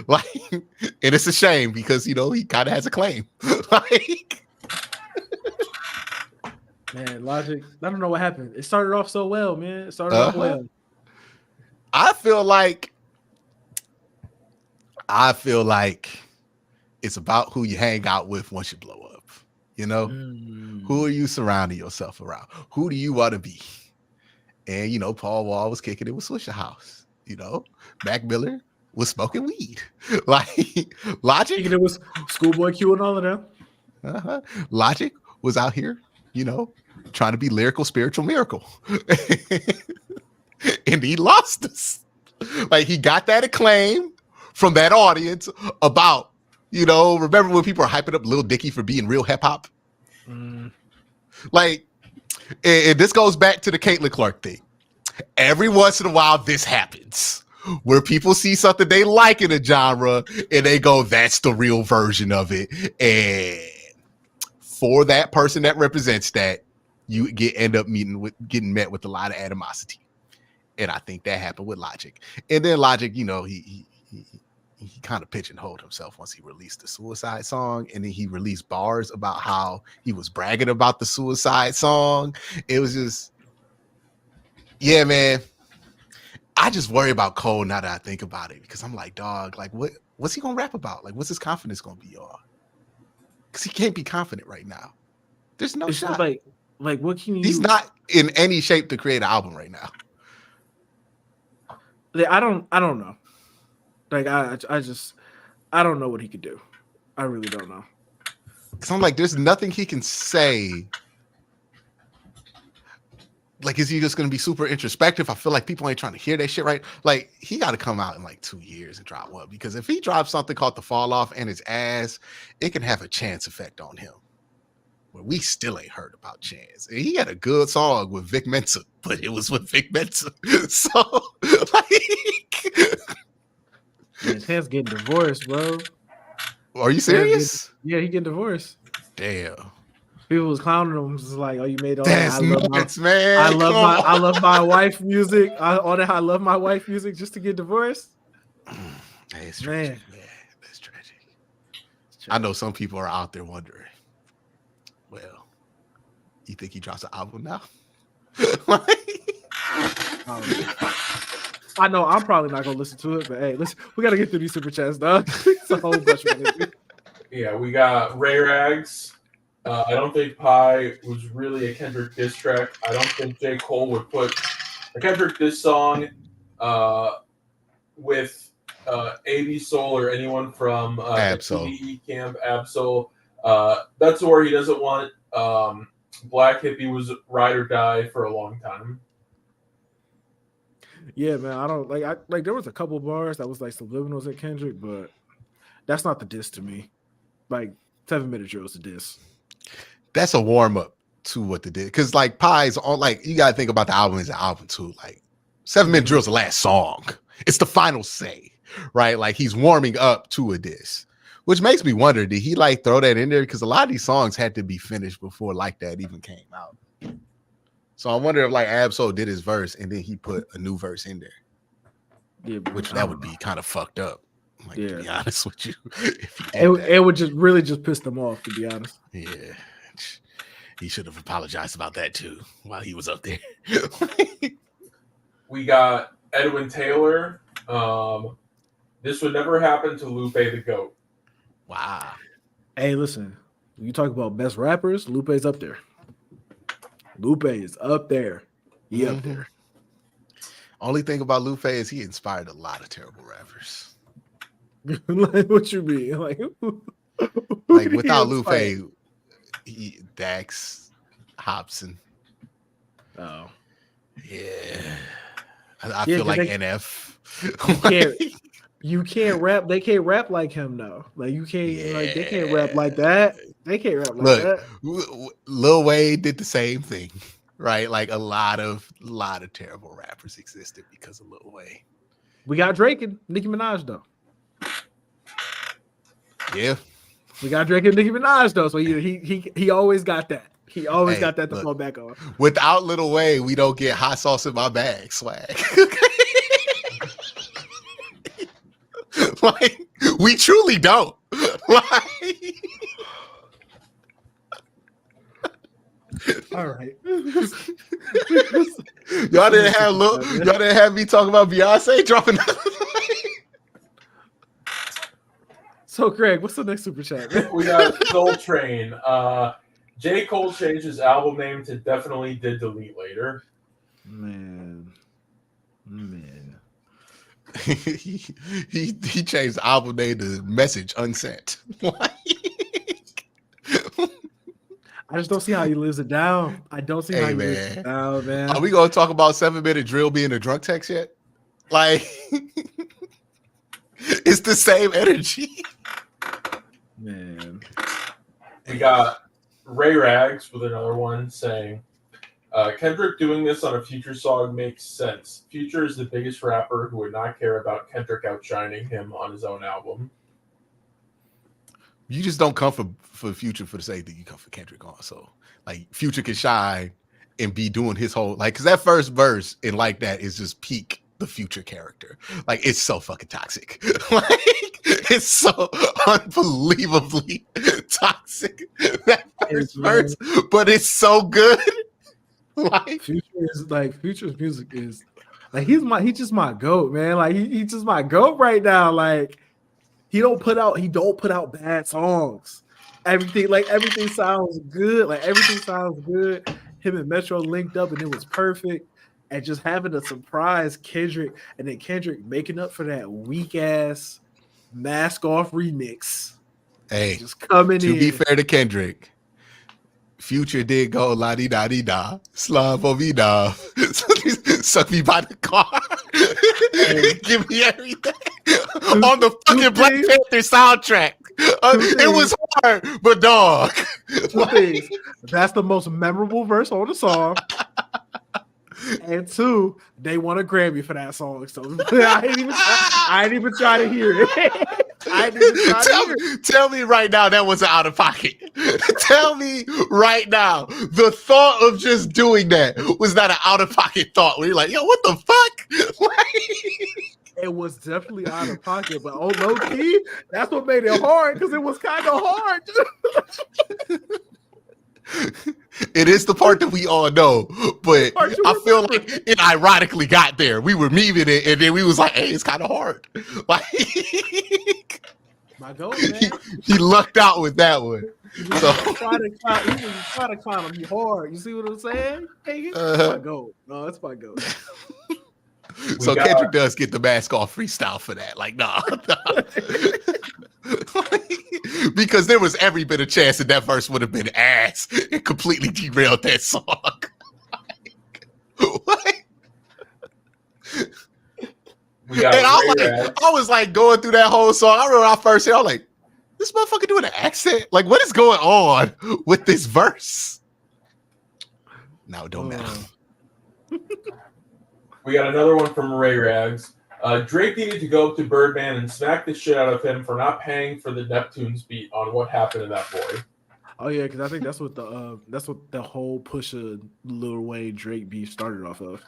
Like, and it's a shame because, you know, he kind of has a claim. Like, man, Logic, I don't know what happened. It started off so well, man. It started off well. I feel like I feel like it's about who you hang out with once you blow up. You know, who are you surrounding yourself around? Who do you want to be? And you know, Paul Wall was kicking it with Swisher House. You know, Mac Miller was smoking weed. Like Logic, It was Schoolboy Q and all of them. Logic was out here, you know, trying to be lyrical, spiritual miracle. And he lost us. Like he got that acclaim from that audience about, you know, remember when people were hyping up Lil Dicky for being real hip hop? Like, and this goes back to the Caitlin Clark thing. Every once in a while, this happens where people see something they like in a genre and they go, that's the real version of it. And for that person that represents that, you end up getting met with a lot of animosity. And I think that happened with Logic. And then Logic, you know, he kind of pigeonholed himself once he released the Suicide song, and then he released bars about how he was bragging about the Suicide song. It was just, yeah, man. I just worry about Cole now that I think about it, because I'm like, dog, like what's he gonna rap about? Like, what's his confidence gonna be on? Because he can't be confident right now. There's no shot. Like what can you? He's not in any shape to create an album right now. I don't know. Like I don't know what he could do. I really don't know. Because I'm like, there's nothing he can say. Like, is he just going to be super introspective? I feel like people ain't trying to hear that shit, right? Like, he got to come out in like 2 years and drop one. Because if he drops something called The Fall Off and his ass, it can have a Chance effect on him. Where we still ain't heard about Chance. And he had a good song with Vic Mensa, but it was with Vic Mensa. So, like... Man, Chance getting divorced, bro. Are you serious? Yeah, he getting divorced. Damn. People was clowning him, just like, "Oh, you made all That's that. nuts, man. I love my wife music. All that I love my wife music just to get divorced." It's tragic, man. That's tragic. I know some people are out there wondering. Well, you think he drops an album now? I know I'm probably not gonna listen to it, but hey, listen, we gotta get through these super chats, dog. It's a whole bunch of it. Yeah, we got Ray Rags. I don't think Pie was really a Kendrick diss track. I don't think J. Cole would put a Kendrick diss song with AB Soul or anyone from the camp, Absol. That's where he doesn't want Black Hippie was ride or die for a long time. Yeah, man, I don't like there was a couple bars that was like subliminals at Kendrick, but that's not the diss to me. Like 7 Minute Drill is a diss. That's a warm up to what they did. Because like Pie's on, like, you gotta think about the album as an album too. Like 7 Minute Drill is the last song. It's the final say, right? Like he's warming up to a diss. Which makes me wonder, did he like throw that in there? Because a lot of these songs had to be finished before Like That even came out. So I wonder if like Absol did his verse and then he put a new verse in there. Yeah, which that would be kind of fucked up. Like, yeah. To be honest with you. It would just really just piss them off, to be honest. Yeah. He should have apologized about that too while he was up there. We got Edwin Taylor. This would never happen to Lupe the GOAT. Wow. Hey, listen, you talk about best rappers, Lupe's up there. Lupe is up there. He up there. Only thing about Lupe is he inspired a lot of terrible rappers. Like, what you mean? Like without Lupe, Dax, Hobson. Oh. Yeah. I feel like NF. You can't rap. They can't rap like him though. Like you can't. Like they can't rap like that. They can't rap like that. Lil Wayne did the same thing, right? Like a lot of terrible rappers existed because of Lil Wayne. We got Drake and Nicki Minaj though. Yeah. We got Drake and Nicki Minaj though, so he always got that. He always got that to fall back on. Without Lil Wayne, we don't get hot sauce in my bag swag. Like we truly don't. Like, all right. Y'all didn't have me talking about Beyonce dropping. So, Greg, what's the next super chat? Man? We got Soul Train. J. Cole changed his album name to Definitely Did Delete Later. Man. he changed the album name to Message Unsent. I just don't see how he lives it down. I don't see how he lives it down, man. Are we gonna talk about 7-minute drill being a drunk text yet? Like, it's the same energy. Man. We got Ray Rags with another one saying, Kendrick doing this on a Future song makes sense. Future is the biggest rapper who would not care about Kendrick outshining him on his own album. You just don't come for Future for the sake that you come for Kendrick also. Like, Future can shine and be doing his whole, like, because that first verse and like that is just peak the Future character. Like, it's so fucking toxic. Like, it's so unbelievably toxic, that first verse, but it's so good. Like, Future's music is like he's just my goat, man. Like he's just my goat right now. Like he don't put out bad songs. Everything sounds good. Like everything sounds good. Him and Metro linked up and it was perfect. And just having a surprise Kendrick and then Kendrick making up for that weak ass Mask Off remix. Hey, just coming to in. be fair to Kendrick, Future did go la di da di da, slum for me da, suck me by the car, give me everything on the fucking Black Panther soundtrack. It was hard, but dog. Two things. That's the most memorable verse on the song. And two, they won a Grammy for that song. So I ain't even try to hear it. Tell me right now that wasn't out of pocket. Tell me right now the thought of just doing that was not an out of pocket thought where you're like, yo, what the fuck? It was definitely out of pocket, but oh, low key, that's what made it hard because it was kind of hard. It is the part that we all know, but I feel like it ironically got there. We were memeing it, and then we was like, "Hey, it's kind of hard." Like, my goal, man. He lucked out with that one. So try to climb me hard. You see what I'm saying? Hey, it's my goal. No, it's my goal. So Kendrick does get the Mask Off freestyle for that. Like, nah. Because there was every bit of chance that verse would have been ass and completely derailed that song. What? I was like going through that whole song. I remember I first heard, I was like, this motherfucker doing an accent? Like, what is going on with this verse? Now it don't matter. We got another one from Ray Rags. Drake needed to go up to Birdman and smack the shit out of him for not paying for the Neptunes beat on What Happened to That Boy. Oh yeah, because I think that's what the whole Pusha Lil Wayne Drake beef started off of.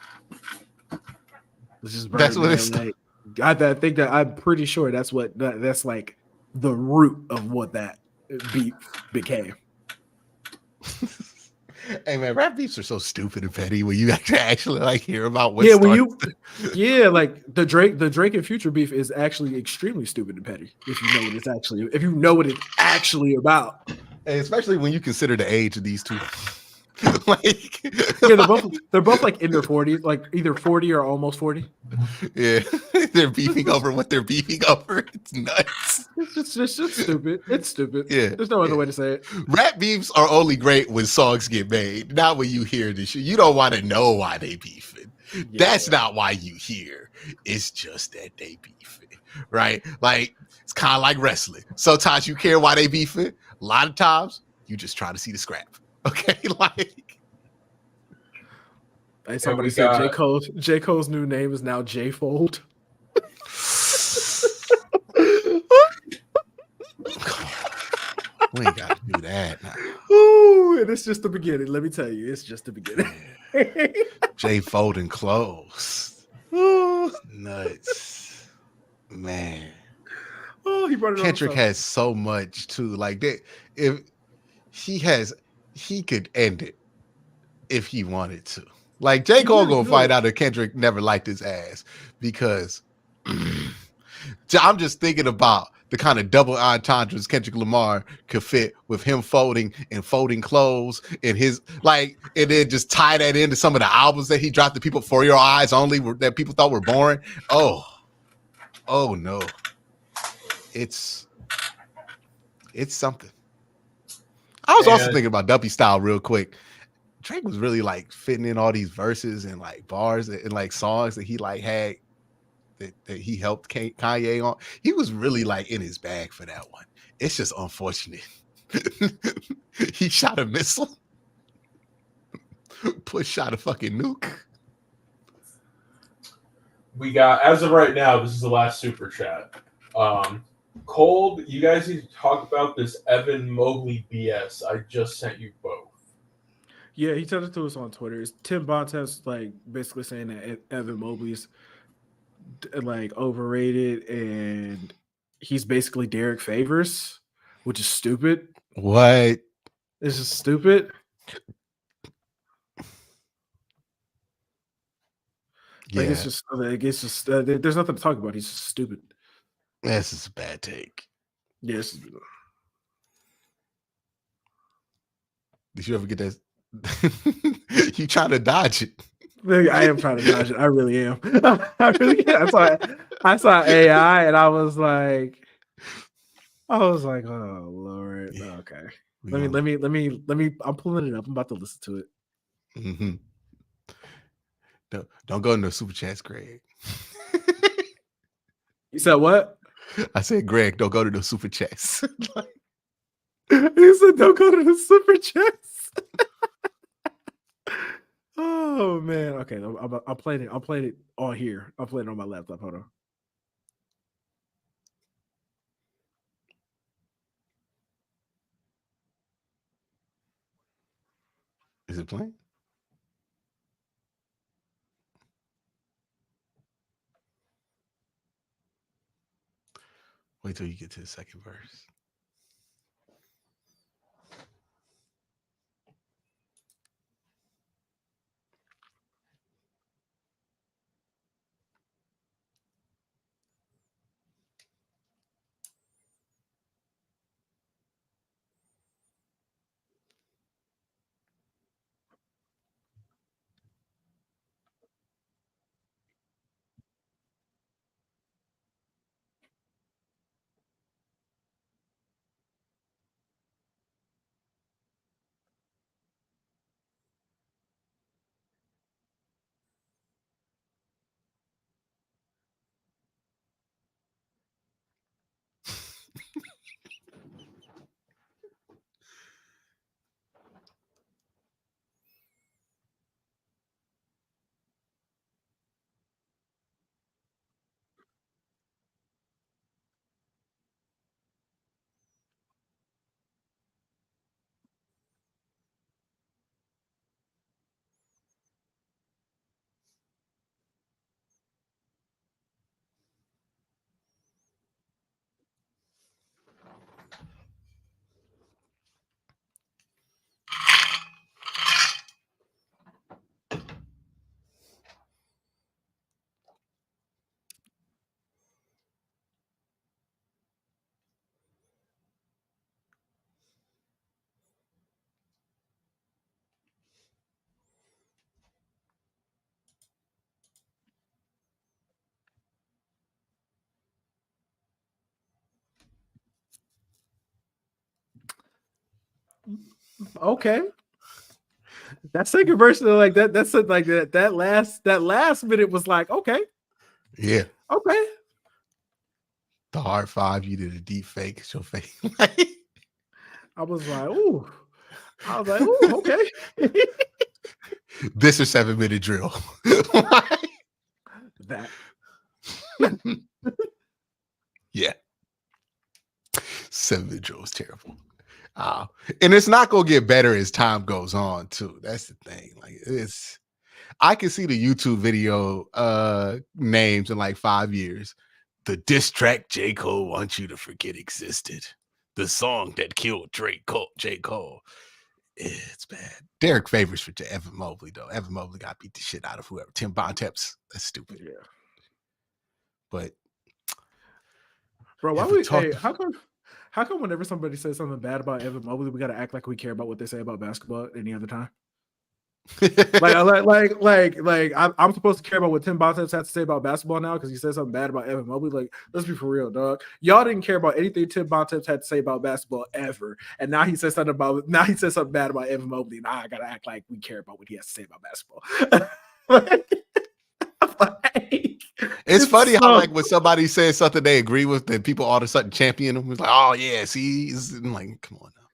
It's just Birdman, that's what it's like, I think that I'm pretty sure that's like the root of what that beef became. Hey man, rap beefs are so stupid and petty when you actually like hear about what. Like the Drake and Future beef is actually extremely stupid and petty if you know what it's actually about. And especially when you consider the age of these two. Like, yeah, they're both like in their 40s, like either 40 or almost 40. Yeah, they're beefing over what they're beefing over. It's nuts. It's just stupid. It's stupid. Yeah, there's no other way to say it. Rap beefs are only great when songs get made, not when you hear this shit. You don't want to know why they beefing. Yeah. That's not why you hear. It's just that they beefing, right? Like it's kind of like wrestling. Sometimes you care why they beefing. A lot of times you just try to see the scrap. Okay, like somebody said J. Cole's new name is now J Fold. We ain't got to do that now. Ooh, and it's just the beginning. Let me tell you, it's just the beginning. J folding clothes. Nuts, man. Oh, he brought it. Kendrick has so much too. Like that, if he could end it if he wanted to. Like J. Cole gonna find out that Kendrick never liked his ass because I'm just thinking about the kind of double entendres Kendrick Lamar could fit with him folding clothes and his and then just tie that into some of the albums that he dropped that people For Your Eyes Only that people thought were boring. Oh no. It's something. I was also thinking about Duppy Style real quick. Drake was really like fitting in all these verses and like bars and like songs that he like had that he helped Kanye on. He was really like in his bag for that one. It's just unfortunate. He shot a missile. Push shot a fucking nuke. We got, as of right now, this is the last super chat. Cold, you guys need to talk about this Evan Mobley BS. I just sent you both. Yeah, he sent it to us on Twitter. It's Tim Bontemps like basically saying that Evan Mobley's like overrated and he's basically Derek Favors, which is stupid. What? It's just stupid. Yeah. Like it's just there's nothing to talk about. He's just stupid. This is a bad take. Yes. Did you ever get that? You trying to dodge it? I am trying to dodge it. I really am. I really am. I saw AI and I was like, oh Lord. Yeah. Okay. Let me. I'm pulling it up. I'm about to listen to it. Mm-hmm. Don't go into super chats, Greg. You said what? I said, Greg, don't go to the super chats. He said, don't go to the super chats. Oh man. Okay, I'm playing it. I'm playing it on here. I'm playing it on my laptop. Hold on. Is it playing? Wait till you get to the second verse. Okay. That second verse, like that. That's like that. That last minute was like, okay, Yeah. okay. The hard five, you did a deep fake. It's your fake. I was like, ooh. I was like, ooh, okay. This is 7-minute drill. That. Yeah. 7-minute drill is terrible. And it's not gonna get better as time goes on, too. That's the thing. Like I can see the YouTube video names in like 5 years. The diss track J. Cole wants you to forget existed. The song that killed J. Cole. It's bad. Derek Favors for Evan Mobley, though. Evan Mobley got beat the shit out of whoever. Tim Bontemps. That's stupid. Yeah. But Bro, why If we we? talk- Hey, how come whenever somebody says something bad about Evan Mobley, we gotta act like we care about what they say about basketball any other time? I'm supposed to care about what Tim Bontemps had to say about basketball now because he said something bad about Evan Mobley. Like, let's be for real, dog. Y'all didn't care about anything Tim Bontemps had to say about basketball ever, and now he said something bad about Evan Mobley. Now I gotta act like we care about what he has to say about basketball. It's funny how like when somebody says something they agree with, then people all of a sudden champion them. It's like, oh yeah, see, I'm like, come on now,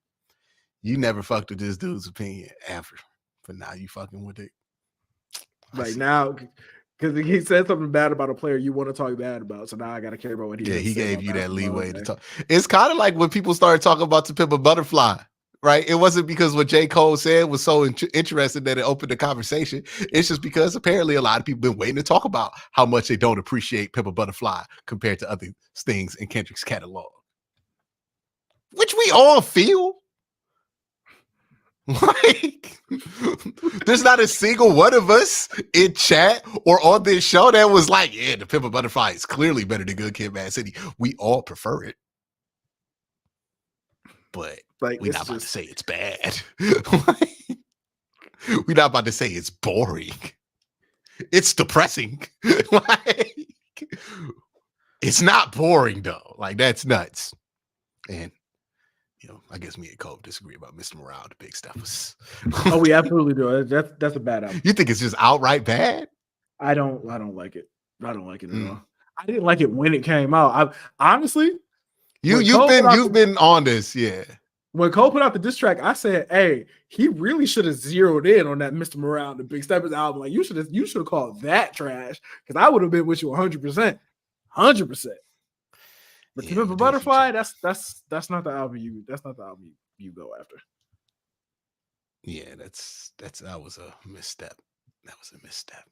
you never fucked with this dude's opinion ever, but now you fucking with it. Like now, because he said something bad about a player you want to talk bad about, so now I gotta care about what he. Yeah, he gave you that leeway to talk. It's kind of like when people started talking about To Pimp a Butterfly. Right? It wasn't because what J. Cole said was so interesting that it opened the conversation. It's just because apparently a lot of people been waiting to talk about how much they don't appreciate Pimp a Butterfly compared to other things in Kendrick's catalog, which we all feel. Like, there's not a single one of us in chat or on this show that was like, yeah, The Pimp a Butterfly is clearly better than Good Kid, Mad City. We all prefer it. But like, we're not about to say it's bad. We're not about to say it's boring. It's depressing. Like, it's not boring though. Like, that's nuts. And I guess me and Cole disagree about Mr. Morale, the big stuff was. Oh, we absolutely do. That's a bad album. You think it's just outright bad? I don't like it. I don't like it at all. I didn't like it when it came out. Honestly, you've been on this, yeah. When Cole put out the diss track, I said, "Hey, he really should have zeroed in on that Mr. Morale, the Big Steppers album. Like, you should have called that trash because I would have been with you 100%, 100%." But To Pimp a Butterfly, that's not the album you go after. Yeah, that was a misstep. That was a misstep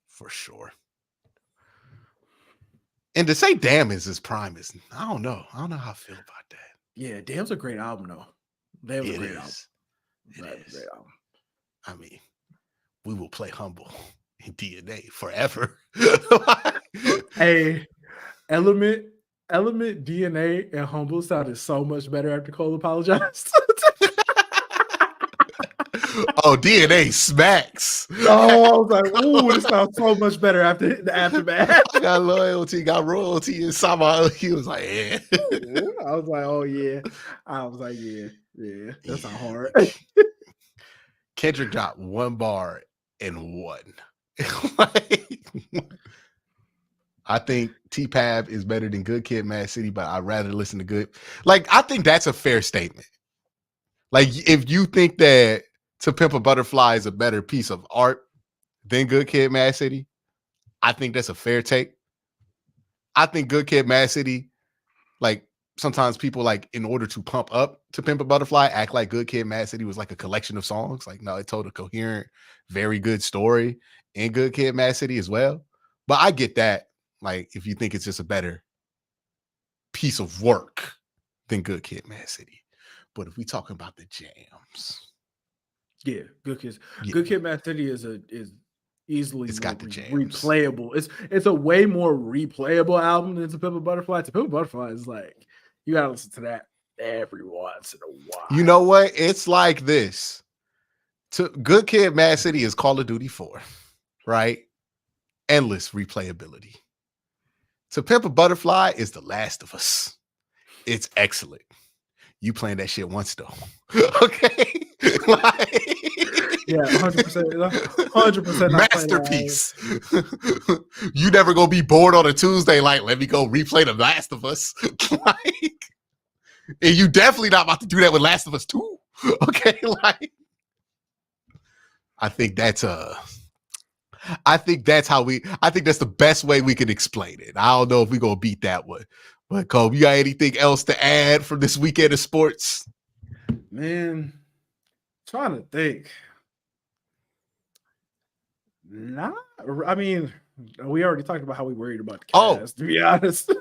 for sure. And to say "Damn" is his prime is, I don't know how I feel about that. Yeah, Damn's a great album though. Damn's a great album. It is. Great album. I mean, we will play Humble in DNA forever. Hey, Element, DNA, and Humble sounded so much better after Cole apologized. Oh, DNA smacks. Oh, I was like, ooh, this sounds so much better after the aftermath. Got loyalty, got royalty inside my. He was like, yeah. I was like, oh yeah. I was like, yeah. That's not hard. Kendrick dropped one bar and won. I think T-Pab is better than Good Kid, Mad City, but I'd rather listen to Good. Like, I think that's a fair statement. Like, if you think that To Pimp a Butterfly is a better piece of art than Good Kid, Mad City, I think that's a fair take. I think Good Kid, Mad City, like, sometimes people, like, in order to pump up To Pimp a Butterfly, act like Good Kid, Mad City was like a collection of songs. Like, no, it told a coherent, very good story in Good Kid, Mad City as well. But I get that. Like, if you think it's just a better piece of work than Good Kid, Mad City. But if we talking about the jams, yeah, Good Kid, Mad City is easily it's got the jams. Replayable. It's a way more replayable album than To Pimp a Butterfly. To Pimp a Butterfly is like, you gotta listen to that every once in a while. You know what? It's like this. Good Kid, Mad City is Call of Duty 4, right? Endless replayability. To Pimp a Butterfly is The Last of Us. It's excellent. You playing that shit once though. Okay. Yeah, 100%. Masterpiece. You never gonna be bored on a Tuesday, like, let me go replay The Last of Us. Like, and you definitely not about to do that with Last of Us 2. Okay, like, I think that's the best way we can explain it. I don't know if we're gonna beat that one. But Cole, you got anything else to add from this weekend of sports? Man, trying to think. I mean, we already talked about how we worried about the Cavs, to be honest.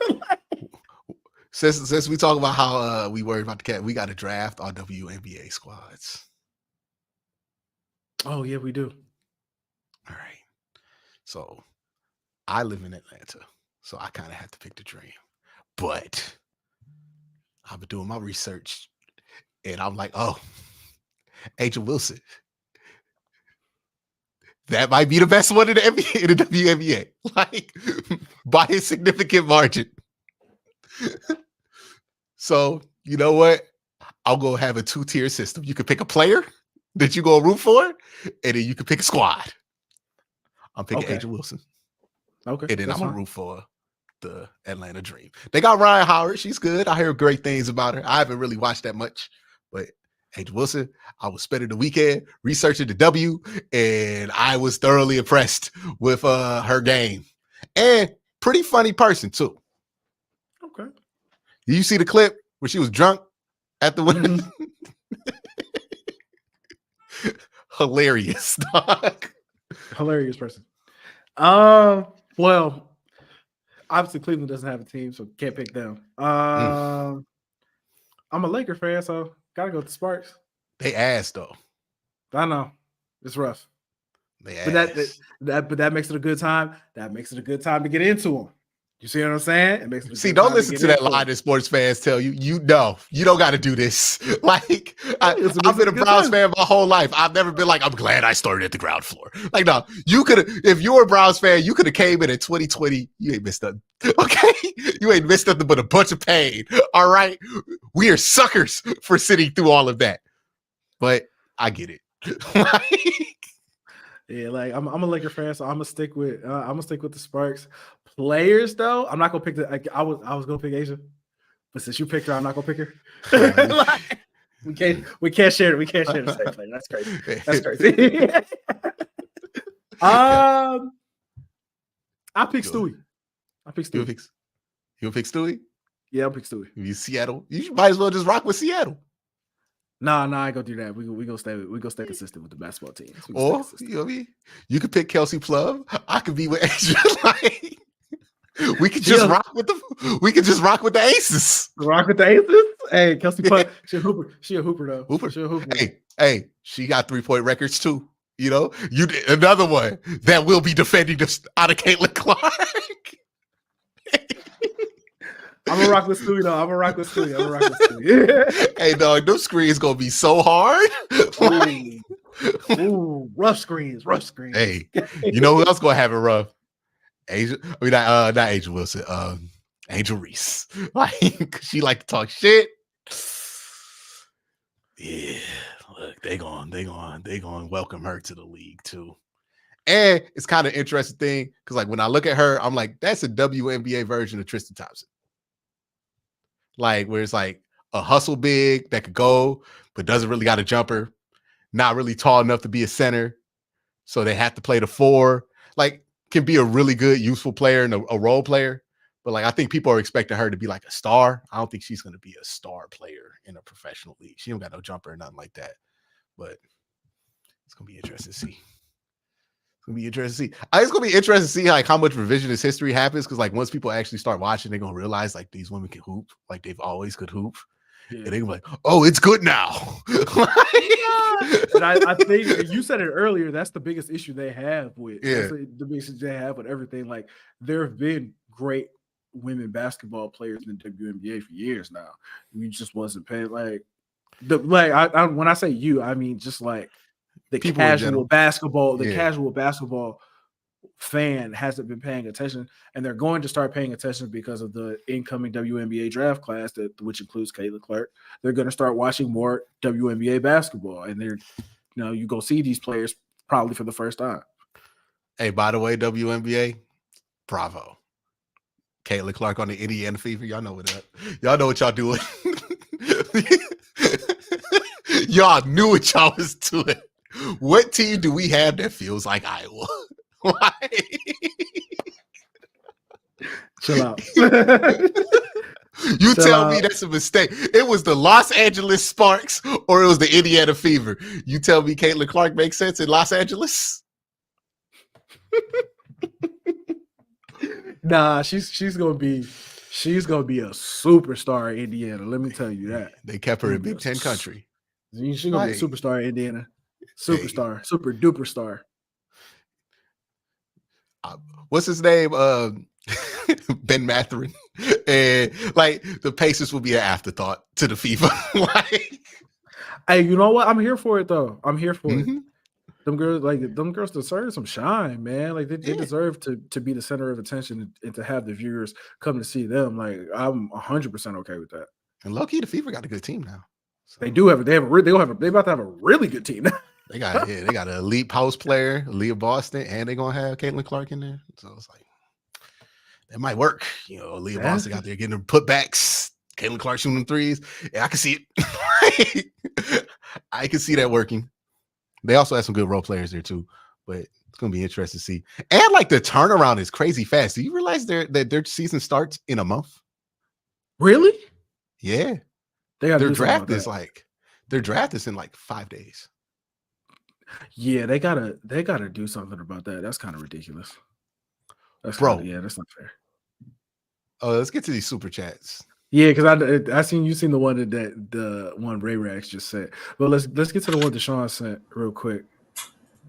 Since we talk about how we worried about the Cavs, we got to draft our WNBA squads. Oh, yeah, we do. All right. So I live in Atlanta, so I kind of have to pick the dream. But I've been doing my research, and I'm like, oh, Angel Wilson. That might be the best one in the NBA, in the WNBA, like by a significant margin. So you know what? I'll go have a 2-tier system. You can pick a player that you go root for, and then you can pick a squad. I'm picking Angel Wilson. Okay. And then I'm going to root for the Atlanta Dream. They got Ryan Howard. She's good. I hear great things about her. I haven't really watched that much, but Angel Wilson, I was spending the weekend researching the W, and I was thoroughly impressed with her game. And pretty funny person, too. Okay. Did you see the clip where she was drunk at the win? Hilarious, dog. Hilarious person. Well, obviously Cleveland doesn't have a team, so can't pick them. I'm a Laker fan, so gotta go with the Sparks. They ass though. I know it's rough, they but that makes it a good time. That makes it a good time to get into them. You see what I'm saying? It makes it see. Don't listen to that lie that sports fans tell you. You know, you don't got to do this. Like I've been a Browns fan my whole life. I've never been like, I'm glad I started at the ground floor. Like no, you could have. If you were a Browns fan, you could have came in 2020. You ain't missed nothing. Okay, you ain't missed nothing but a bunch of pain. All right, we are suckers for sitting through all of that. But I get it. Yeah, like I'm a Laker fan, so I'm gonna stick with the Sparks. Players though, I'm not gonna pick I was gonna pick Asia, but since you picked her, I'm not gonna pick her. Like, we can't share the same player. That's crazy. That's crazy. I pick Stewie. You pick Stewie? Yeah, I'll pick Stewie. You Seattle. You might as well just rock with Seattle. Nah, I ain't gonna do that. We gonna stay consistent with the basketball teams. Or you know what I mean? You could pick Kelsey Plum. I could be with Asia. Like we could just rock with the Aces. Rock with the Aces. Hey, Kelsey Plum. She a hooper. She a hooper though. She a hooper. Hey, she got 3-point records too. You know, you another one that will be defending out of Caitlin Clark. I'm gonna rock with Stewie though. I'm gonna rock with Stewie. Hey dog, those screens gonna be so hard. Ooh, rough screens. Hey, you know who else gonna have it rough? Not Angel Wilson. Angel Reese. Like she like to talk shit. Yeah, look, they going welcome her to the league too. And it's kind of interesting thing because like when I look at her, I'm like, that's a WNBA version of Tristan Thompson. Like where it's like a hustle big that could go, but doesn't really got a jumper, not really tall enough to be a center. So they have to play the 4. Like can be a really good, useful player and a role player. But like I think people are expecting her to be like a star. I don't think she's gonna be a star player in a professional league. She don't got no jumper or nothing like that. But it's gonna be interesting to see. It's gonna be interesting to see like how much revisionist history happens because like once people actually start watching, they're gonna realize like these women can hoop, like they've always could hoop, and they're like, oh, it's good now. And I think you said it earlier. That's the biggest issue they have with the biggest issue they have with everything. Like there have been great women basketball players in the WNBA for years now. You just wasn't paying when I say you, I mean just like. The people casual basketball fan hasn't been paying attention, and they're going to start paying attention because of the incoming WNBA draft class, which includes Caitlin Clark. They're going to start watching more WNBA basketball, and you go see these players probably for the first time. Hey, by the way, WNBA, bravo, Caitlin Clark on the Indiana Fever. Y'all know what y'all doing. Y'all knew what y'all was doing. What team do we have that feels like Iowa? Chill out. You tell me that's a mistake. It was the Los Angeles Sparks or it was the Indiana Fever. You tell me Caitlin Clark makes sense in Los Angeles? Nah, she's gonna be a superstar in Indiana. Let me tell you that. They kept her in Big Ten country. She's gonna be a superstar in Indiana. Superstar, super duper star. What's his name? Ben Matherin, and like the Pacers will be an afterthought to the FIFA. Like, Hey, you know what? I'm here for it though. I'm here for it. mhm, Them girls deserve some shine, man. Like they yeah. deserve to be the center of attention and to have the viewers come to see them. Like I'm 100% okay with that. And low key, the FIFA got a good team now. So They do have it. They about to have a really good team. they got an elite post player, Leah Boston, and they're gonna have Caitlin Clark in there. So it's like that might work. You know, Leah Boston out there getting them putbacks, Caitlin Clark shooting them threes. Yeah, I can see it. I can see that working. They also have some good role players there too, but it's gonna be interesting to see. And like the turnaround is crazy fast. Do you realize that their season starts in a month? Really? Yeah, They got their draft is in like 5 days. Yeah, they gotta do something about that. That's kind of ridiculous. That's Bro. that's not fair. Oh, let's get to these super chats. Yeah, because I seen the one that the one Ray Rax just said. But let's get to the one Deshaun sent real quick.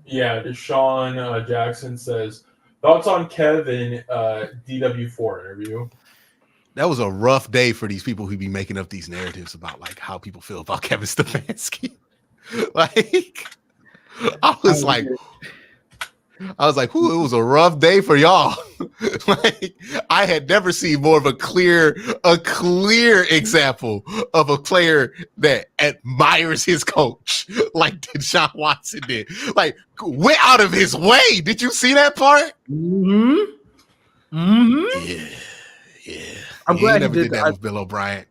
Yeah, Deshaun Jackson says, thoughts on Kevin DW4 interview? That was a rough day for these people who be making up these narratives about like how people feel about Kevin Stefanski. Like, I was like, it was a rough day for y'all. Like, I had never seen more of a clear example of a player that admires his coach like Deshaun Watson did. Like, went out of his way. Did you see that part? Mm-hmm. Mm-hmm. Yeah. I'm glad he never did that that with Bill O'Brien.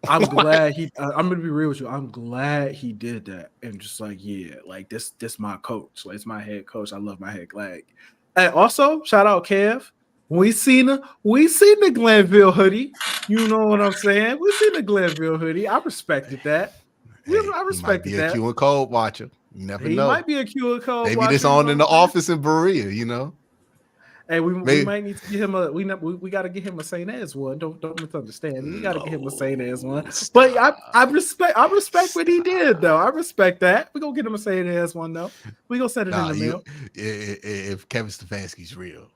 I'm glad I'm gonna be real with you. I'm glad he did that and just like, yeah, like this my coach. Like it's my head coach. I love my head. Like, and also shout out Kev. We seen the Glenville hoodie. You know what I'm saying? We seen the Glenville hoodie. I respected that. I respected that. He might be a Q and Code watcher. You never know. He might be a Q and Code watcher. Maybe this on in the office in Berea, you know. Hey, we might need to get him we got to get him a Saint As one. Don't misunderstand. We got to get him a Saint As one. But I respect what he did though. I respect that. We gonna get him a Saint As one though. We gonna send it in the mail. If Kevin Stefanski's real,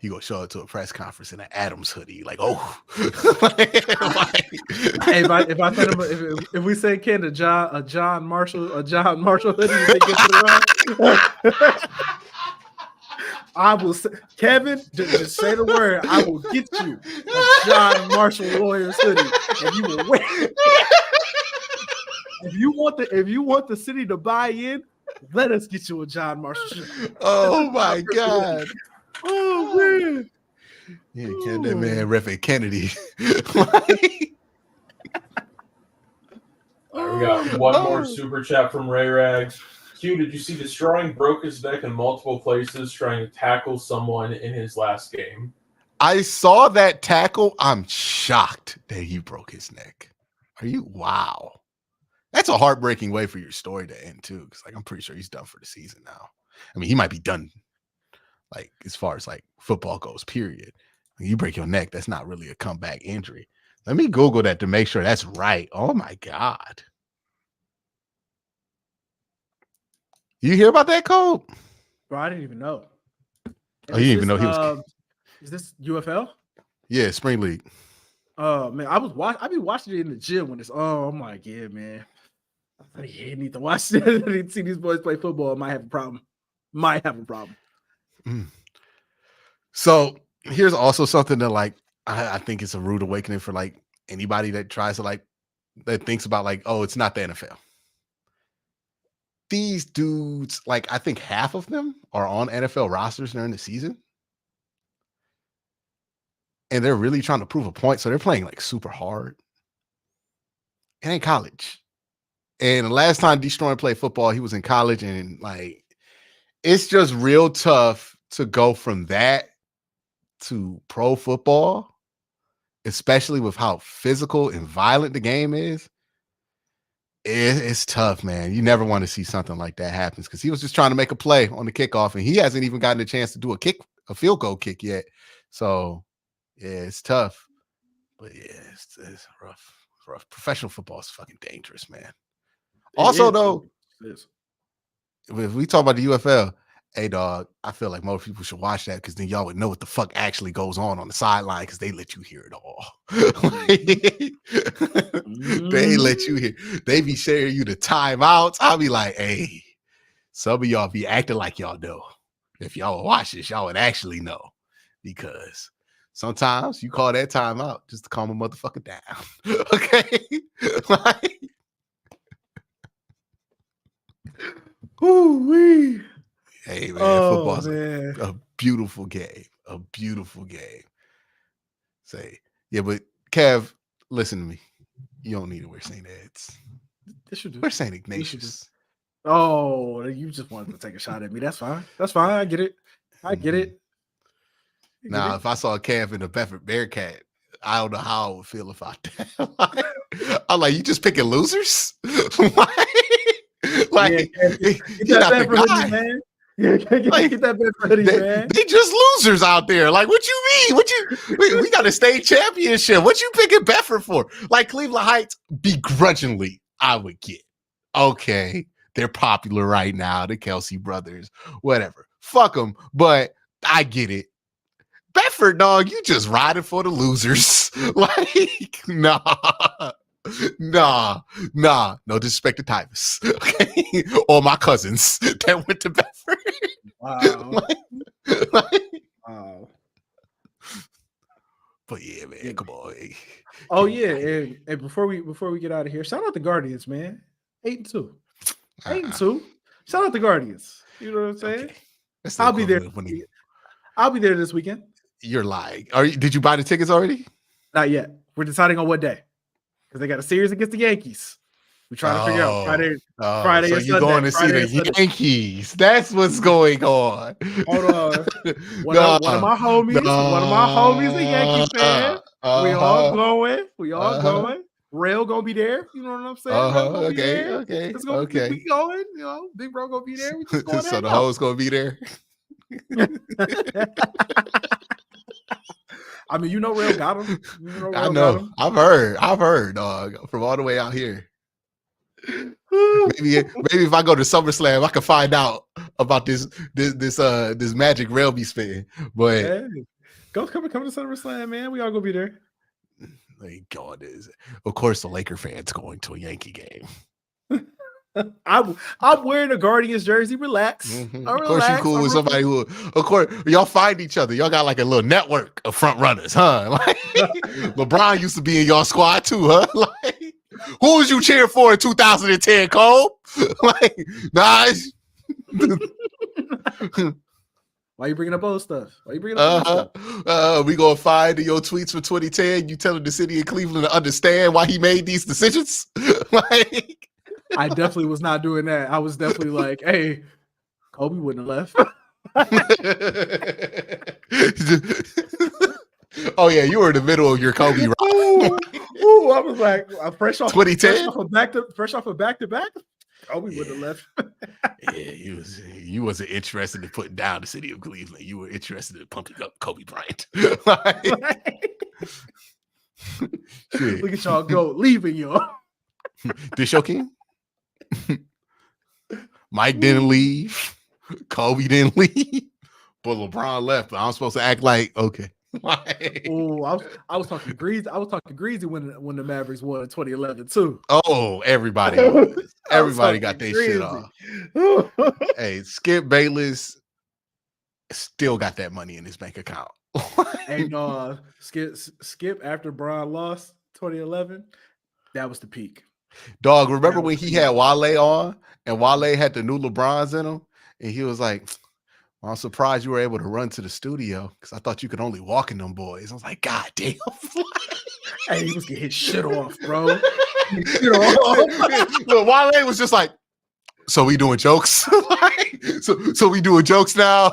he gonna show up to a press conference in an Adams hoodie. Like, oh, hey, if we say Ken a John Marshall hoodie, they get to the run. I will say, Kevin, just say the word. I will get you a John Marshall Lawyers hoodie, and you will wear it. If you want the city to buy in, let us get you a John Marshall shirt. Oh my God! Oh man! Yeah, that man Reverend Kennedy. All right, we got one more super chat from Ray Rags. Q, did you see Destroying broke his neck in multiple places trying to tackle someone in his last game? I saw that tackle. I'm shocked that he broke his neck. Wow. That's a heartbreaking way for your story to end too. Because like I'm pretty sure he's done for the season now. I mean, he might be done like as far as like football goes, period. When you break your neck, that's not really a comeback injury. Let me Google that to make sure that's right. Oh my God. You hear about that, Cole? Bro, I didn't even know. Oh, you didn't even know he was. Is this UFL? Yeah, Spring League. Oh man, I be watching it in the gym when it's. Oh, I'm like, yeah, man. I need to watch it. I need to see these boys play football. I might have a problem. So here's also something that like I think it's a rude awakening for like anybody that tries to like that thinks about like, oh, it's not the NFL. These dudes, like I think half of them are on NFL rosters during the season. And they're really trying to prove a point. So they're playing like super hard. It ain't college. And the last time Destroying played football, he was in college. And like, it's just real tough to go from that to pro football, especially with how physical and violent the game is. It's tough, man. You never want to see something like that happen because he was just trying to make a play on the kickoff and he hasn't even gotten a chance to do a field goal kick yet. So, yeah, it's tough. But yeah, it's rough. It's rough. Professional football is fucking dangerous, man. Also, though, if we talk about the UFL, Hey, dog, I feel like most people should watch that because then y'all would know what the fuck actually goes on the sideline because they let you hear it all. They let you hear. They be sharing you the timeouts. I'll be like, hey, some of y'all be acting like y'all know. If y'all would watch this, y'all would actually know because sometimes you call that timeout just to calm a motherfucker down. Okay? Like, woo-wee. Hey, man, football's a beautiful game. A beautiful game. Say, yeah, but Kev, listen to me. You don't need to wear St. Ed's. Yes, you do. Wear St. Ignatius. Oh, you just wanted to take a shot at me. That's fine. That's fine. I get it. I get it. Now, if I saw a Kev in a Bedford Bearcat, I don't know how I would feel about that. I'm like, you just picking losers? Like, get that Bedford hoodie, man. Get that Bedford hoodie, man. They just losers out there. Like, what you mean? We got a state championship. What you picking Bedford for? Like Cleveland Heights, begrudgingly, I would get. Okay, they're popular right now. The Kelsey brothers, whatever. Fuck them, but I get it. Bedford, dog, you just riding for the losers. Like, nah. No disrespect to Tyvus, okay? Or my cousins that went to Bedford. Wow. Wow. But yeah, man, come on. Hey. Oh yeah, and before we get out of here, shout out the Guardians, man. 8-2. 8-2. Shout out the Guardians. You know what I'm saying? Okay. I'll be there. I'll be there this weekend. You're lying. Did you buy the tickets already? Not yet. We're deciding on what day. Because they got a series against the Yankees. We're trying to figure out Friday so or you're Sunday. going to see the Yankees. That's what's going on. Hold on. One of my homies, a Yankee fan. We all going. Rail gonna be there. You know what I'm saying? Rail gonna be there. Okay. It's gonna be going. You know, Big Bro gonna be there. We just going so the hoes gonna be there. I mean, you know, Rail got him. I know. I've heard, dog, from all the way out here. Maybe if I go to SummerSlam, I can find out about this magic Rail be spitting. But hey, come to SummerSlam, man. We all gonna be there. Thank God, of course the Laker fans going to a Yankee game. I'm wearing a Guardians jersey. Relax. Mm-hmm. Of course, you cool with somebody who. Of course, y'all find each other. Y'all got like a little network of front runners, huh? Like LeBron used to be in y'all squad too, huh? Like, who was you cheering for in 2010, Cole? Like, nice. Why you bringing up old stuff? We gonna find your tweets for 2010. You telling the city of Cleveland to understand why he made these decisions? Like. I definitely was not doing that. I was definitely like, hey, Kobe wouldn't have left. Oh, yeah, you were in the middle of your Kobe ride. Ooh, I was like, fresh off 2010? Fresh off a back-to-back. Kobe wouldn't have left. Yeah, you wasn't interested in putting down the city of Cleveland. You were interested in pumping up Kobe Bryant. Look at y'all go, leaving y'all. This your king? Mike didn't leave. Kobe didn't leave. But LeBron left. But I'm supposed to act like, okay. Oh, I was talking greasy. I was talking greasy when the Mavericks won in 2011 too. Oh, everybody got their shit off. Hey, Skip Bayless still got that money in his bank account. And Skip after Bron lost 2011, that was the peak. Dog, remember when he had Wale on and Wale had the new LeBrons in him? And he was like, I'm surprised you were able to run to the studio because I thought you could only walk in them boys. I was like, God damn. Hey, he was getting his shit off, bro. Look, Wale was just like, so we doing jokes? Like, so we doing jokes now?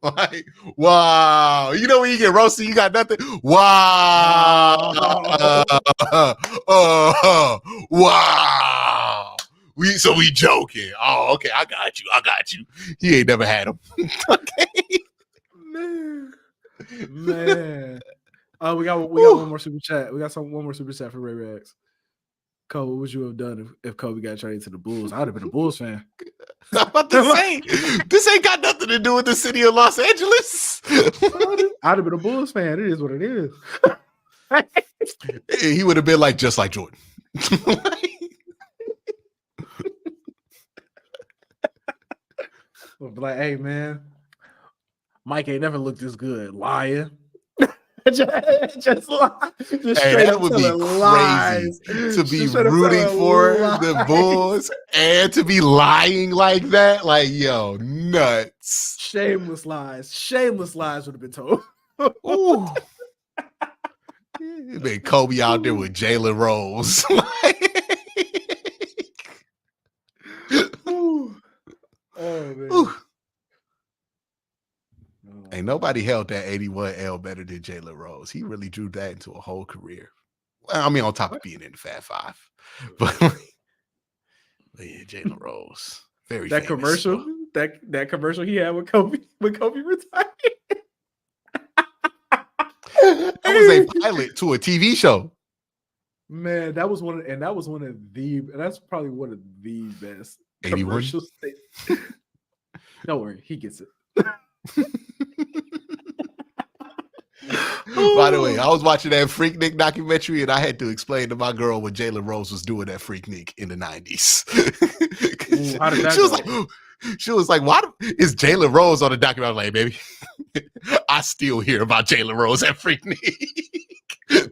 Like, wow. You know when you get roasted, you got nothing? Wow. Wow. We joking. Oh, okay. I got you. He ain't never had him. Okay. Man. We got one more super chat. We got one more super chat for Ray Rags. Cole, what would you have done if Kobe got traded to the Bulls? I would have been a Bulls fan. I'm about to say, this ain't got nothing to do with the city of Los Angeles. I'd have been a Bulls fan. It is what it is. He would have been like, just like Jordan. Like, hey, man, Mike ain't never looked this good. Lying. just lie. Just Hey, straight that up would be telling crazy lies. to be Just straight up rooting telling for lies. the Bulls and to be lying like that. Like, yo, nuts. Shameless lies. Shameless lies would have been told. Ooh. It'd been Kobe out there with Jalen Rose. Oh, man. Ooh. Ain't nobody held that 81 L better than Jalen Rose. He really drew that into a whole career. Well, I mean, on top of being in the Fab Five. But yeah, Jalen Rose. Very that famous, commercial, bro. that commercial he had with Kobe retired. That was a pilot to a TV show. Man, that was one of the, that's probably one of the best 81? commercials. Don't worry, he gets it. By the way, I was watching that Freaknik documentary and I had to explain to my girl what Jalen Rose was doing at Freaknik in the 90s. Ooh, how did that she was like, why is Jalen Rose on the documentary? I was like, baby, I still hear about Jalen Rose at Freaknik.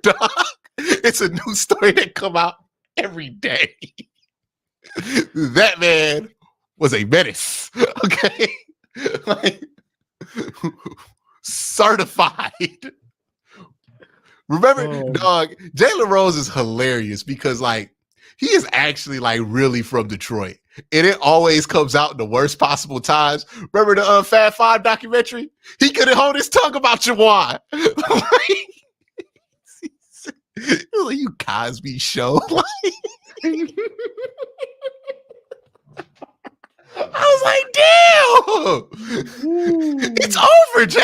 Dog, it's a new story that come out every day. That man was a menace. Okay. Like, certified. Remember, dog, Jalen Rose is hilarious because like he is actually like really from Detroit. And it always comes out in the worst possible times. Remember the Fab Five documentary? He couldn't hold his tongue about Jawan. Like, you Cosby show. I was like, damn, it's over, Jalen.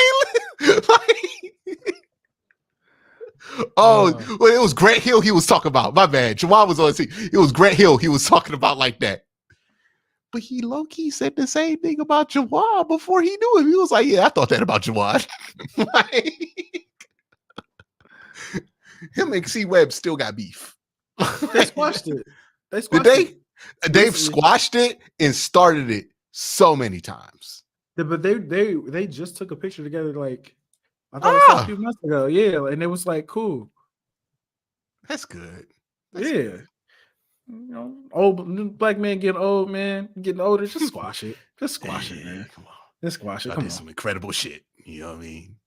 Well, it was Grant Hill he was talking about. My bad. Jawan was on the team. It was Grant Hill he was talking about like that. But he low-key said the same thing about Jawan before he knew him. He was like, yeah, I thought that about Jawan. Him and C Webb still got beef. They squashed it. Did they? They've squashed it and started it so many times. But they just took a picture together like I thought it was a few months ago. Yeah, and it was like cool. That's good. That's good. You know, old black man getting old, man, getting older. Just squash it. Just squash it, man. Come on. Just squash it. Y'all Come did on. some incredible shit. You know what I mean?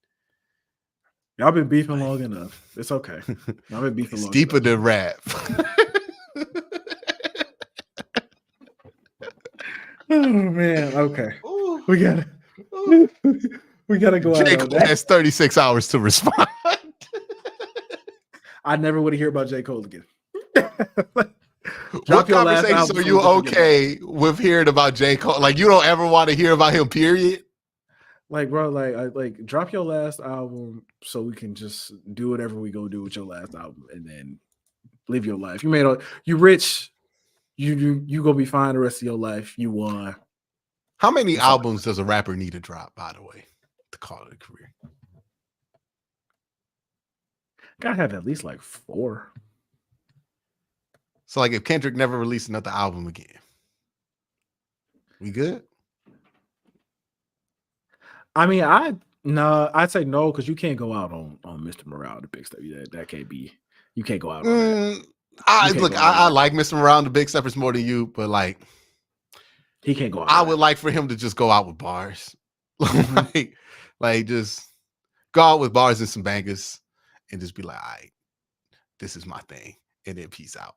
Y'all been beefing long enough. It's okay. Y'all been beefing long deeper enough. than rap. Oh man. Okay. Ooh. We gotta go out. J. Cole has 36 hours to respond. I never want to hear about J. Cole again. What conversations are you okay with hearing about J. Cole? Like, you don't ever want to hear about him, period? Like, bro, like drop your last album so we can just do whatever we go do with your last album and then live your life. You rich, you gonna be fine the rest of your life. You won. How many albums does a rapper need to drop, by the way, to call it a career? Gotta have at least like 4. So, like, if Kendrick never released another album again, we good? I mean, I'd say no because you can't go out on Mr. Morale, the big stuff. That can't be. You can't go out on that. I like Mr. Morale, the Big Steppers more than you, but like, he can't go out. I would like for him to just go out with bars, like just go out with bars and some bangers, and just be like, all right, this is my thing, and then peace out.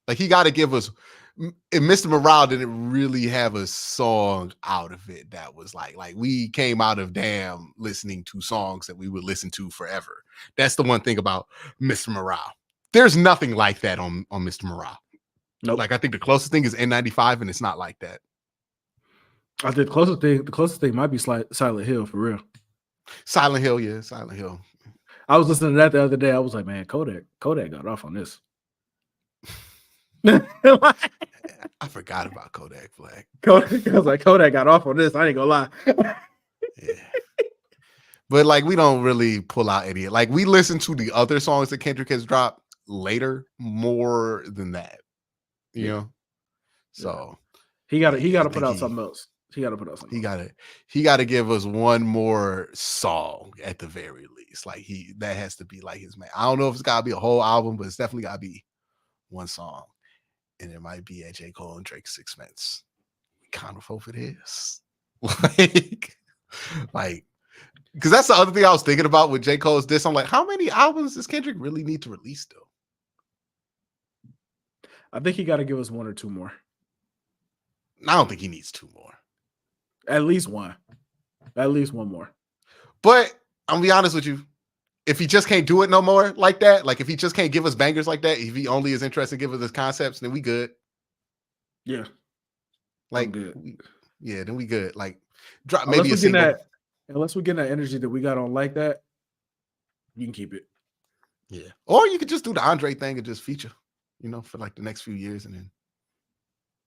Like, he got to give us. And Mr. Morale didn't really have a song out of it that was like we came out of damn listening to songs that we would listen to forever. That's the one thing about Mr. Morale. There's nothing like that on Mr. Morale. Nope. Like, I think the closest thing is N95, and it's not like that. I think the closest thing might be Silent Hill for real. Silent Hill, yeah, Silent Hill. I was listening to that the other day. I was like, man, Kodak got off on this. I forgot about Kodak Black. Kodak, I was like, Kodak got off on this. I ain't gonna lie. Yeah. But like, we don't really pull out any. Like, we listen to the other songs that Kendrick has dropped later more than that. You know? So he got to put out something else. He got to put out something. He got to give us one more song at the very least. Like, that has to be like his man. I don't know if it's got to be a whole album, but it's definitely got to be one song. And it might be at J. Cole and Drake's expense. We kind of hope it is. like, because that's the other thing I was thinking about with J. Cole's diss. I'm like, how many albums does Kendrick really need to release though? I think he got to give us one or two more. I don't think he needs two more. At least one. At least one more. But I'm gonna be honest with you. If he just can't do it no more like that, like if he just can't give us bangers like that, if he only is interested in giving us concepts, then we good. Yeah. Like, good. Then we good. Like, drop Unless maybe a single. Unless we get that energy that we got on like that, you can keep it. Yeah. Or you could just do the Andre thing and just feature, for like the next few years. And then,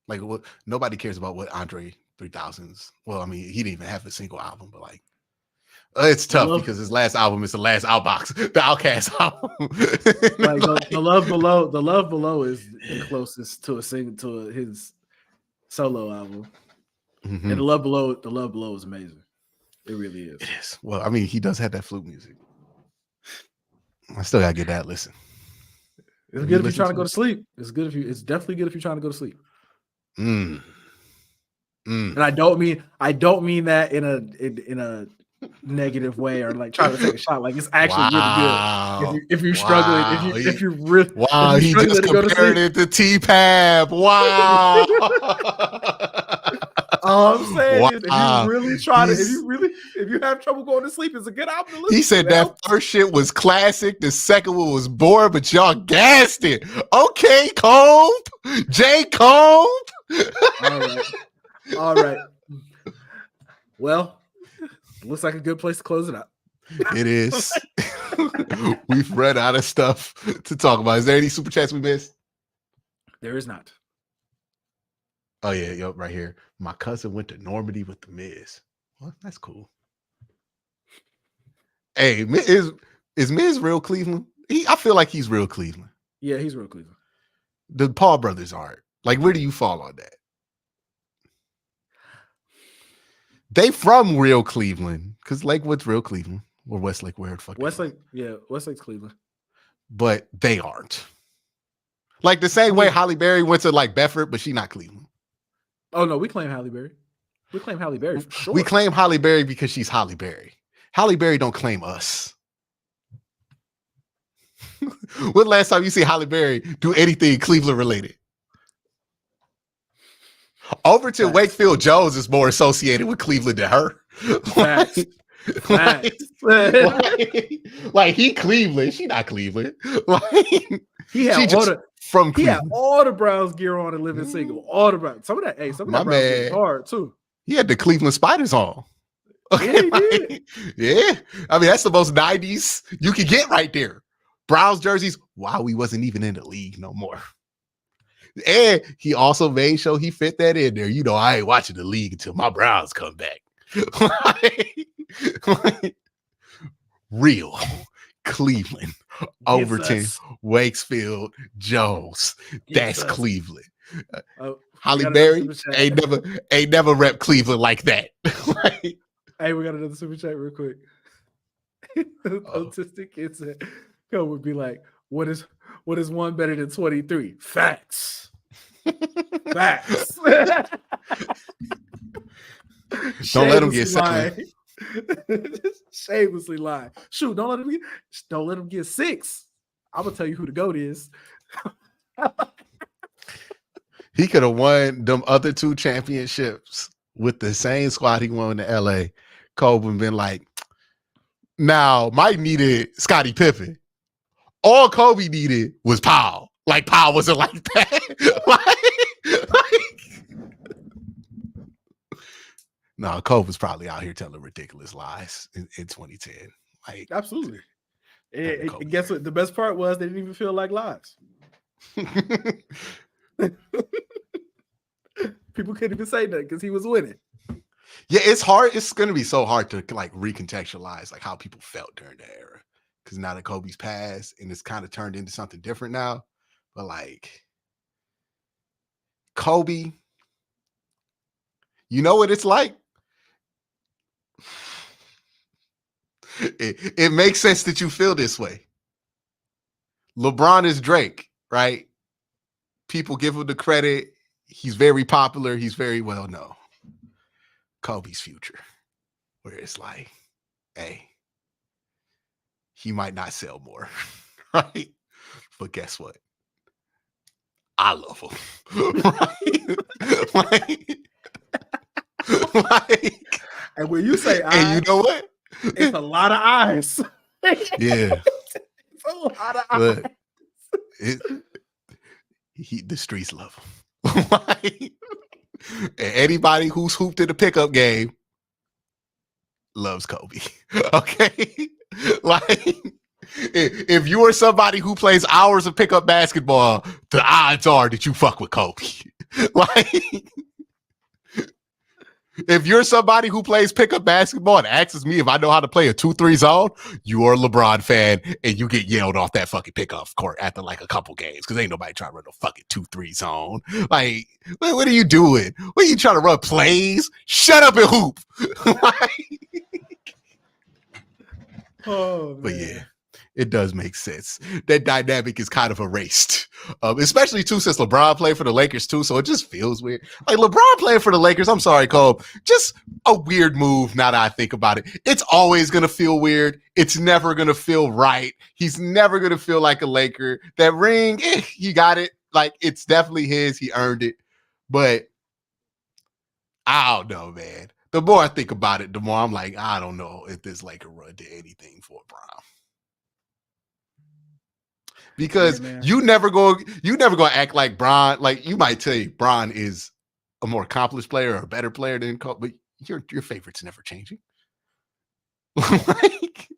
like, nobody cares about what Andre 3000's. Well, I mean, he didn't even have a single album, but like, it's tough because his last album is the last Outbox, the Outkast album. Like the Love Below is the closest to his solo album. Mm-hmm. And the Love Below is amazing. It really is. It is. Well, I mean, he does have that flute music. I still gotta get that listen. It's good if you're trying to go to sleep. It's definitely good if you're trying to go to sleep. And I don't mean that in a negative way or like trying to take a shot. Like, it's actually really good. If you're struggling, if you're really he just compared it to T-Pab. Wow. All I'm saying is, if you really try to, if you have trouble going to sleep, it's a good album to listen to. He said that first shit was classic. The second one was boring, but y'all gassed it. Okay, Comb. J. Comb. All right. Well, looks like a good place to close it out. It is. We've run out of stuff to talk about. Is there any super chats we missed? There is not. Oh yeah, yup, right here. My cousin went to Normandy with the Miz. Well, that's cool. Hey, is Miz real Cleveland? I feel like he's real Cleveland. Yeah, he's real Cleveland. The Paul brothers aren't. Like, where do you fall on that? They from real Cleveland, because Lakewood's real Cleveland, or Westlake, where the fuck? Westlake's Cleveland. But they aren't. Like the same way Halle Berry went to like Bedford, but she not Cleveland. Oh no, we claim Halle Berry. We claim Halle Berry for sure. We claim Halle Berry because she's Halle Berry. Halle Berry don't claim us. When last time you see Halle Berry do anything Cleveland related? Overton Wakefield Jones is more associated with Cleveland than her. Like he Cleveland, she not Cleveland. Like he had all the Browns gear on and living single. All the Browns. Some of that Browns gear is hard too. He had the Cleveland Spiders on. Okay, yeah. I mean, that's the most 90s you can get right there. Browns jerseys. Wow, we wasn't even in the league no more. And he also made sure he fit that in there. I ain't watching the league until my Browns come back. like, real Cleveland, Overton, Wakefield, Jones. That's Cleveland. Halle Berry ain't never rep Cleveland like that. Hey, we got another super chat real quick. Autistic kids would be like, what is one better than 23? Facts. Facts. Don't let him get second. Shamelessly lie. Shoot, don't let him get 6. I'm gonna tell you who the GOAT is. He could have won them other 2 championships with the same squad he won in LA. Kobe would been like, now Mike needed Scottie Pippen. All Kobe needed was Powell. Like Powell wasn't like that. No, Kobe was probably out here telling ridiculous lies in 2010. Like, absolutely. And guess what? The best part was they didn't even feel like lies. People couldn't even say that because he was winning. Yeah, it's hard. It's going to be so hard to like recontextualize like how people felt during that era. Because now that Kobe's passed and it's kind of turned into something different now. But like Kobe, you know what it's like? It makes sense that you feel this way. LeBron is Drake, right? People give him the credit. He's very popular. He's very well known. Kobe's future, where it's like, hey, he might not sell more, right? But guess what? I love him, right? like, And when you say and you know what? it's a lot of eyes. Yeah. It's a lot of Look, eyes. The streets love him. Like, and anybody who's hooped in the pickup game loves Kobe. Okay? Like, if you are somebody who plays hours of pickup basketball, the odds are that you fuck with Kobe. Like, if you're somebody who plays pickup basketball and asks me if I know how to play a 2-3 zone, you are a LeBron fan and you get yelled off that fucking pickup court after like a couple games because ain't nobody trying to run a fucking 2-3 zone. Like, what are you doing? What are you trying to run plays? Shut up and hoop. Oh, man. But yeah, it does make sense. That dynamic is kind of erased, especially too since LeBron played for the Lakers too. So it just feels weird. Like LeBron playing for the Lakers. I'm sorry, Cole. Just a weird move. Now that I think about it, it's always gonna feel weird. It's never gonna feel right. He's never gonna feel like a Laker. That ring, he got it. Like it's definitely his. He earned it. But I don't know, man. The more I think about it, the more I'm like, I don't know if this Laker run did anything for Brown. Because you never go act like Bron. Like you might tell you Bron is a more accomplished player or a better player than Kobe, but your favorite's never changing. Like,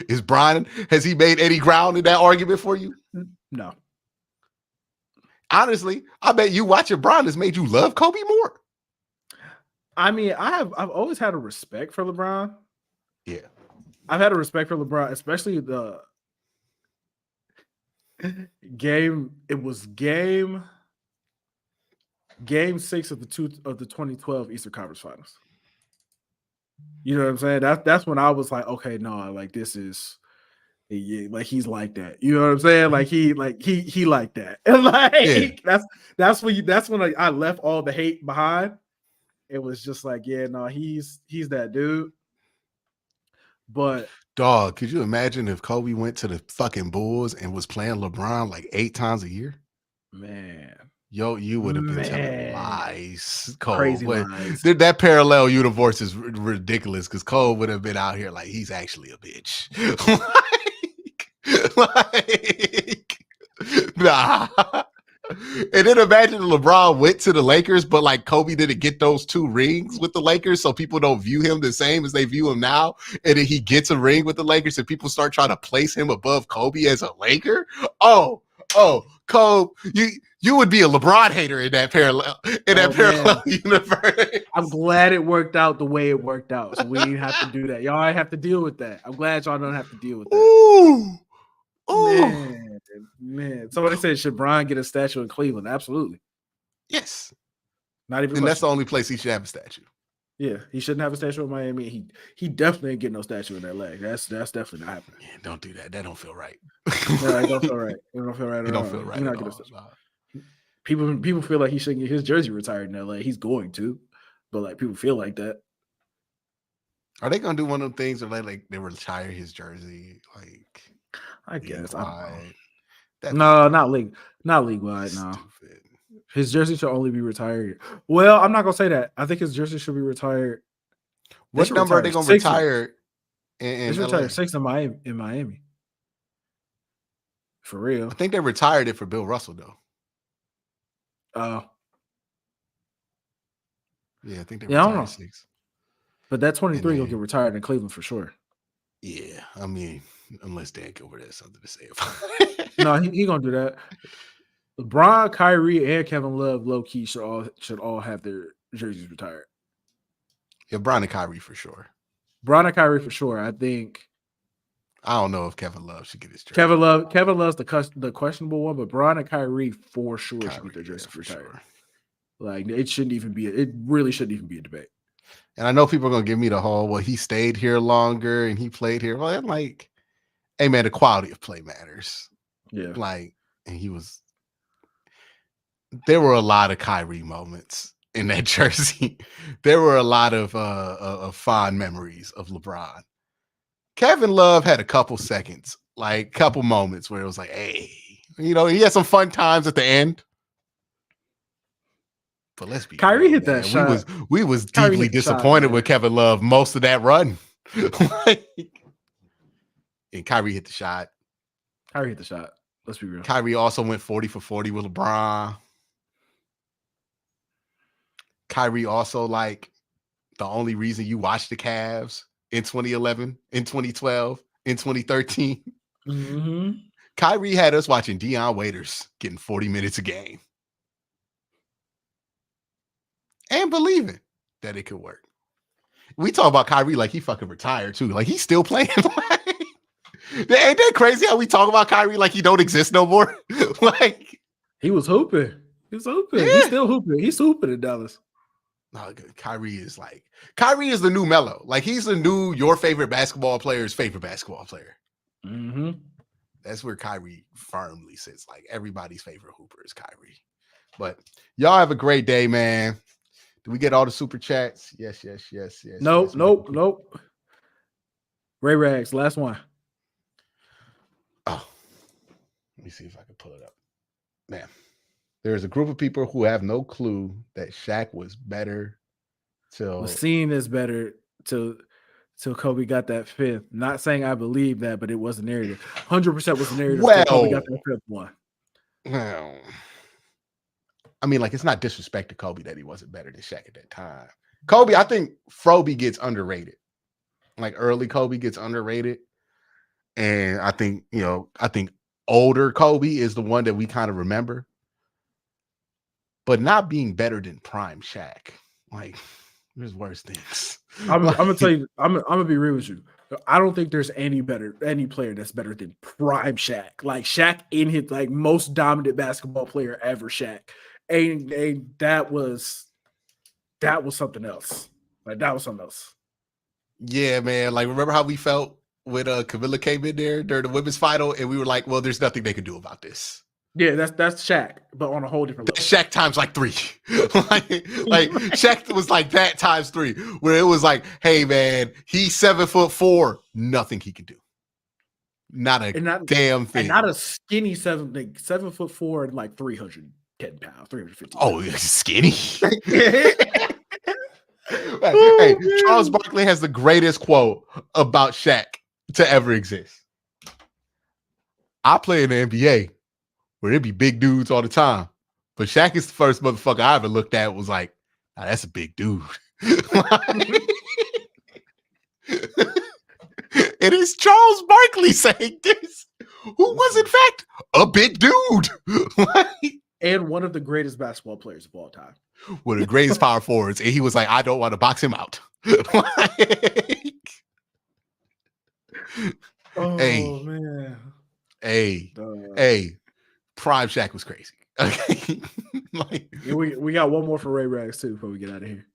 is Bron, has he made any ground in that argument for you? No. Honestly, I bet you watching Bron has made you love Kobe more. I mean, I've always had a respect for LeBron. Yeah. I've had a respect for LeBron, especially the game. It was game 6 of the 2012 Eastern Conference Finals. You know what I'm saying? That's when I was like, okay, no, like this is like he's like that. You know what I'm saying? Like he like that. And like that's when I left all the hate behind. It was just like, yeah, no, he's that dude. But dog, could you imagine if Kobe went to the fucking Bulls and was playing LeBron like 8 times a year? Man. Yo, you would have been telling lies. Cole. Crazy lies. That parallel universe is ridiculous because Cole would have been out here like he's actually a bitch. Nah. And then imagine LeBron went to the Lakers, but like Kobe didn't get those 2 rings with the Lakers, so people don't view him the same as they view him now. And then he gets a ring with the Lakers, and people start trying to place him above Kobe as a Laker. Oh, Kobe, you would be a LeBron hater in that parallel universe. I'm glad it worked out the way it worked out, so we didn't have to do that. Y'all have to deal with that. I'm glad y'all don't have to deal with that. Ooh. Man. Somebody said, should Bron get a statue in Cleveland? Absolutely. Yes. Not even. And that's the only place he should have a statue. Yeah, he shouldn't have a statue in Miami. He definitely ain't getting no statue in LA. That's definitely not happening. Yeah, don't do that. That don't feel right. No, it don't feel right. It don't feel right. It don't feel right. You're not getting a statue. People feel like he should get his jersey retired in LA. He's going to, but like people feel like that. Are they gonna do one of them things where they retire his jersey? Like, I guess. No, not league wide. No, his jersey should only be retired. Well, I'm not gonna say that. I think his jersey should be retired. What number are they gonna retire? It's retired 6 in Miami. For real. I think they retired it for Bill Russell though. Yeah, I think they retired 6. But that 23 will get retired in Cleveland for sure. Yeah, I mean, unless Dan Gilbert has something to say about it. No, he gonna do that. LeBron, Kyrie, and Kevin Love, low key should all have their jerseys retired. Yeah, Bron and Kyrie for sure. Bron and Kyrie for sure. I think I don't know if Kevin Love should get his jersey. Kevin Love's the questionable one, but Bron and Kyrie for sure should get their jerseys retired. Sure. Like it really shouldn't even be a debate. And I know people are gonna give me the whole, well, he stayed here longer and he played here. Well, I'm like, hey man, the quality of play matters. Yeah. Like, and there were a lot of Kyrie moments in that jersey. There were a lot of fond memories of LeBron. Kevin Love had a couple seconds, like couple moments where it was like, hey, he had some fun times at the end. But let's be Kyrie real, hit that shot. We was Kyrie deeply hit the shot, disappointed man. with Kevin Love most of that run. And Kyrie hit the shot. Kyrie hit the shot. Let's be real. Kyrie also went 40 for 40 with LeBron. Kyrie also, like, the only reason you watched the Cavs in 2011, in 2012, in 2013. Mm-hmm. Kyrie had us watching Dion Waiters getting 40 minutes a game. And believing that it could work. We talk about Kyrie like he fucking retired too. Like he's still playing. Ain't that crazy how we talk about Kyrie like he don't exist no more? Like he was hooping. He was hooping. Yeah. He's still hooping. He's hooping in Dallas. No, Kyrie is the new Melo. Like he's the new your favorite basketball player's favorite basketball player. Mm-hmm. That's where Kyrie firmly sits. Like everybody's favorite hooper is Kyrie. But y'all have a great day, man. Do we get all the super chats? Yes. Nope. Ray Rags, last one. Oh, let me see if I can pull it up. Man, there's a group of people who have no clue that Shaq was better till Was seen as better till Kobe got that fifth. Not saying I believe that, but it was a narrative. 100% was a narrative. Till Kobe got that fifth one. Well, I mean, like, it's not disrespect to Kobe that he wasn't better than Shaq at that time. Kobe, I think Froby gets underrated. Like, early Kobe gets underrated. And I think, older Kobe is the one that we kind of remember. But not being better than prime Shaq. Like, there's worse things. I'm gonna tell you, I'm gonna be real with you. I don't think there's any player that's better than prime Shaq. Like Shaq in his like most dominant basketball player ever, Shaq. And that was something else. Like that was something else. Yeah, man. Like, remember how we felt when Camilla came in there during the women's final, and we were like, well, there's nothing they can do about this. Yeah, that's Shaq, but on a whole different level. Shaq times like 3. like Shaq was like that times 3, where it was like, hey man, he's 7'4", nothing he can do. Not a damn thing. And not a skinny 7'4" and like 310 pounds, 350. Oh, skinny. Oh, Charles Barkley has the greatest quote about Shaq to ever exist. I play in the NBA where it'd be big dudes all the time. But Shaq is the first motherfucker I ever looked at was like, nah, that's a big dude. It is Charles Barkley saying this, who was in fact a big dude. And one of the greatest basketball players of all time. One of the greatest power forwards. And he was like, I don't want to box him out. Oh, man. Hey. Prime Shaq was crazy. Okay. Like, we got one more for Ray Rags too before we get out of here.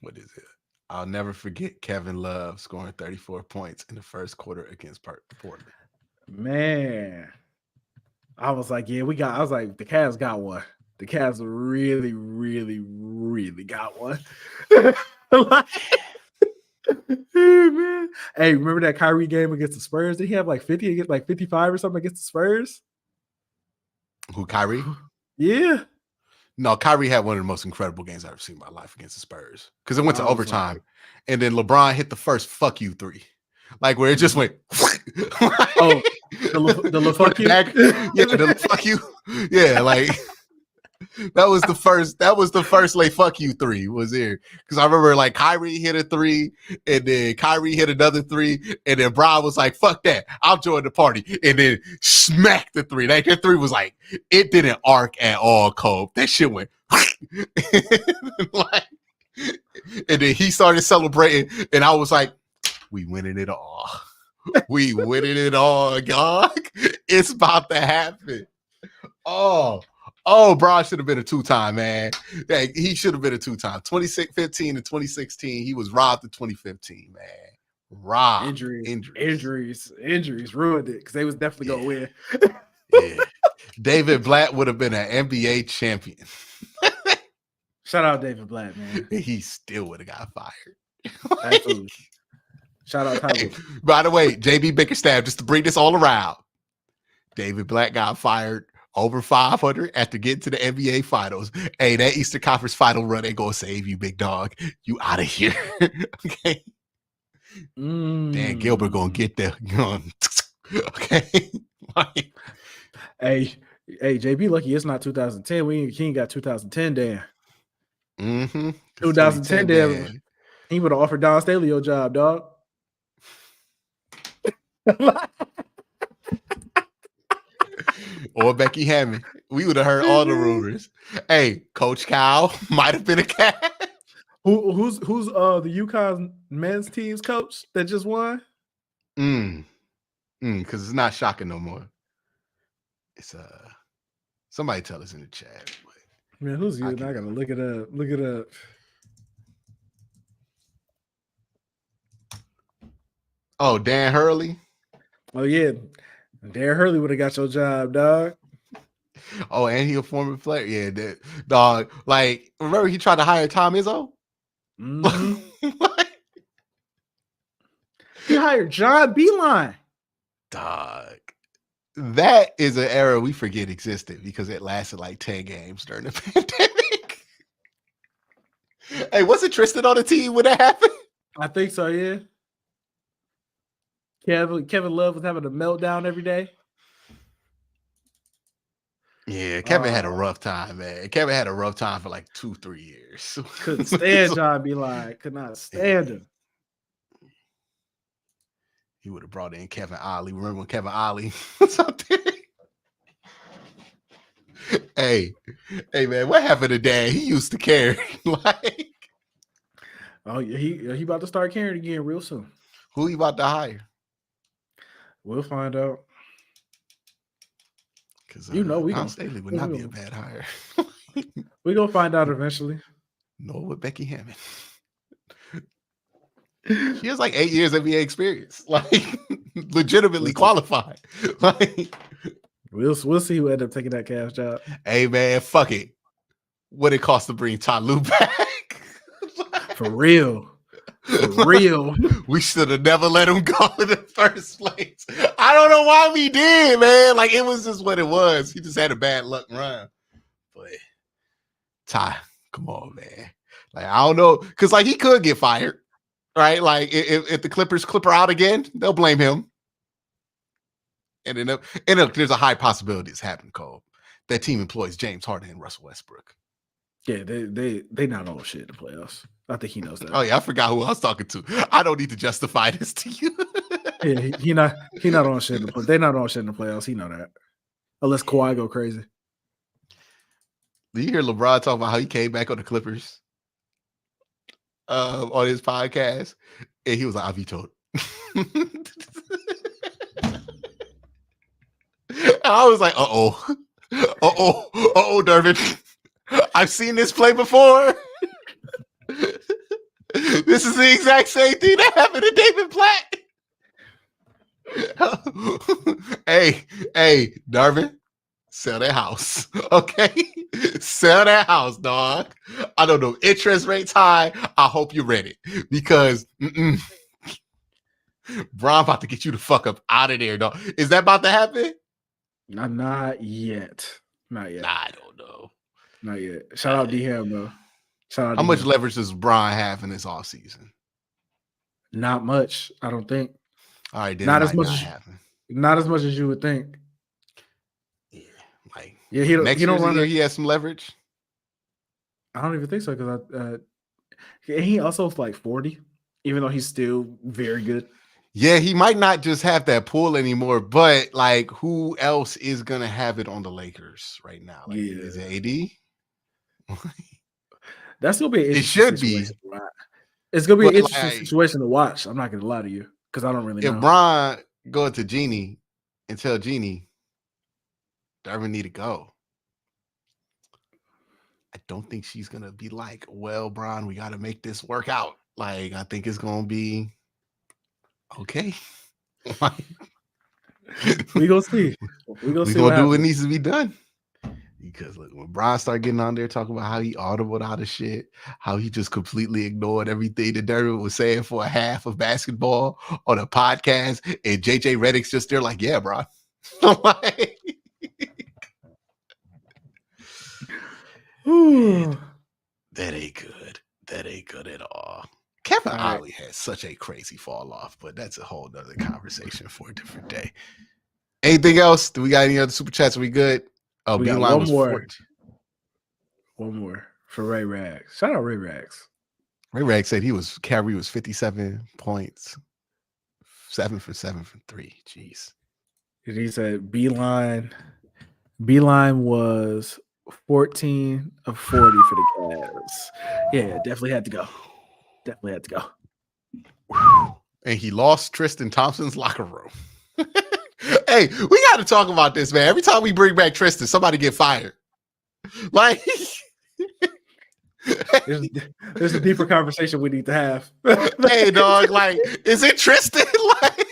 What is it? I'll never forget Kevin Love scoring 34 points in the first quarter against Portland. Man. I was like, the Cavs got one. The Cavs really, really, really got one. Hey, man. Hey, remember that Kyrie game against the Spurs? Did he have like 50 against like 55 or something against the Spurs? Who, Kyrie? Yeah. No, Kyrie had one of the most incredible games I've ever seen in my life against the Spurs. Because it went to overtime. Like, and then LeBron hit the first fuck you 3. Like where it just went. The fuck you? Yeah, the fuck you. Yeah, like That was the first. That was the first like fuck you three was there because I remember like Kyrie hit a three, and then Kyrie hit another three, and then Brian was like, "Fuck that, I'll join the party," and then smacked the three. That three was like it didn't arc at all. Cole, that shit went like, and then he started celebrating, and I was like, "We winning it all. We winning it all, dog. It's about to happen." Bron should have been a two-time, man. Yeah, he should have been a two-time. 2015 and 2016, he was robbed in 2015, man. Robbed. Injuries ruined it because they was definitely gonna win. Yeah. David Blatt would have been an NBA champion. Shout out David Blatt, man. He still would have got fired. Absolutely. Shout out Tyler. Hey, by the way, JB Bickerstaff, just to bring this all around, David Blatt got fired over 500 after getting to the NBA Finals. Hey, that Eastern Conference Final run ain't gonna save you, big dog. You out of here. Okay. Dan Gilbert gonna get there. Okay. Hey, JB lucky it's not 2010. He ain't got 2010 Dan. 2010 Dan. He would have offered Don Staley your job, dog. Or Becky Hammond. We would have heard all the rumors. Hey, Coach Cal might have been a cat. Who's the UConn men's team's coach that just won? Because it's not shocking no more. It's somebody tell us in the chat. Man, who's you? I gotta look it up. Look it up. Oh, Dan Hurley. Oh yeah, Dan Hurley would have got your job, dog. Oh, and he a former player. Yeah, dog. Like, remember he tried to hire Tom Izzo? He hired John Beeline. Dog. That is an era we forget existed because it lasted like 10 games during the pandemic. Hey, wasn't Tristan on the team when that happened? I think so, yeah. Kevin Love was having a meltdown every day. Yeah, Kevin had a rough time, man. Kevin had a rough time for like 2-3 years. Couldn't stand John Beeline. Could not stand him. He would have brought in Kevin Ollie. Remember when Kevin Ollie was out there? Hey, man, what happened to Dan? He used to carry. Like, oh yeah, he about to start carrying again real soon. Who you about to hire? We'll find out. Because we Don Staley would not be a bad hire. We're gonna find out eventually. Nor with Becky Hammond. She has like 8 years NBA experience, like legitimately qualified. Like, we'll see who ended up taking that cash job. Hey man, fuck it. What it cost to bring Ty Lue back? For real. For real. We should have never let him go in the first place. I don't know why we did, man. Like, it was just what it was. He just had a bad luck run. But Ty, come on, man. Like, I don't know. Because, like, he could get fired, right? Like, if the Clippers clip her out again, they'll blame him. And then there's a high possibility it's happening, Cole. That team employs James Harden and Russell Westbrook. Yeah, they not all shit in the playoffs. I think he knows that. Oh yeah, I forgot who I was talking to. I don't need to justify this to you. Yeah, he not on shit in the playoffs. They not on shit in the playoffs. He know that. Unless Kawhi go crazy. Did you hear LeBron talk about how he came back on the Clippers on his podcast? And he was like, I vetoed it. I was like, uh-oh, Dervin. I've seen this play before. This is the exact same thing that happened to David Blatt. Hey, Darvin, sell that house. Okay? Sell that house, dog. I don't know. Interest rates high. I hope you're ready. Because Bron about to get you the fuck up out of there, dog. Is that about to happen? Not yet. Not yet. Nah, I don't know. Not yet. Shout out D-Ham, though. How much leverage does Bron have in this offseason? Not much, I don't think. All right, then not as much as you would think. Yeah, like Yeah, he Next don't year's the run year it. he has some leverage. I don't even think so because he also is like 40, even though he's still very good. Yeah, he might not just have that pull anymore, but like, who else is gonna have it on the Lakers right now? Like, is it AD? That's gonna be an It interesting should be, situation. It's gonna be an but interesting like, situation to watch. I'm not gonna lie to you because I don't really if know. Bron go to Jeannie and tell Jeannie, Darvin need to go, I don't think she's gonna be like, well, Bron, we got to make this work out. Like, I think it's gonna be okay. We gonna see. We're gonna do what needs to be done. Because look, when Bron started getting on there talking about how he audibled out of shit, how he just completely ignored everything that Derrick was saying for a half of basketball on a podcast, and JJ Redick's just there like, yeah, bro. Like, that ain't good. That ain't good at all. Kevin Ollie has such a crazy fall off, but that's a whole nother conversation for a different day. Anything else? Do we got any other super chats? Are we good? Oh, we got Beeline one was more. 14. One more for Ray Rags. Shout out Ray Rags. Ray Rags said Kyrie was 57 points, 7 for 7 from 3. Jeez. And he said Beeline was 14 of 40 for the Cavs. Yeah, definitely had to go. Definitely had to go. And he lost Tristan Thompson's locker room. Hey, we got to talk about this, man. Every time we bring back Tristan, somebody get fired. Like, there's a deeper conversation we need to have. Hey, dog, like, is it Tristan? Like,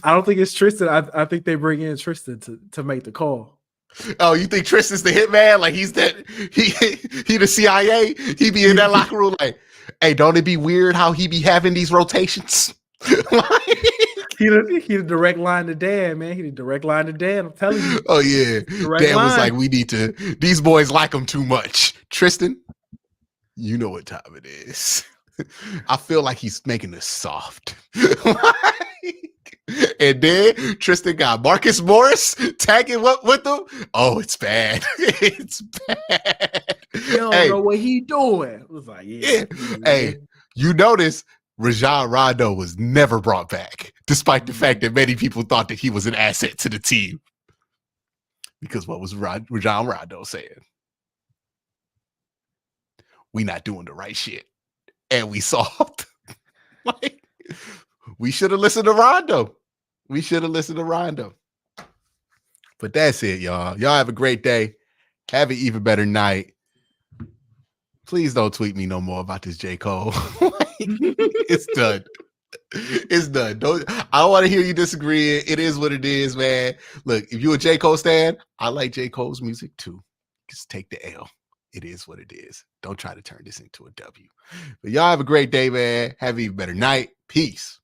I don't think it's Tristan. I think they bring in Tristan to make the call. Oh, you think Tristan's the hitman? Like, he's that he the CIA? He be in that locker room like, hey, don't it be weird how he be having these rotations? Like, he the direct line to Dan, man. He the direct line to Dan. I'm telling you. Oh yeah, Dan was like, we need to. These boys like him too much. Tristan, you know what time it is. I feel like he's making us soft. And then Tristan got Marcus Morris tagging what with them. Oh, it's bad. It's bad. You don't know what he doing. It was like, yeah. Hey, you notice Rajon Rondo was never brought back, despite the fact that many people thought that he was an asset to the team. Because what was Rajon Rondo saying? We not doing the right shit. And we soft. Like, we should have listened to Rondo. But that's it, y'all. Y'all have a great day. Have an even better night. Please don't tweet me no more about this J. Cole. It's done. It's done. I don't want to hear you disagree. It is what it is, man. Look, if you're a J. Cole stan, I like J. Cole's music too. Just take the L. It is what it is. Don't try to turn this into a W. But y'all have a great day, man. Have an even better night. Peace.